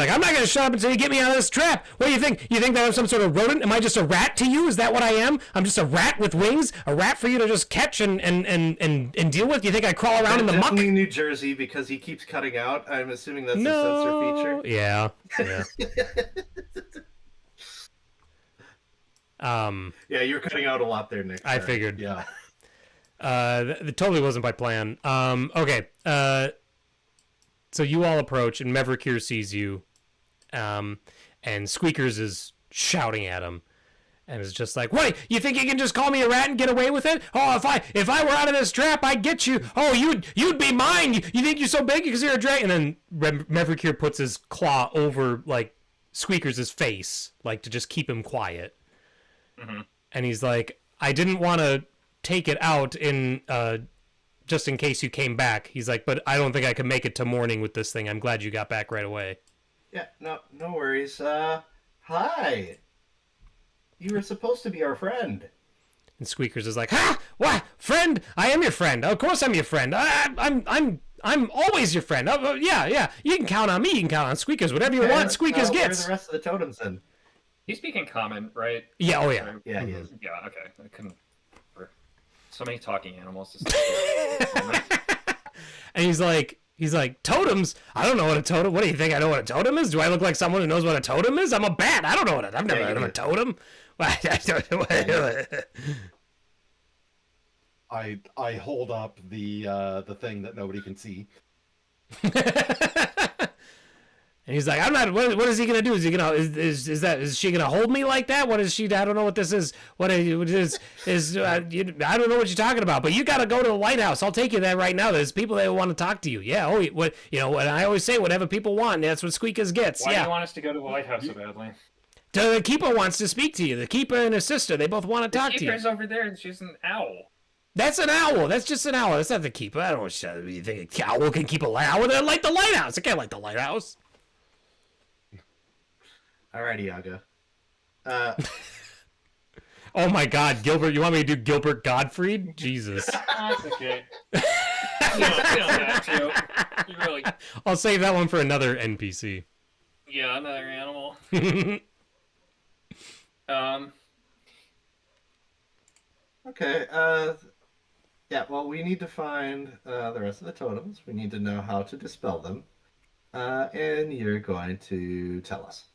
"I'm not gonna shut up until you get me out of this trap. What do you think? You think that I'm some sort of rodent? Am I just a rat to you? Is that what I am? I'm just a rat with wings? A rat for you to just catch and deal with? You think I crawl around in the muck?"
Definitely New Jersey because he keeps cutting out. I'm assuming that's a
No.
censor feature.
Yeah.
Yeah, you're cutting out a lot there, Nick.
I
Sorry.
figured.
Yeah.
That totally wasn't by plan. Okay. So you all approach, and Maverick here sees you, and Squeakers is shouting at him, and is just like, "What? You think you can just call me a rat and get away with it? Oh, if I were out of this trap, I'd get you. Oh, you'd be mine. You think you're so big because you're a dragon?" And then Maverick here puts his claw over like Squeakers' face, like to just keep him quiet.
Mm-hmm.
And he's like, "I didn't want to take it out in just in case you came back." He's like, "But I don't think I could make it to morning with this thing. I'm glad you got back right away."
Yeah, no worries. Hi. You were supposed to be our friend.
And Squeakers is like, "Ha! What? Friend? I am your friend. Of course I'm your friend. I'm always your friend. Oh, yeah. You can count on me. You can count on Squeakers. Whatever you want, Squeakers
Where are
gets."
the rest of the totems then?
He's speaking common, right?
Yeah. Oh yeah.
Yeah, he is.
Yeah. Okay. I couldn't. So many talking animals.
And he's like, "Totems? I don't know what a totem. What do you think? I know what a totem is? Do I look like someone who knows what a totem is? I'm a bat. I don't know I've never heard of a totem. I don't know what.
I hold up the thing that nobody can see.
And he's like, "I'm not. What is he gonna do? Is he gonna? Is she gonna hold me like that? What is she? I don't know what this is. What is? I don't know what you're talking about. But you gotta go to the lighthouse. I'll take you there right now. There's people that want to talk to you. Yeah. Oh, what What I always say, whatever people want, that's what Squeakers gets.
Why
yeah.
do you want us to go to the lighthouse so badly?
The keeper wants to speak to you. The keeper and his sister, they both want to talk
The
to you.
keeper's over there, and she's an owl.
That's an owl. That's just an owl. That's not the keeper. I don't know what you think. An owl can keep a owl. They're like the lighthouse. I can't like the lighthouse.
Alrighty, Yaga.
Oh my God, Gilbert! You want me to do Gilbert Gottfried? Jesus.
That's okay. You don't have to. You really.
I'll save that one for another NPC.
Yeah, another animal.
Okay. Yeah, well, we need to find the rest of the totems. We need to know how to dispel them. And you're going to tell us.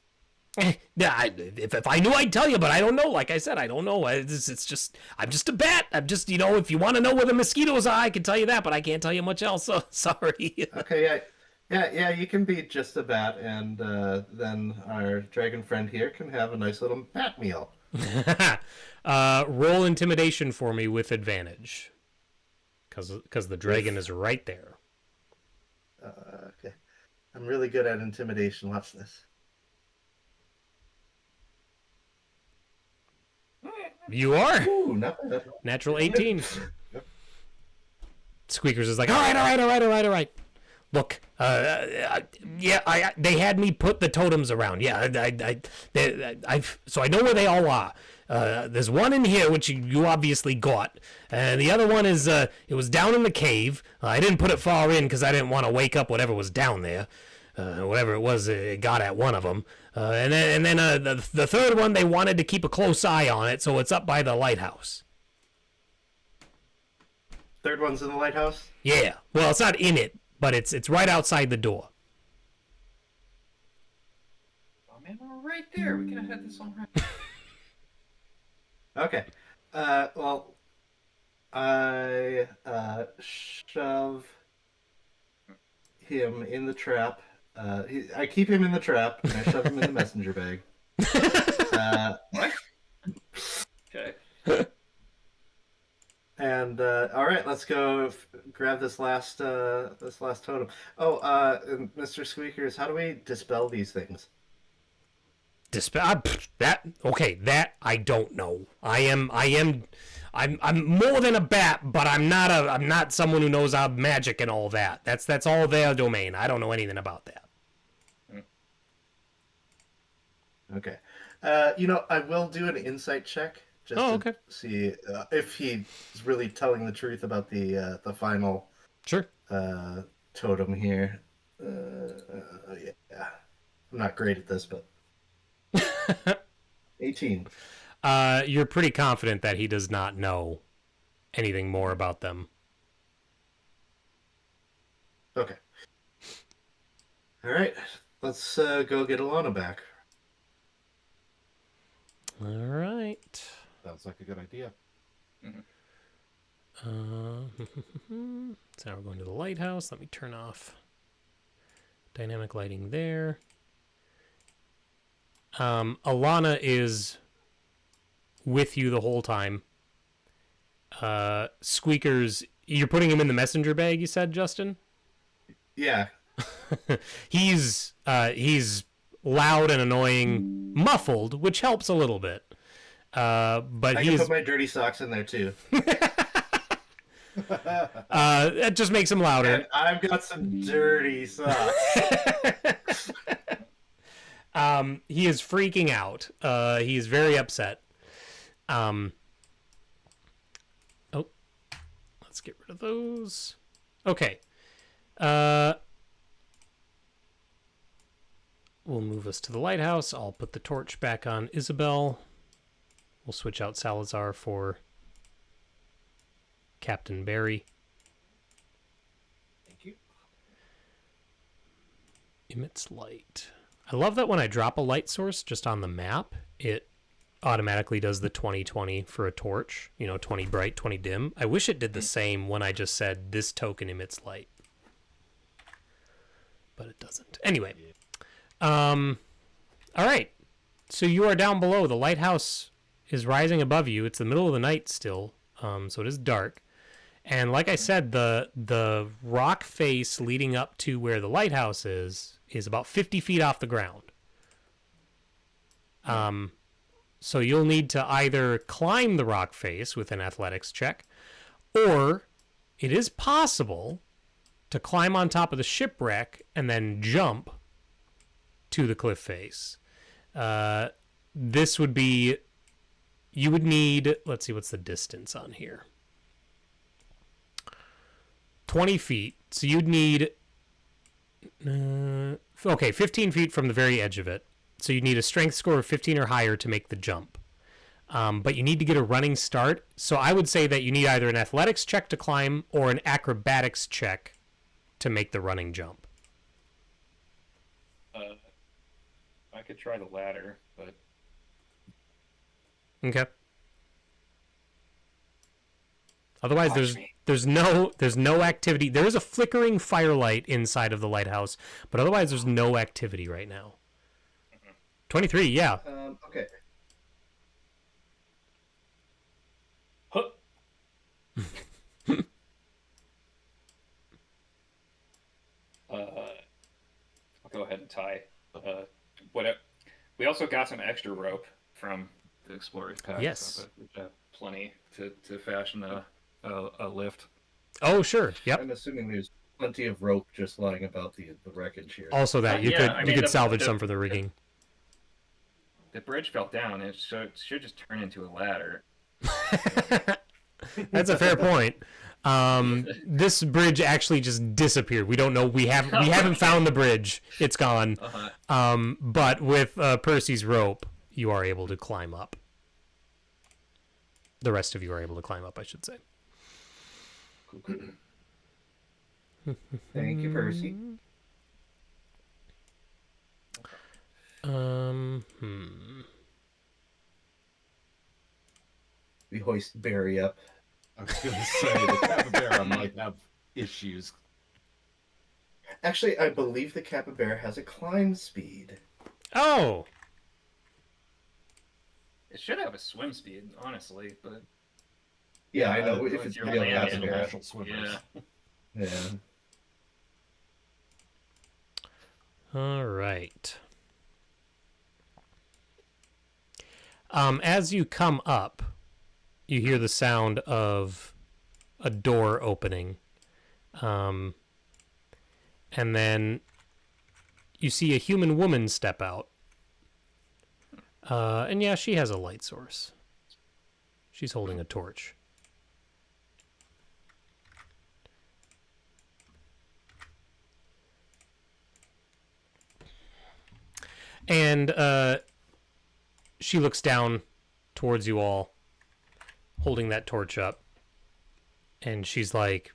Yeah, if I knew, I'd tell you, but I don't know. Like I said, I don't know. It's just I'm just a bat. I'm just if you want to know where the mosquitoes are, I can tell you that, but I can't tell you much else. So sorry.
Okay, yeah. You can be just a bat, and then our dragon friend here can have a nice little bat meal.
Roll intimidation for me with advantage, because the dragon is right there.
Okay, I'm really good at intimidation. Watch this.
You are
Ooh, not bad.
natural 18. Squeakers is like, all right. Look, they had me put the totems around. Yeah, so I know where they all are. There's one in here which you obviously got, and the other one is it was down in the cave. I didn't put it far in because I didn't want to wake up whatever was down there. Whatever it was, it got at one of them. And then the third one, they wanted to keep a close eye on it, so it's up by the lighthouse.
Third one's in the lighthouse.
Yeah, well, it's not in it, but it's right outside the door.
Oh man, we're right there. We could have had this on right.
Okay. Well, I shove him in the trap. I keep him in the trap, and I shove him in the messenger bag.
What? Okay.
And all right, let's go grab this last totem. Oh, Mr. Squeakers, how do we dispel these things?
Dispel that? Okay, that I don't know. I'm more than a bat, but I'm not someone who knows magic and all that. That's all their domain. I don't know anything about that.
Okay. I will do an insight check just
okay.
to see if he's really telling the truth about the final
Sure.
totem here. Yeah. I'm not great at this, but 18.
You're pretty confident that he does not know anything more about them.
Okay. All right. Let's go get Alana back.
All right.
Sounds like a good idea.
So now we're going to the lighthouse. Let me turn off dynamic lighting there. Alana is with you the whole time. Squeakers, you're putting him in the messenger bag, you said, Justin?
Yeah.
He's loud and annoying, muffled, which helps a little bit. But
I can put my dirty socks in there too.
That just makes him louder.
And I've got some dirty socks.
He is freaking out. He is very upset. Oh, let's get rid of those. Okay. We'll move us to the lighthouse. I'll put the torch back on Isabel. We'll switch out Salazar for Captain Barry.
Thank you.
Emits light. I love that when I drop a light source just on the map, it automatically does the 20/20 for a torch. 20 bright, 20 dim. I wish it did the same when I just said this token emits light. But it doesn't. Anyway. All right. So you are down below. The lighthouse is rising above you. It's the middle of the night still, so it is dark. And like I said, the rock face leading up to where the lighthouse is about 50 feet off the ground. So you'll need to either climb the rock face with an athletics check, or it is possible to climb on top of the shipwreck and then jump to the cliff face. This would be... You would need... Let's see, what's the distance on here? 20 feet. So you'd need... 15 feet from the very edge of it. So you'd need a strength score of 15 or higher to make the jump. But you need to get a running start. So I would say that you need either an athletics check to climb or an acrobatics check to make the running jump.
I could try the latter, but
Okay. Otherwise, there's no activity. There is a flickering firelight inside of the lighthouse, but otherwise, there's no activity right now. 23, yeah.
Okay.
huh. I'll go ahead and tie. Whatever. We also got some extra rope from the explorers pack.
Yes.
So we have plenty to fashion a lift.
Oh, sure. Yep.
I'm assuming there's plenty of rope just lying about the wreckage here.
Also, that you
Yeah,
could
I
you
mean,
could
the-
salvage
the-
some for the rigging.
The bridge fell down. It should just turn into a ladder.
That's a fair point. This bridge actually just disappeared. We don't know. We haven't found the bridge. It's gone. But with Percy's rope, you are able to climb up. The rest of you are able to climb up, I should say.
Thank you, Percy. We hoist Barry up.
I was going to say the capybara might have issues.
Actually, I believe the capybara has a climb speed.
Oh,
It should have a swim speed, honestly, but
Yeah, I know. If
If
it's
you're
real
landing,
capybara.
natural swimmers.
yeah.
Yeah.
all right. As you come up, you hear the sound of a door opening. And then you see a human woman step out. And yeah, she has a light source. She's holding a torch. And she looks down towards you all, holding that torch up. And she's like,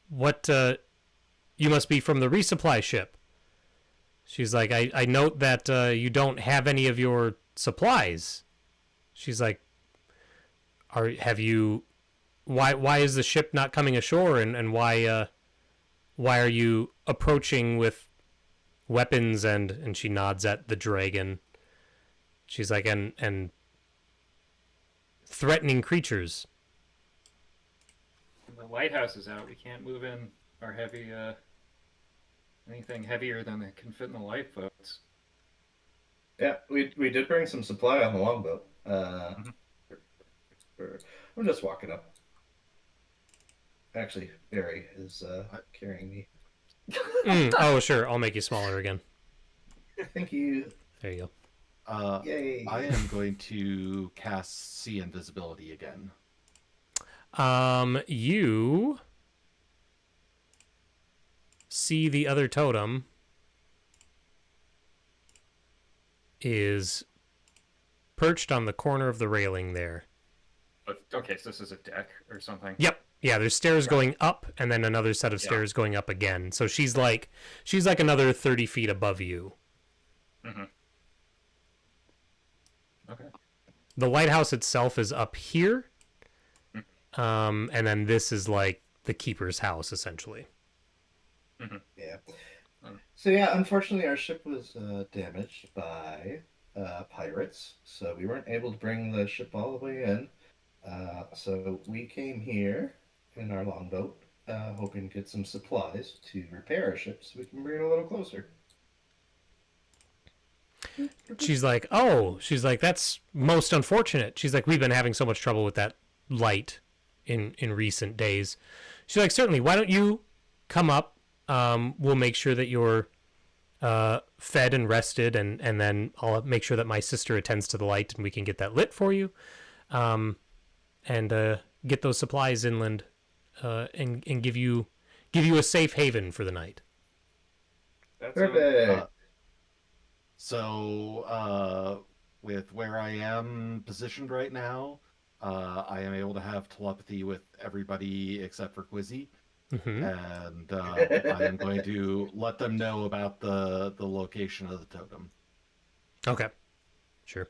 "What, you must be from the resupply ship." She's like, I note that you don't have any of your supplies. She's like, have you, why is the ship not coming ashore, and why are you approaching with weapons, and she nods at the dragon. She's like, and threatening creatures.
The lighthouse is out. We can't move in our heavy, anything heavier than it can fit in the lifeboats.
Yeah, we did bring some supply on the longboat. I'm just walking up. Actually, Barry is carrying me.
Oh, sure. I'll make you smaller again.
Thank you.
There you
Yay.
I am going to cast Sea Invisibility again.
go. You see the other totem is perched on the corner of the railing there.
But, okay, so this is a deck or something.
Yep. Yeah, there's stairs going up and then another set of
Yeah.
stairs going up again. So she's like another 30 feet above you.
Mm-hmm. Okay.
The lighthouse itself is up here. And then this is like the keeper's house, essentially.
Yeah. So yeah, unfortunately, our ship was damaged by pirates, so we weren't able to bring the ship all the way in. So we came here in our longboat, hoping to get some supplies to repair our ship, so we can bring it a little closer.
She's like, oh, that's most unfortunate. She's like, we've been having so much trouble with that light in recent days. She's like, certainly, why don't you come up? We'll make sure that you're fed and rested, and then I'll make sure that my sister attends to the light and we can get that lit for you. And get those supplies inland, and give you a safe haven for the night.
That's
Perfect.
So with where I am positioned right now, I am able to have telepathy with everybody except for Quizzy,
Hmm.
and I am going to let them know about the location of the totem.
Okay, sure.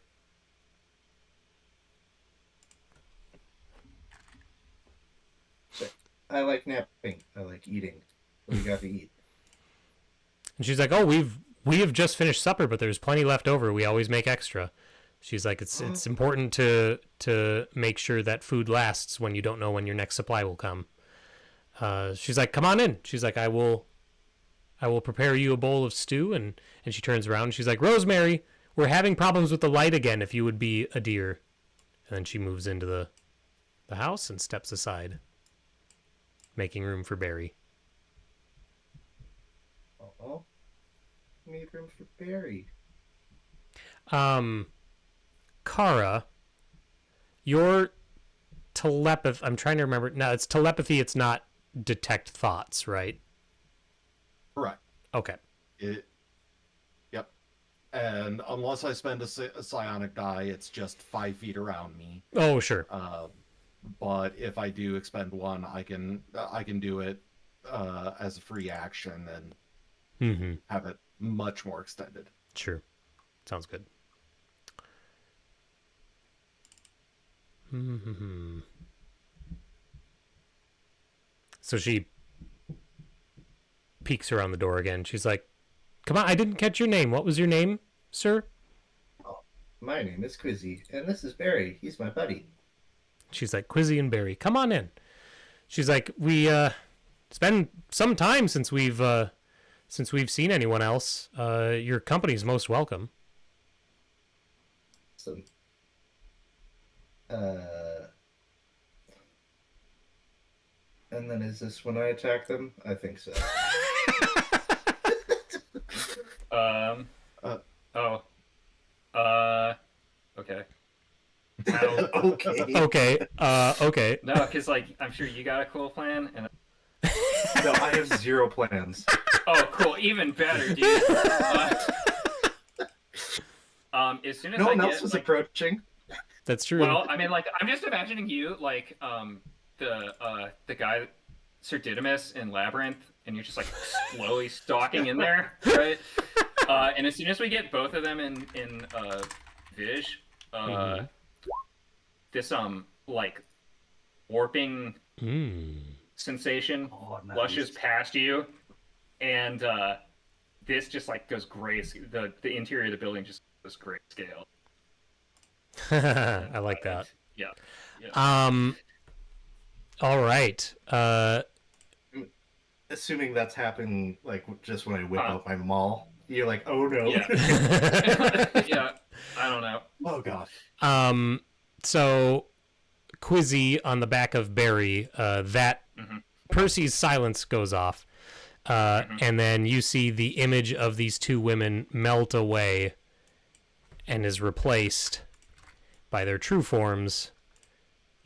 So, I like napping. I like eating. What do you got to eat?
And she's like, "Oh, we have just finished supper, but there's plenty left over. We always make extra." She's like, "It's important to make sure that food lasts when you don't know when your next supply will come." She's like, "Come on in." She's like, I will prepare you a bowl of stew." And she turns around and she's like, "Rosemary, we're having problems with the light again. If you would be a dear." And then she moves into the house and steps aside, making room for Barry.
Oh, need room for Barry.
Kara, your telepathy. I'm trying to remember. No, it's telepathy. It's not detect thoughts, right?
Correct.
Okay.
It. Yep. And unless I spend a psionic die, it's just 5 feet around me.
Oh, sure.
But if I do expend one, I can do it as a free action and
Mm-hmm.
have it much more extended.
Sure. Sounds good. Mm-hmm. So she peeks around the door again. She's like, "Come on, I didn't catch your name. What was your name, sir?"
Oh, my name is Quizzy, and this is Barry. He's my buddy.
She's like, "Quizzy and Barry, come on in." She's like, it's been some time since we've seen anyone else. Your company's most welcome."
So, uh, and then is this when I attack them? I think so.
Uh,
Oh. Okay. I don't.
Okay.
Okay. Okay.
No, because like I'm sure you got a cool plan, and
No, I have 0 plans.
oh, cool, even better, dude. As soon as
No
I
one else
get
was
like,
approaching.
That's true.
well, I mean, like I'm just imagining you like the guy Sir Didymus in Labyrinth, and you're just like slowly stalking in there, right? And as soon as we get both of them in Viz, this like warping sensation
nice.
flushes past you, and this just like goes gray. The interior of the building just goes grayscale.
I like that.
Yeah.
All right.
Assuming that's happening, like, just when I whip out my maul. You're like, oh no.
Yeah. Yeah. I don't know.
oh god.
So Quizzy on the back of Barry, that Percy's silence goes off. And then you see the image of these two women melt away and is replaced by their true forms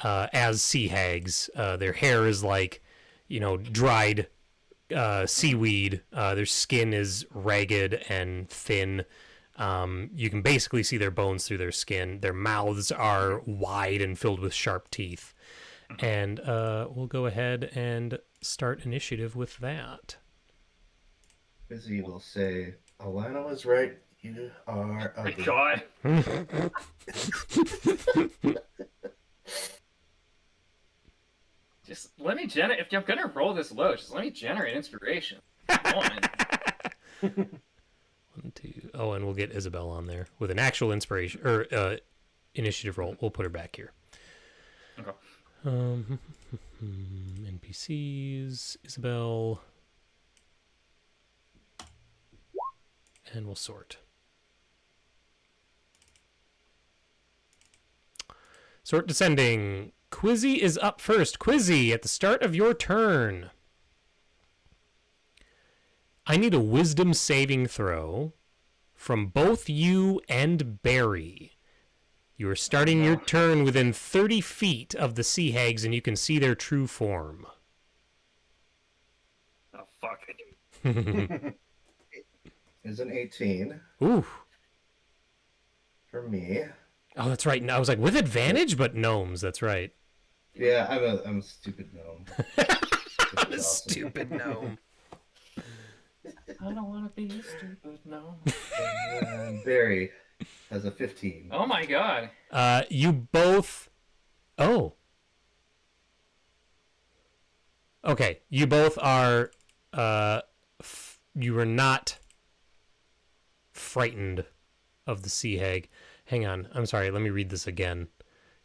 as sea hags. Their hair is like, dried seaweed. Their skin is ragged and thin. You can basically see their bones through their skin. Their mouths are wide and filled with sharp teeth. And we'll go ahead and start initiative with that.
Busy will say, Alana was right. You are
My
ugly.
God. Just let me generate. If I'm gonna roll this low, just let me generate inspiration. Come on.
1, 2. Oh, and we'll get Isabel on there with an actual inspiration or initiative roll. We'll put her back here.
Okay.
NPCs, Isabel, and we'll sort. Sort descending. Quizzy is up first. Quizzy, at the start of your turn, I need a wisdom saving throw from both you and Barry. You are starting your turn within 30 feet of the sea hags, and you can see their true form.
Oh fuck.
Is an 18.
Ooh.
for me.
Oh, that's right. I was like, with advantage, but gnomes. That's right.
Yeah, I'm a stupid gnome. Which is awesome.
Stupid gnome.
I don't want to be stupid, no.
And Barry has a 15.
Oh my god.
You both. Oh. Okay, you both are. You are not frightened of the sea hag. Hang on, I'm sorry. Let me read this again.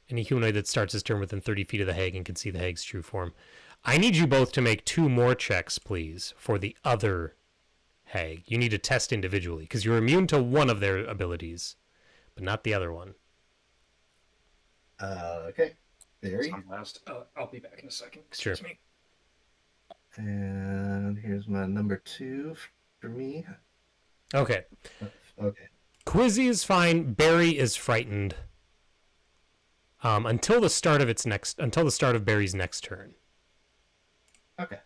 Any humanoid that starts his turn within 30 feet of the hag and can see the hag's true form. I need you both to make 2 more checks, please, for the other hag. You need to test individually because you're immune to one of their abilities, but not the other one.
Okay. Barry.
I'm last. I'll be back in a second.
Sure.
Excuse me.
And here's my number 2 for me.
Okay.
Okay.
Quizzy is fine. Barry is frightened. Until the start of Barry's next turn.
Okay.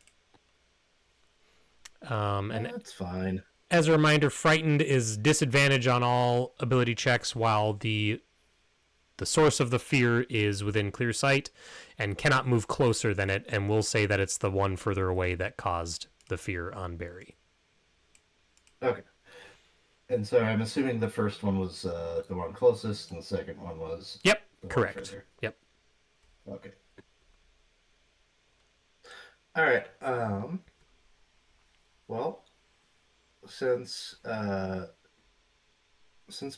And
That's fine.
as a reminder, frightened is disadvantage on all ability checks while the source of the fear is within clear sight and cannot move closer than it, and we'll say that it's the one further away that caused the fear on Barry.
Okay. And so I'm assuming the first one was the one closest, and the second one was.
Yep,
the one
correct.
further.
Yep.
Okay. All right. Well, since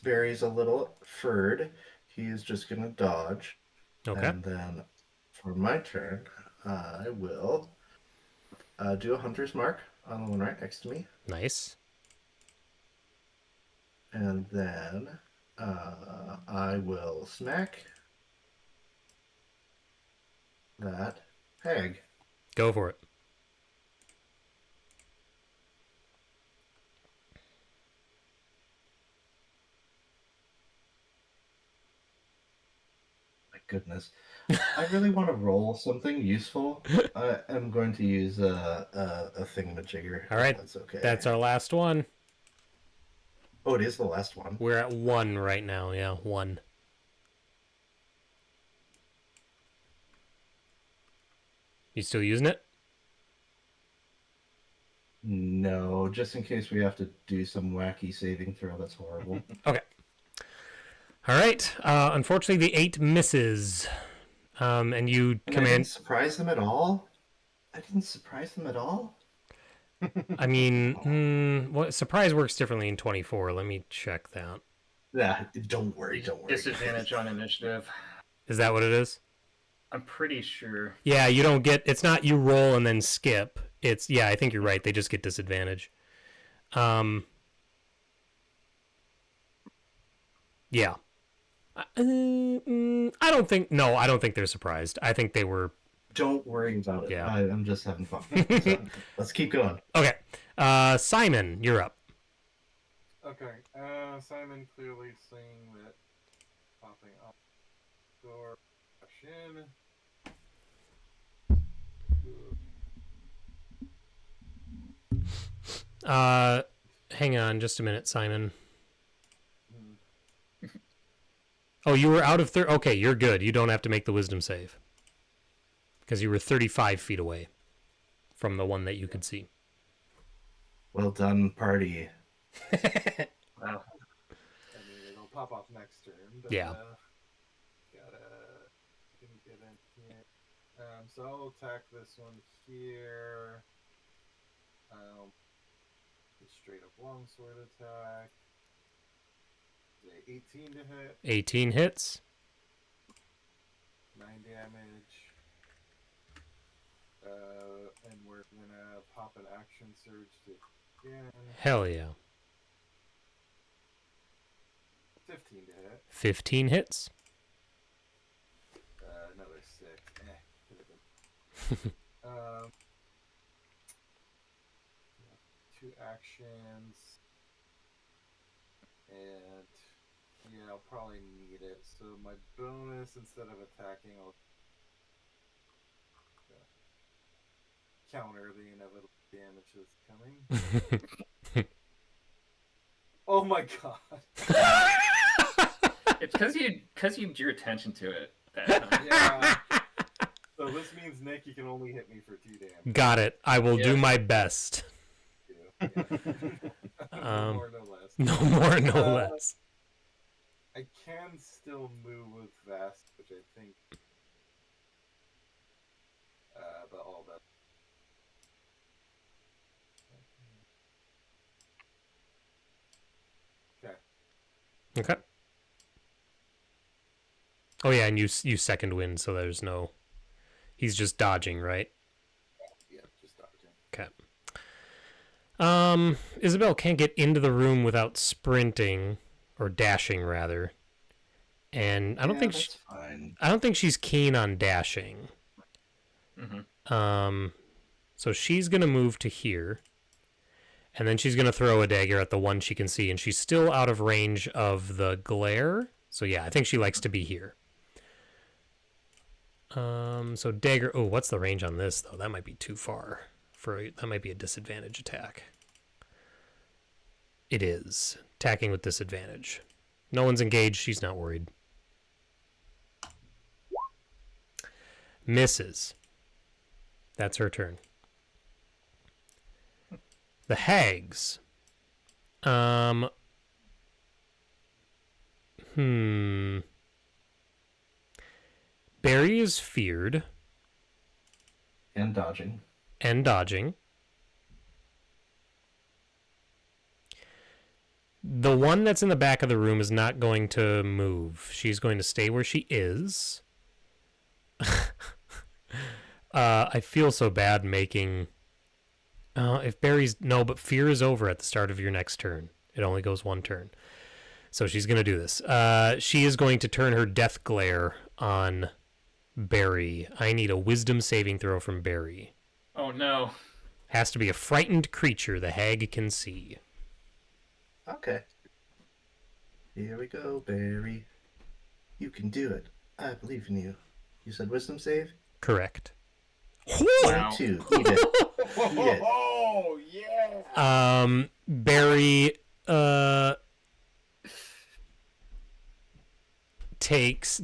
Barry's a little furred, he is just gonna dodge.
Okay.
And then for my turn, I will do a hunter's mark on the one right next to me.
Nice.
And then I will smack that hag.
Go for it.
My goodness. I really want to roll something useful. I am going to use a thingamajigger.
All right.
That's okay.
That's our last one.
Oh, it is the last one.
We're at 1 right now. Yeah, 1. You still using it?
No, just in case we have to do some wacky saving throw. That's horrible.
Okay. All right. Unfortunately, the 8 misses. And you
And I didn't
command.
surprise them at all. I didn't surprise them at all.
I mean, what surprise works differently in 24. Let me check that.
Yeah, don't worry.
Disadvantage on initiative.
Is that what it is?
I'm pretty sure.
Yeah, you don't get. It's not you roll and then skip. It's yeah. I think you're right. They just get disadvantage. Yeah. I don't think. No, I don't think they're surprised. I think they were.
Don't worry about it.
Yeah.
I'm just having fun. So, let's keep going.
Okay. Simon, you're up.
Okay. Simon clearly seeing that popping up door rush in.
Hang on just a minute, Simon. Oh, you were out of okay, you're good. You don't have to make the wisdom save. Because you were 35 feet away from the one that you could see.
Well done, party.
Wow.
I mean, it'll pop off next turn. But,
Yeah.
Didn't get in here. So I'll attack this one here. Straight up longsword attack. 18 to hit.
18 hits.
9 damage. And we're gonna pop an action surge to again.
Hell yeah.
15 to hit.
15 hits.
Another 6. Could have been. 2 actions. And yeah, I'll probably need it. So my bonus, instead of attacking, I'll counter the inevitable damage that's coming. Oh my god.
It's because you drew attention to it that time.
Yeah. So this means, Nick, you can only hit me for 2 damage.
Got it. I will do
Yeah.
my best.
Yeah. No more, no less.
No more, no
Uh,
less.
I can still move with Vest, which I think. But all that. Okay.
Okay. Oh yeah, and you second wind, so there's no. He's just dodging, right?
Yeah, just dodging.
Okay. Isabel can't get into the room without sprinting or dashing rather, and I don't think
that's fine.
I don't think she's keen on dashing.
Mm-hmm.
So she's gonna move to here, and then she's gonna throw a dagger at the one she can see, and she's still out of range of the glare. So yeah, I think she likes to be here. So dagger. Oh, what's the range on this though? That might be too far. That might be a disadvantage attack. It is attacking with disadvantage. No one's engaged. She's not worried. Misses. That's her turn. The hags. Barry is feared
And dodging.
and dodging. The one that's in the back of the room is not going to move. She's going to stay where she is. I feel so bad making... if Barry's... No, but fear is over at the start of your next turn. It only goes one turn. So she's going to do this. She is going to turn her death glare on Barry. I need a wisdom saving throw from Barry.
Oh no.
Has to be a frightened creature the hag can see.
Okay. Here we go, Barry. You can do it. I believe in you. You said wisdom save?
Correct.
Wow.
22. Eat it. Eat it.
Oh yeah.
Barry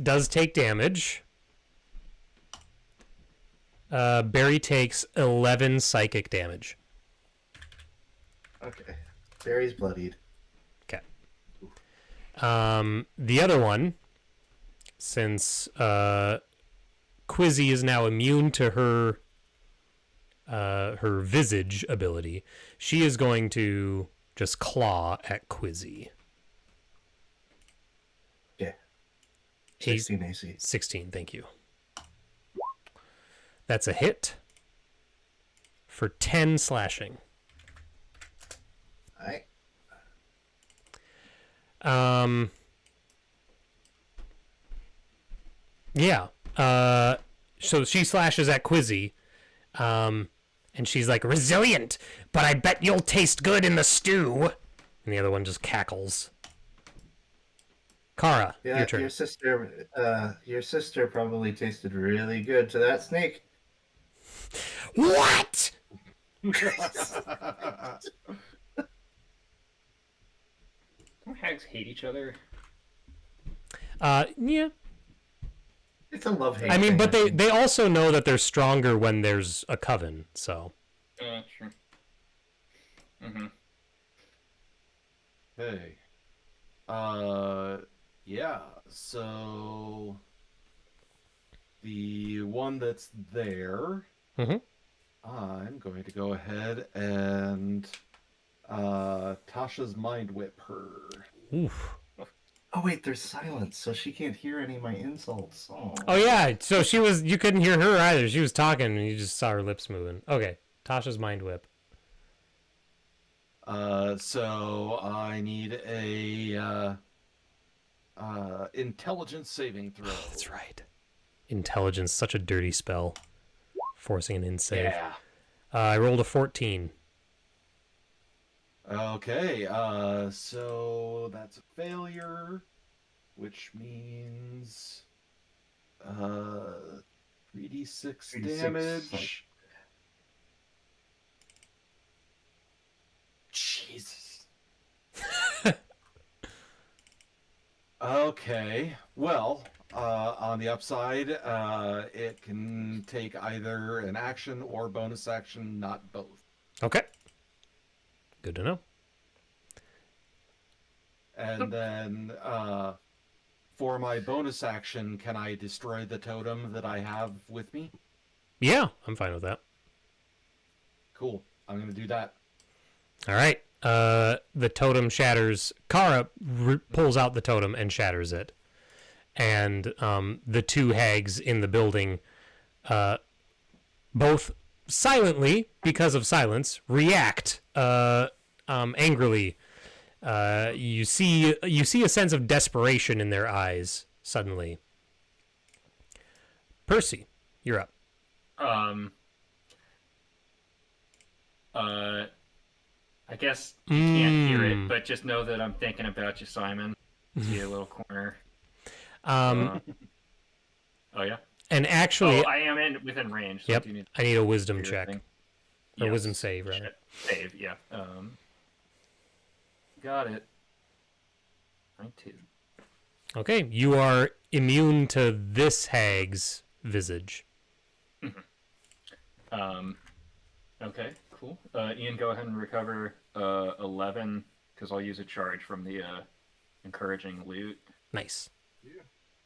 does take damage. Barry takes 11 psychic damage.
Okay. Barry's bloodied.
Okay. The other one, since Quizzy is now immune to her visage ability, she is going to just claw at Quizzy.
Yeah. 16 AC.
16, thank you. That's a hit for 10 slashing.
Alright.
Yeah. So she slashes at Quizzy, and she's like, resilient, but I bet you'll taste good in the stew. And the other one just cackles. Kara,
Yeah,
your turn.
your sister probably tasted really good to that snake.
What?
Don't hags hate each other?
Yeah.
It's a love-hate
I mean,
thing,
but
I think.
they also know that they're stronger when there's a coven, so.
True. Mm-hmm.
Hey. Yeah, so the one that's there,
Mhm.
I'm going to go ahead and Tasha's mind whip her.
Oof.
Oh wait, there's silence, so she can't hear any of my insults.
Oh yeah, so you couldn't hear her either. She was talking and you just saw her lips moving. Okay, Tasha's mind whip.
So I need a intelligence saving throw.
That's right. Intelligence, such a dirty spell. Forcing an in save.
Yeah.
I rolled a 14.
Okay, so that's a failure, which means 3d6
3d6,
damage.
like-
Jesus. Okay. Well, on the upside, it can take either an action or bonus action, not both.
Okay. Good to know.
And then for my bonus action, can I destroy the totem that I have with me?
Yeah, I'm fine with that.
Cool. I'm going to do that.
All right. The totem shatters. Kara pulls out the totem and shatters it. And the two hags in the building, both silently, because of silence, react angrily. You see a sense of desperation in their eyes suddenly. Percy, you're up.
I guess you can't hear it, but just know that I'm thinking about you, Simon. See a little corner. Oh yeah.
And actually,
I am within range. So
yep. I need a wisdom
your
check.
thing.
Or
Yes.
wisdom save, rather.
Save, yeah. Got it. 19.
Okay, you are immune to this hag's visage.
Okay, cool. Ian, go ahead and recover 11, because I'll use a charge from the encouraging loot
Nice.
Yeah.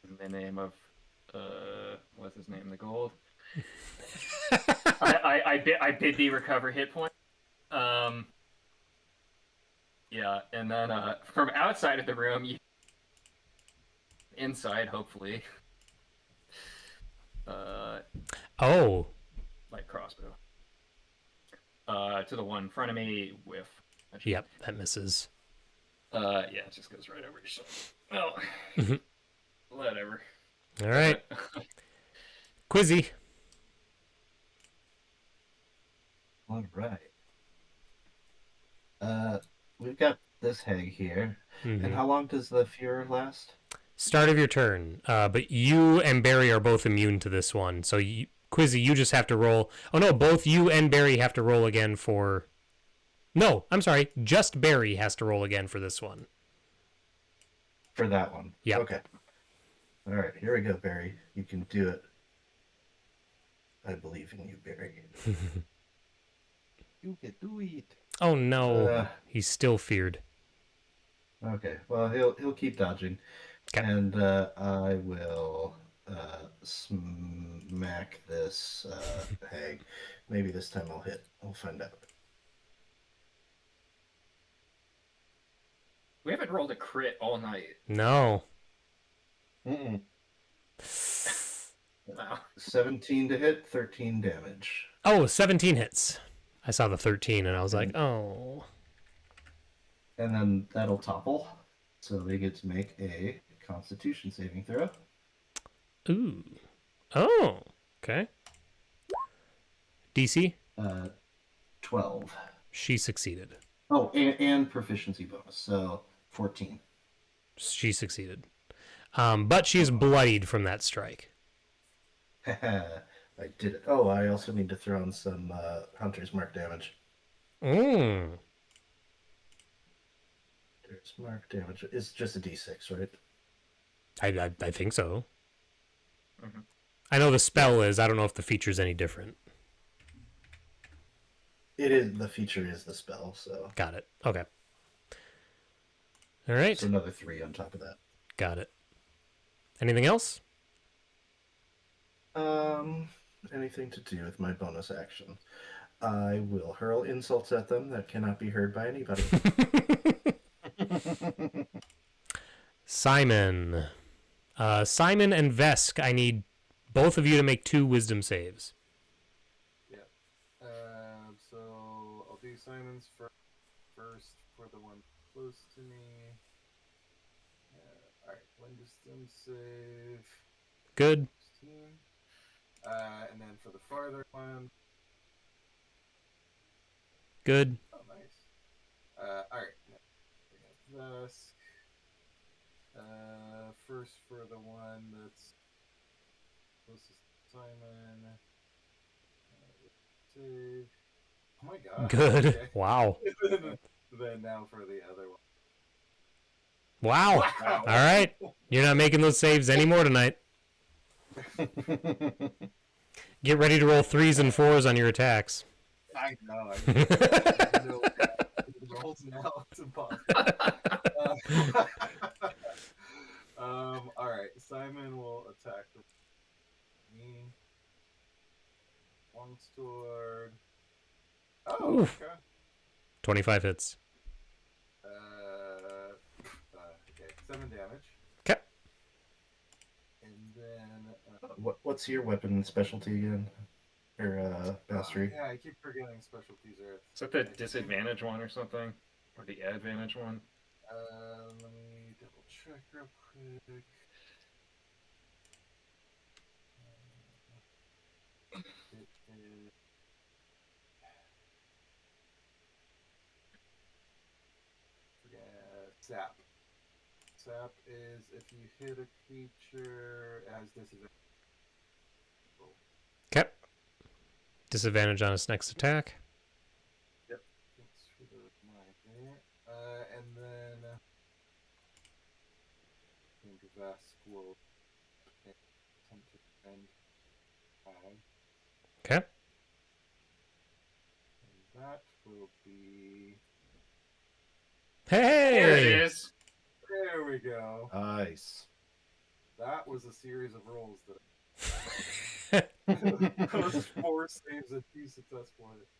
in the name of what's his name? The gold. I bid thee recover hit point. Yeah, and then from outside of the room, inside, hopefully.
Oh,
Light crossbow. To the one in front of me, whiff.
yep, that misses.
Yeah, it just goes right over your shoulder. Well, whatever.
All right. Quizzy.
All right. We've got this hag here. And how long does the furor last?
Start of your turn. But you and Barry are both immune to this one. So, Quizzy, you just have to roll. Oh, no, both you and Barry have to roll again for... No, I'm sorry. Just Barry has to roll again for this one.
For that one?
Yep.
Okay. All right, here we go, Barry. You can do it. I believe in you, Barry.
You can do it.
Oh, no. He's still feared.
Okay, well, he'll keep dodging.
Okay.
And I will smack this hag. Maybe this time I'll hit. We'll find out.
We haven't rolled a crit all night.
No.
Mm-mm.
Wow.
17 to hit, 13 damage.
Oh, 17 hits. I saw the 13 and I was like, oh.
And then that'll topple. So they get to make a Constitution saving throw.
Ooh. Oh. Okay. DC?
12.
She succeeded.
Oh, and proficiency bonus, so 14.
She succeeded. But she is bloodied from that strike.
I did it. Oh, I also need to throw in some Hunter's Mark damage.
Mm.
Hunter's Mark damage. It's just a d6, right?
I think so.
Mhm.
I know the spell is. I don't know if the feature's any different.
It is. The feature is the spell, so.
Got it. Okay. All right.
So another 3 on top of that.
Got it. Anything else?
Anything to do with my bonus action. I will hurl insults at them that cannot be heard by anybody.
Simon. Simon and Vesk, I need both of you to make 2 wisdom saves.
Yeah. So I'll do Simon's first for the one close to me. Alright, one wisdom save.
Good.
16. And then for the farther one.
Good.
Oh, nice. Alright. This. First for the one that's closest to Simon. Save. Oh my god.
Good.
Okay.
Wow.
Then now for the other one.
Wow.
Wow.
All right. You're not making those saves anymore tonight. Get ready to roll 3s and 4s on your attacks.
I know. I know the rolls now. It's impossible. All right. Simon will attack me. Longsword. Oh,
Oof.
okay.
25 hits.
Okay, 7 damage.
Okay.
And then
What's your weapon specialty again? Or mastery?
yeah, I keep forgetting specialties are.
Is that the disadvantage one or something? Or the advantage one?
Let me double check real quick. It is. Sap. Sap is if you hit a creature as disadvantage.
Okay. Disadvantage on its next attack.
Yep. Thanks for the reminder. And then I think Vesk will attempt to defend Ag.
Okay.
And that will be.
There it
Hey!
is.
There we go.
Nice.
That was a series of rolls that was 4 saves and 2 successful hits.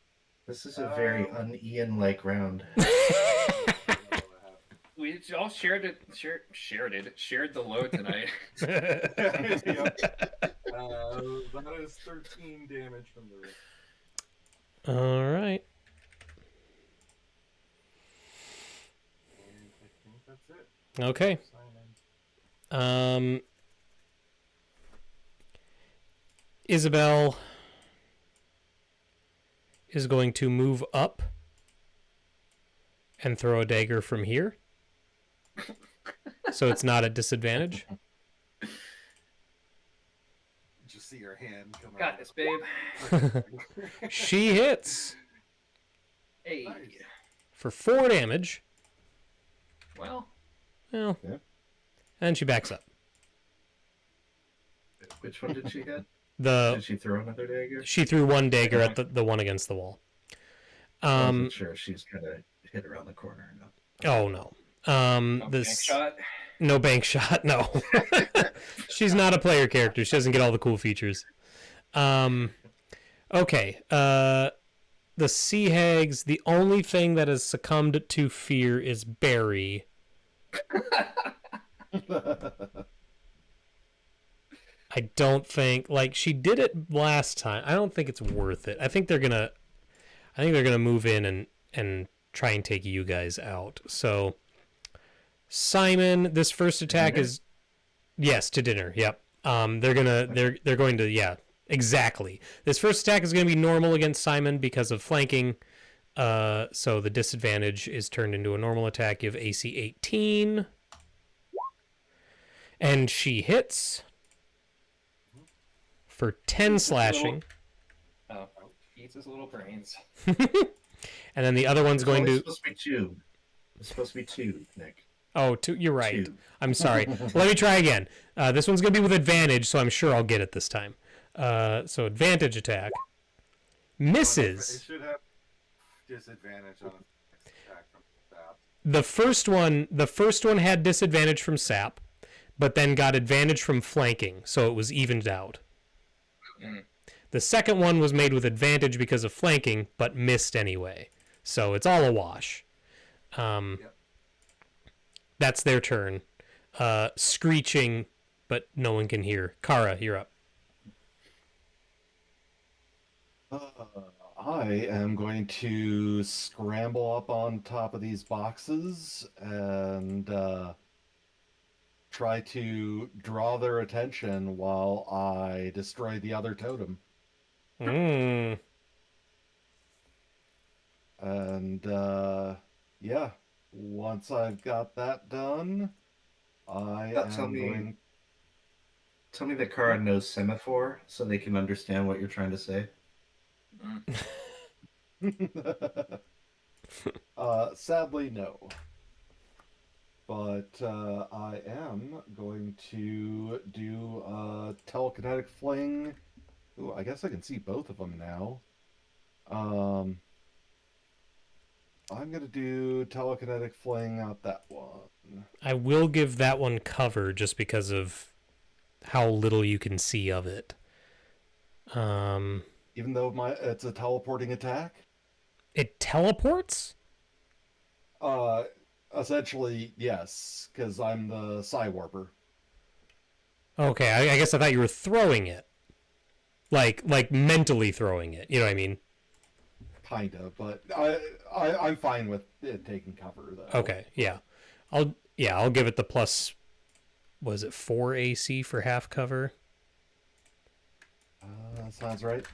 This is a very un-Ian-like round.
We all shared the load tonight.
Yep. That is 13 damage from the wrist.
All right.
And I think that's it.
Okay.
Simon.
Isabel is going to move up and throw a dagger from here. So it's not a disadvantage.
Just see your hand come
Got
out.
this, babe.
She hits
Hey.
Nice.
for 4 damage.
Well,
Well,
Yeah.
and she backs up.
Which one did she hit?
The
Did she throw another dagger?
she threw one dagger at the one against the wall.
I wasn't sure if she's gonna hit around the corner or not.
Oh no.
no
This
bank shot.
no bank shot. No. She's not a player character. She doesn't get all the cool features. Okay. The sea hags. The only thing that has succumbed to fear is Barry. I don't think she did it last time. I don't think it's worth it. I think they're gonna move in and try and take you guys out. So Simon, this first attack is yes to dinner. Yep. They're going to yeah, exactly. This first attack is going to be normal against Simon because of flanking. So the disadvantage is turned into a normal attack. You have AC 18. And she hits for 10 slashing.
Oh, eats his little brains.
And then the other one's going
It's
to...
supposed to be 2. It's supposed to be 2, Nick.
Oh, 2. You're right.
2.
I'm sorry. Let me try again. This one's going to be with advantage, so I'm sure I'll get it this time. So advantage attack.
It
Misses.
should have disadvantage on its attack from Sap.
The first one had disadvantage from sap, but then got advantage from flanking, so it was evened out.
Mm.
The second one was made with advantage because of flanking, but missed anyway. So it's all a wash.
Yep.
That's their turn. Screeching, but no one can hear. Kara, you're up.
I am going to scramble up on top of these boxes and try to draw their attention while I destroy the other totem.
Mm.
And yeah, once I've got that done, I
Tell
am
me-
going.
Tell me that Kara knows semaphore so they can understand what you're trying to say.
Sadly, no. but I am going to do telekinetic fling. Ooh, I guess I can see both of them now. Um, I'm gonna do telekinetic fling out that one.
I will give that one cover just because of how little you can see of it.
Even though it's a teleporting attack.
It teleports?
Uh, Essentially, yes, because I'm the Psy Warper.
Okay, I guess I thought you were throwing it. Like mentally throwing it. You know what I mean?
Kinda, but I'm fine with it taking cover though.
Okay, yeah. I'll give it the plus, was it 4 AC for half cover?
That sounds right.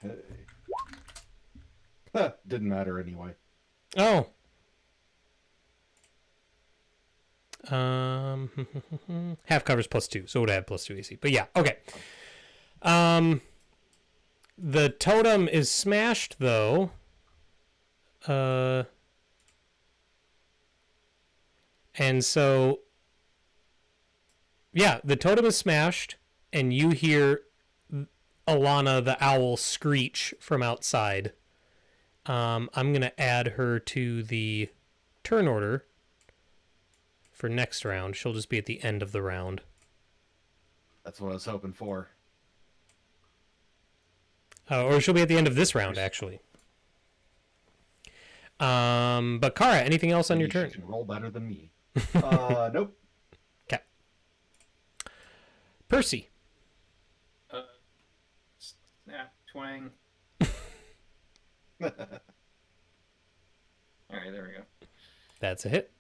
Okay. Didn't matter anyway.
Oh. Half cover's +2, so it would have +2 AC. But yeah, okay. The totem is smashed though. And so yeah, the totem is smashed, and you hear Alana the owl screech from outside. I'm gonna add her to the turn order for next round. She'll just be at the end of the round.
That's what I was hoping for.
Or she'll be at the end of this round, actually. But Kara, anything else on your turn?
She can roll better than me. Nope.
Okay. Percy.
Yeah, twang. Alright, there we go.
That's a hit.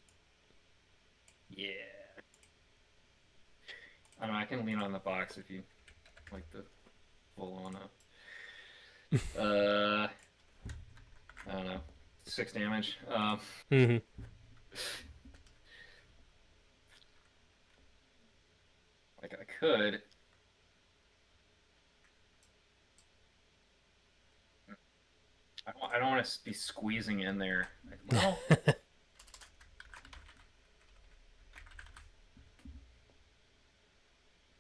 Yeah. I don't know, I can lean on the box if you like the full on I don't know. 6 damage.
Mm-hmm.
Like I could. I don't want to be squeezing in there. Well,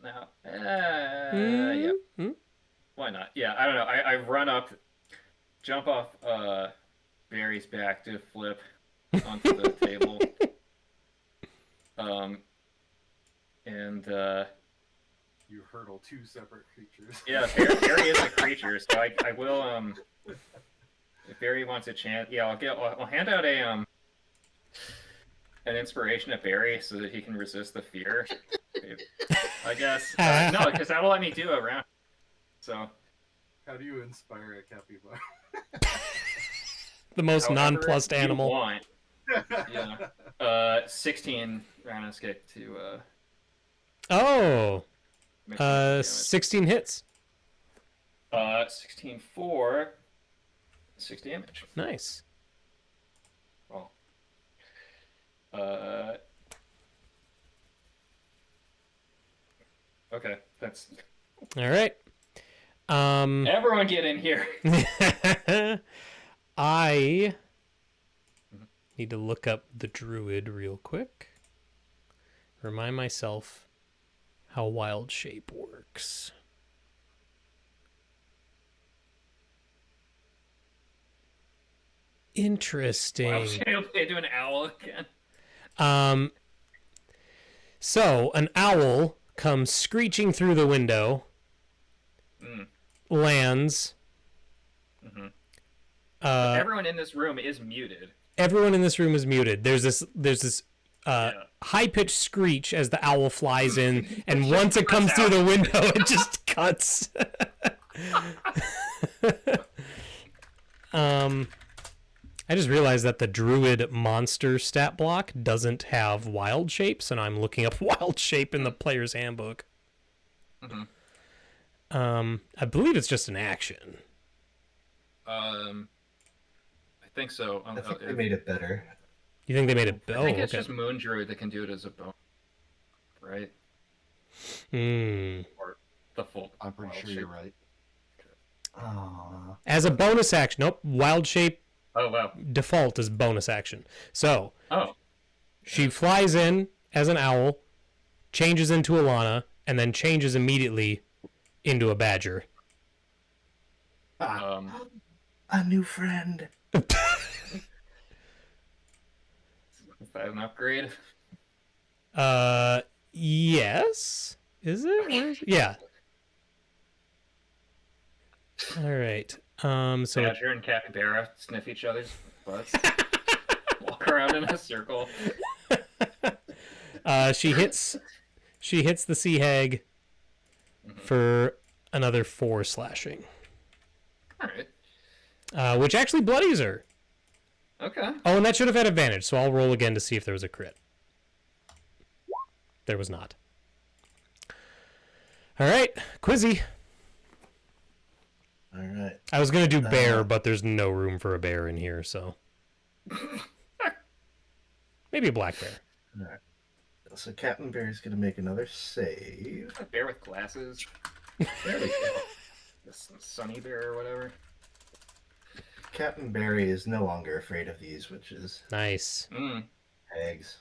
now, yeah.
Mm-hmm.
Why not? Yeah, I don't know. I run up, jump off Barry's back to flip onto the table. And
You hurdle 2 separate creatures.
yeah, Barry is a creature, so I will if Barry wants a chance, yeah, I'll hand out an inspiration to Barry so that he can resist the fear. I guess no, because that'll let me do a round. So
How do you inspire a capybara?
The most
however
nonplussed
you
animal.
want. Yeah. 16 round kick to
Oh.
make some damage.
16 hits.
16 for 6 damage.
Nice.
Well, okay, that's
All right.
everyone get in here.
I need to look up the druid real quick. Remind myself how wild shape works. Interesting.
Wow, they do an owl again.
So an owl comes screeching through the window, lands.
Everyone in this room is muted.
Everyone in this room is muted. There's this high-pitched screech as the owl flies in, and once it comes through the window, it just cuts. I just realized that the druid monster stat block doesn't have wild shapes, and I'm looking up wild shape in the player's handbook. I believe it's just an action.
I think so.
I think they made it better.
You think they made it?
I think it's just Moon Druid that can do it as a bonus, right? Or the full.
I'm pretty sure you're right.
As a bonus action. Nope. Wild shape
Oh wow.
Default is bonus action. So
Oh.
she flies in as an owl, changes into Alana, and then changes immediately into a badger.
A new friend.
Is that an upgrade?
Yes. Is it? Where is it? Yeah. All right. So
Badger and capybara sniff each other's butts. Walk around in a circle.
she hits the sea hag for another 4 slashing,
All right.
which actually bloodies her.
Okay.
Oh, and that should have had advantage, so I'll roll again to see if there was a crit. There was not. All right, Quizzy.
All right.
I was going to do bear, but there's no room for a bear in here, so. Maybe a black bear.
All right. So Captain Barry's going to make another save.
A bear with glasses.
There we go.
This sunny bear or whatever.
Captain Barry is no longer afraid of these witches.
Nice.
Hags.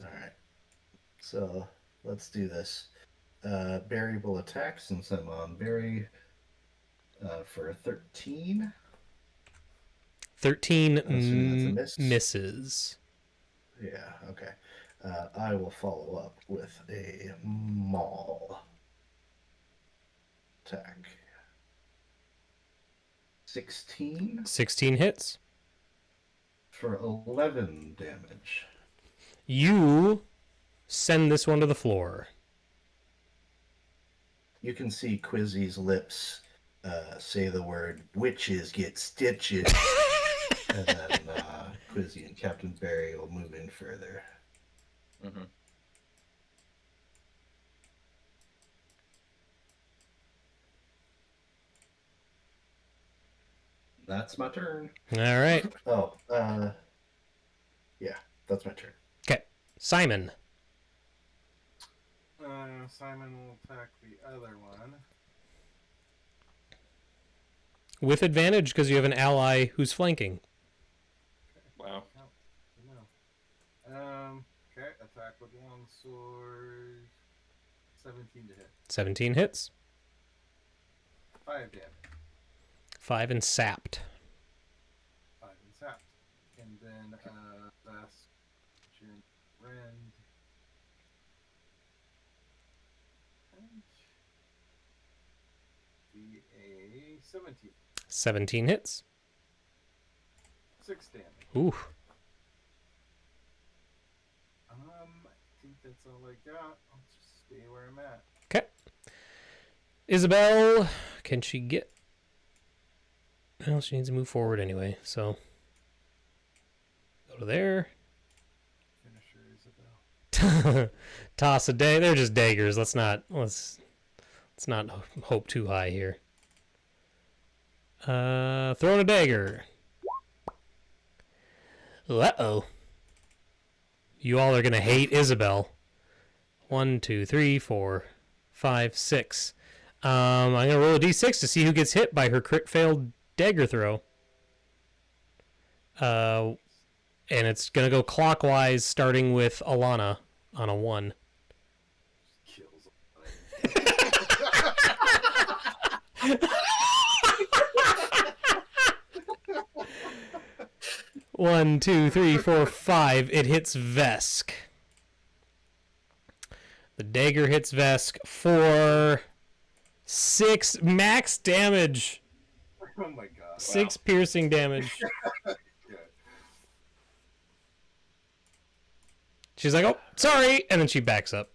All right. So let's do this. Barry will attack since I'm on Barry for 13.
13
assuming that's a miss.
misses.
Yeah, okay. I will follow up with a maul attack. 16
16 hits.
for 11 damage.
You send this one to the floor.
You can see Quizzy's lips say the word "witches get stitches," and then Quizzy and Captain Barry will move in further.
Mm-hmm.
That's my turn.
All right.
Oh, yeah, that's my turn.
Okay. Simon.
Simon will attack the other one.
With advantage because you have an ally who's flanking.
Wow.
No. Okay, attack with longsword. 17 to hit.
17 hits.
5 damage.
5 and sapped.
5 and sapped. And then, last rend. Be a 17.
17 hits.
6 damage.
Ooh.
I think that's all I got. I'll just stay where I'm at.
Okay. Isabel, can she get... Well, she needs to move forward anyway, so... Go to there.
Finisher Isabel.
Toss a day. They're just daggers. Let's not hope too high here. Throwing a dagger. Uh-oh. You all are gonna hate Isabel. 1, 2, 3, 4, 5, 6. I'm gonna roll a d6 to see who gets hit by her crit failed dagger throw. And it's gonna go clockwise, starting with Alana on a 1.
Kills.
1, 2, 3, 4, 5. It hits Vesk. The dagger hits Vesk for 6 max damage.
Oh my god.
6 piercing damage.
Good.
She's like, "Oh, sorry," and then she backs up.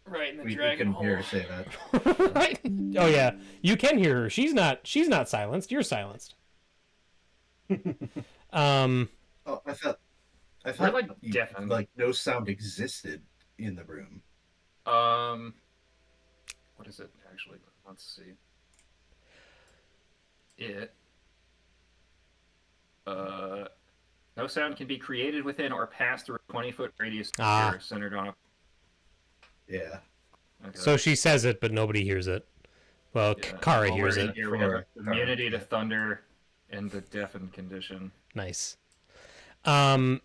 Right in the
We
dragon
can
hole.
hear her say that.
Right? Oh yeah, you can hear her. She's not silenced. You're silenced.
Oh, I thought
like
you-
deafened.
like no sound existed in the room.
What is it actually? Let's see. It. No sound can be created within or passed through a 20-foot radius sphere centered on a.
Yeah.
Okay.
So she says it, but nobody hears it. Well,
Yeah.
Kara hears
We're in
it.
here. We have immunity to thunder, in the deafened condition.
Nice. The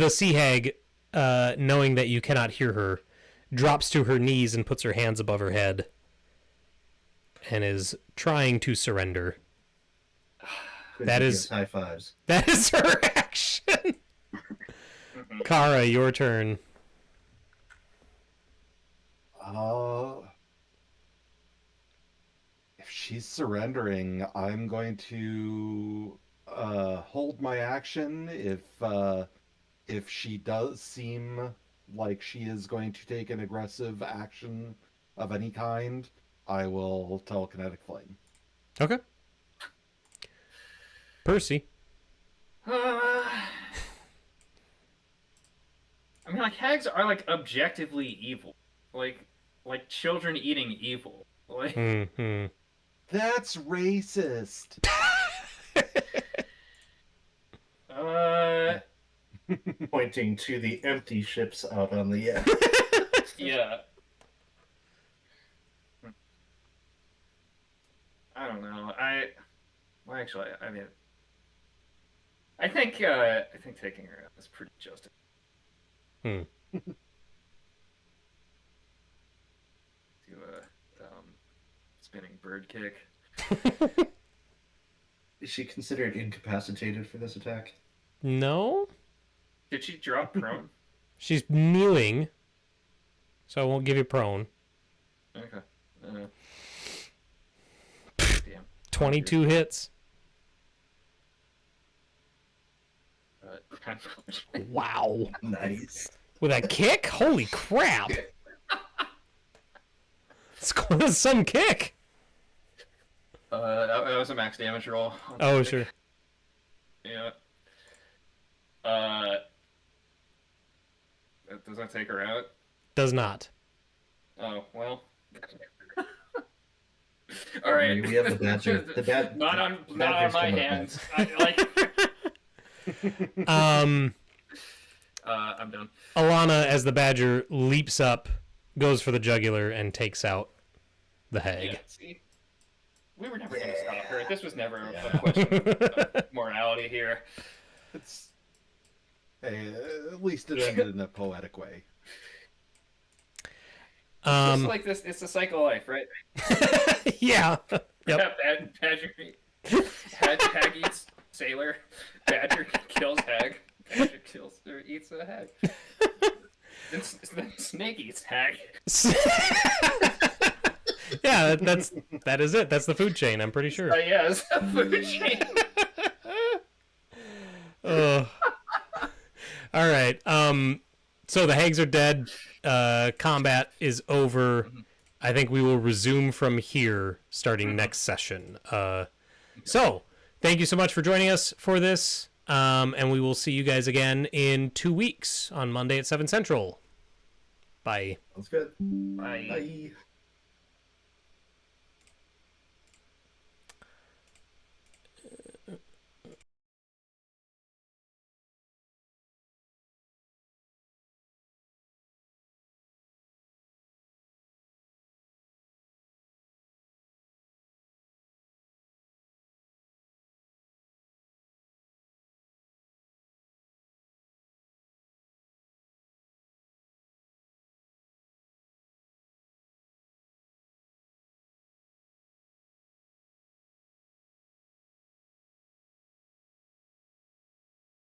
sea hag, knowing that you cannot hear her, drops to her knees and puts her hands above her head and is trying to surrender. That is
high fives.
That is her action. Kara, your turn.
If she's surrendering, I'm going to hold my action. If she does seem like she is going to take an aggressive action of any kind, I will telekinetic flame.
Okay. Percy.
I mean, like, hags are, like, objectively evil. Like children eating evil. Like,
Mm-hmm.
That's racist.
Pointing to the empty ships out on the
yeah. I don't know. Well, actually, I mean, I think taking her out is pretty justified.
Hmm.
Do a spinning bird kick.
Is she considered incapacitated for this attack?
No?
Did she drop prone?
She's kneeling, so I won't give you prone.
Okay. Damn.
22 hits. Wow.
Nice.
With a kick? Holy crap. That's some kick.
That was a max damage roll.
Oh, sure.
Yeah. Does that take her out?
Does not.
Oh, well. All right.
We have the badger.
Not on my hands. I'm done.
Alana, as the badger leaps up, goes for the jugular and takes out the hag.
Yeah, see? We were never going to stop her. This was never a question of morality here.
Hey, at least it ended in a poetic way.
It's like this. It's a cycle of life, right?
Yeah. Yep.
Badger eats sailor. Badger kills hag. Badger kills or eats a hag. Then snake eats hag.
Yeah, that is it. That's the food chain, I'm pretty sure.
Yeah, it's a food chain.
All right. So the hags are dead. Combat is over. I think we will resume from here starting next session. So thank you so much for joining us for this. And we will see you guys again in 2 weeks on Monday at 7 Central. Bye.
Sounds good.
Bye.
Bye.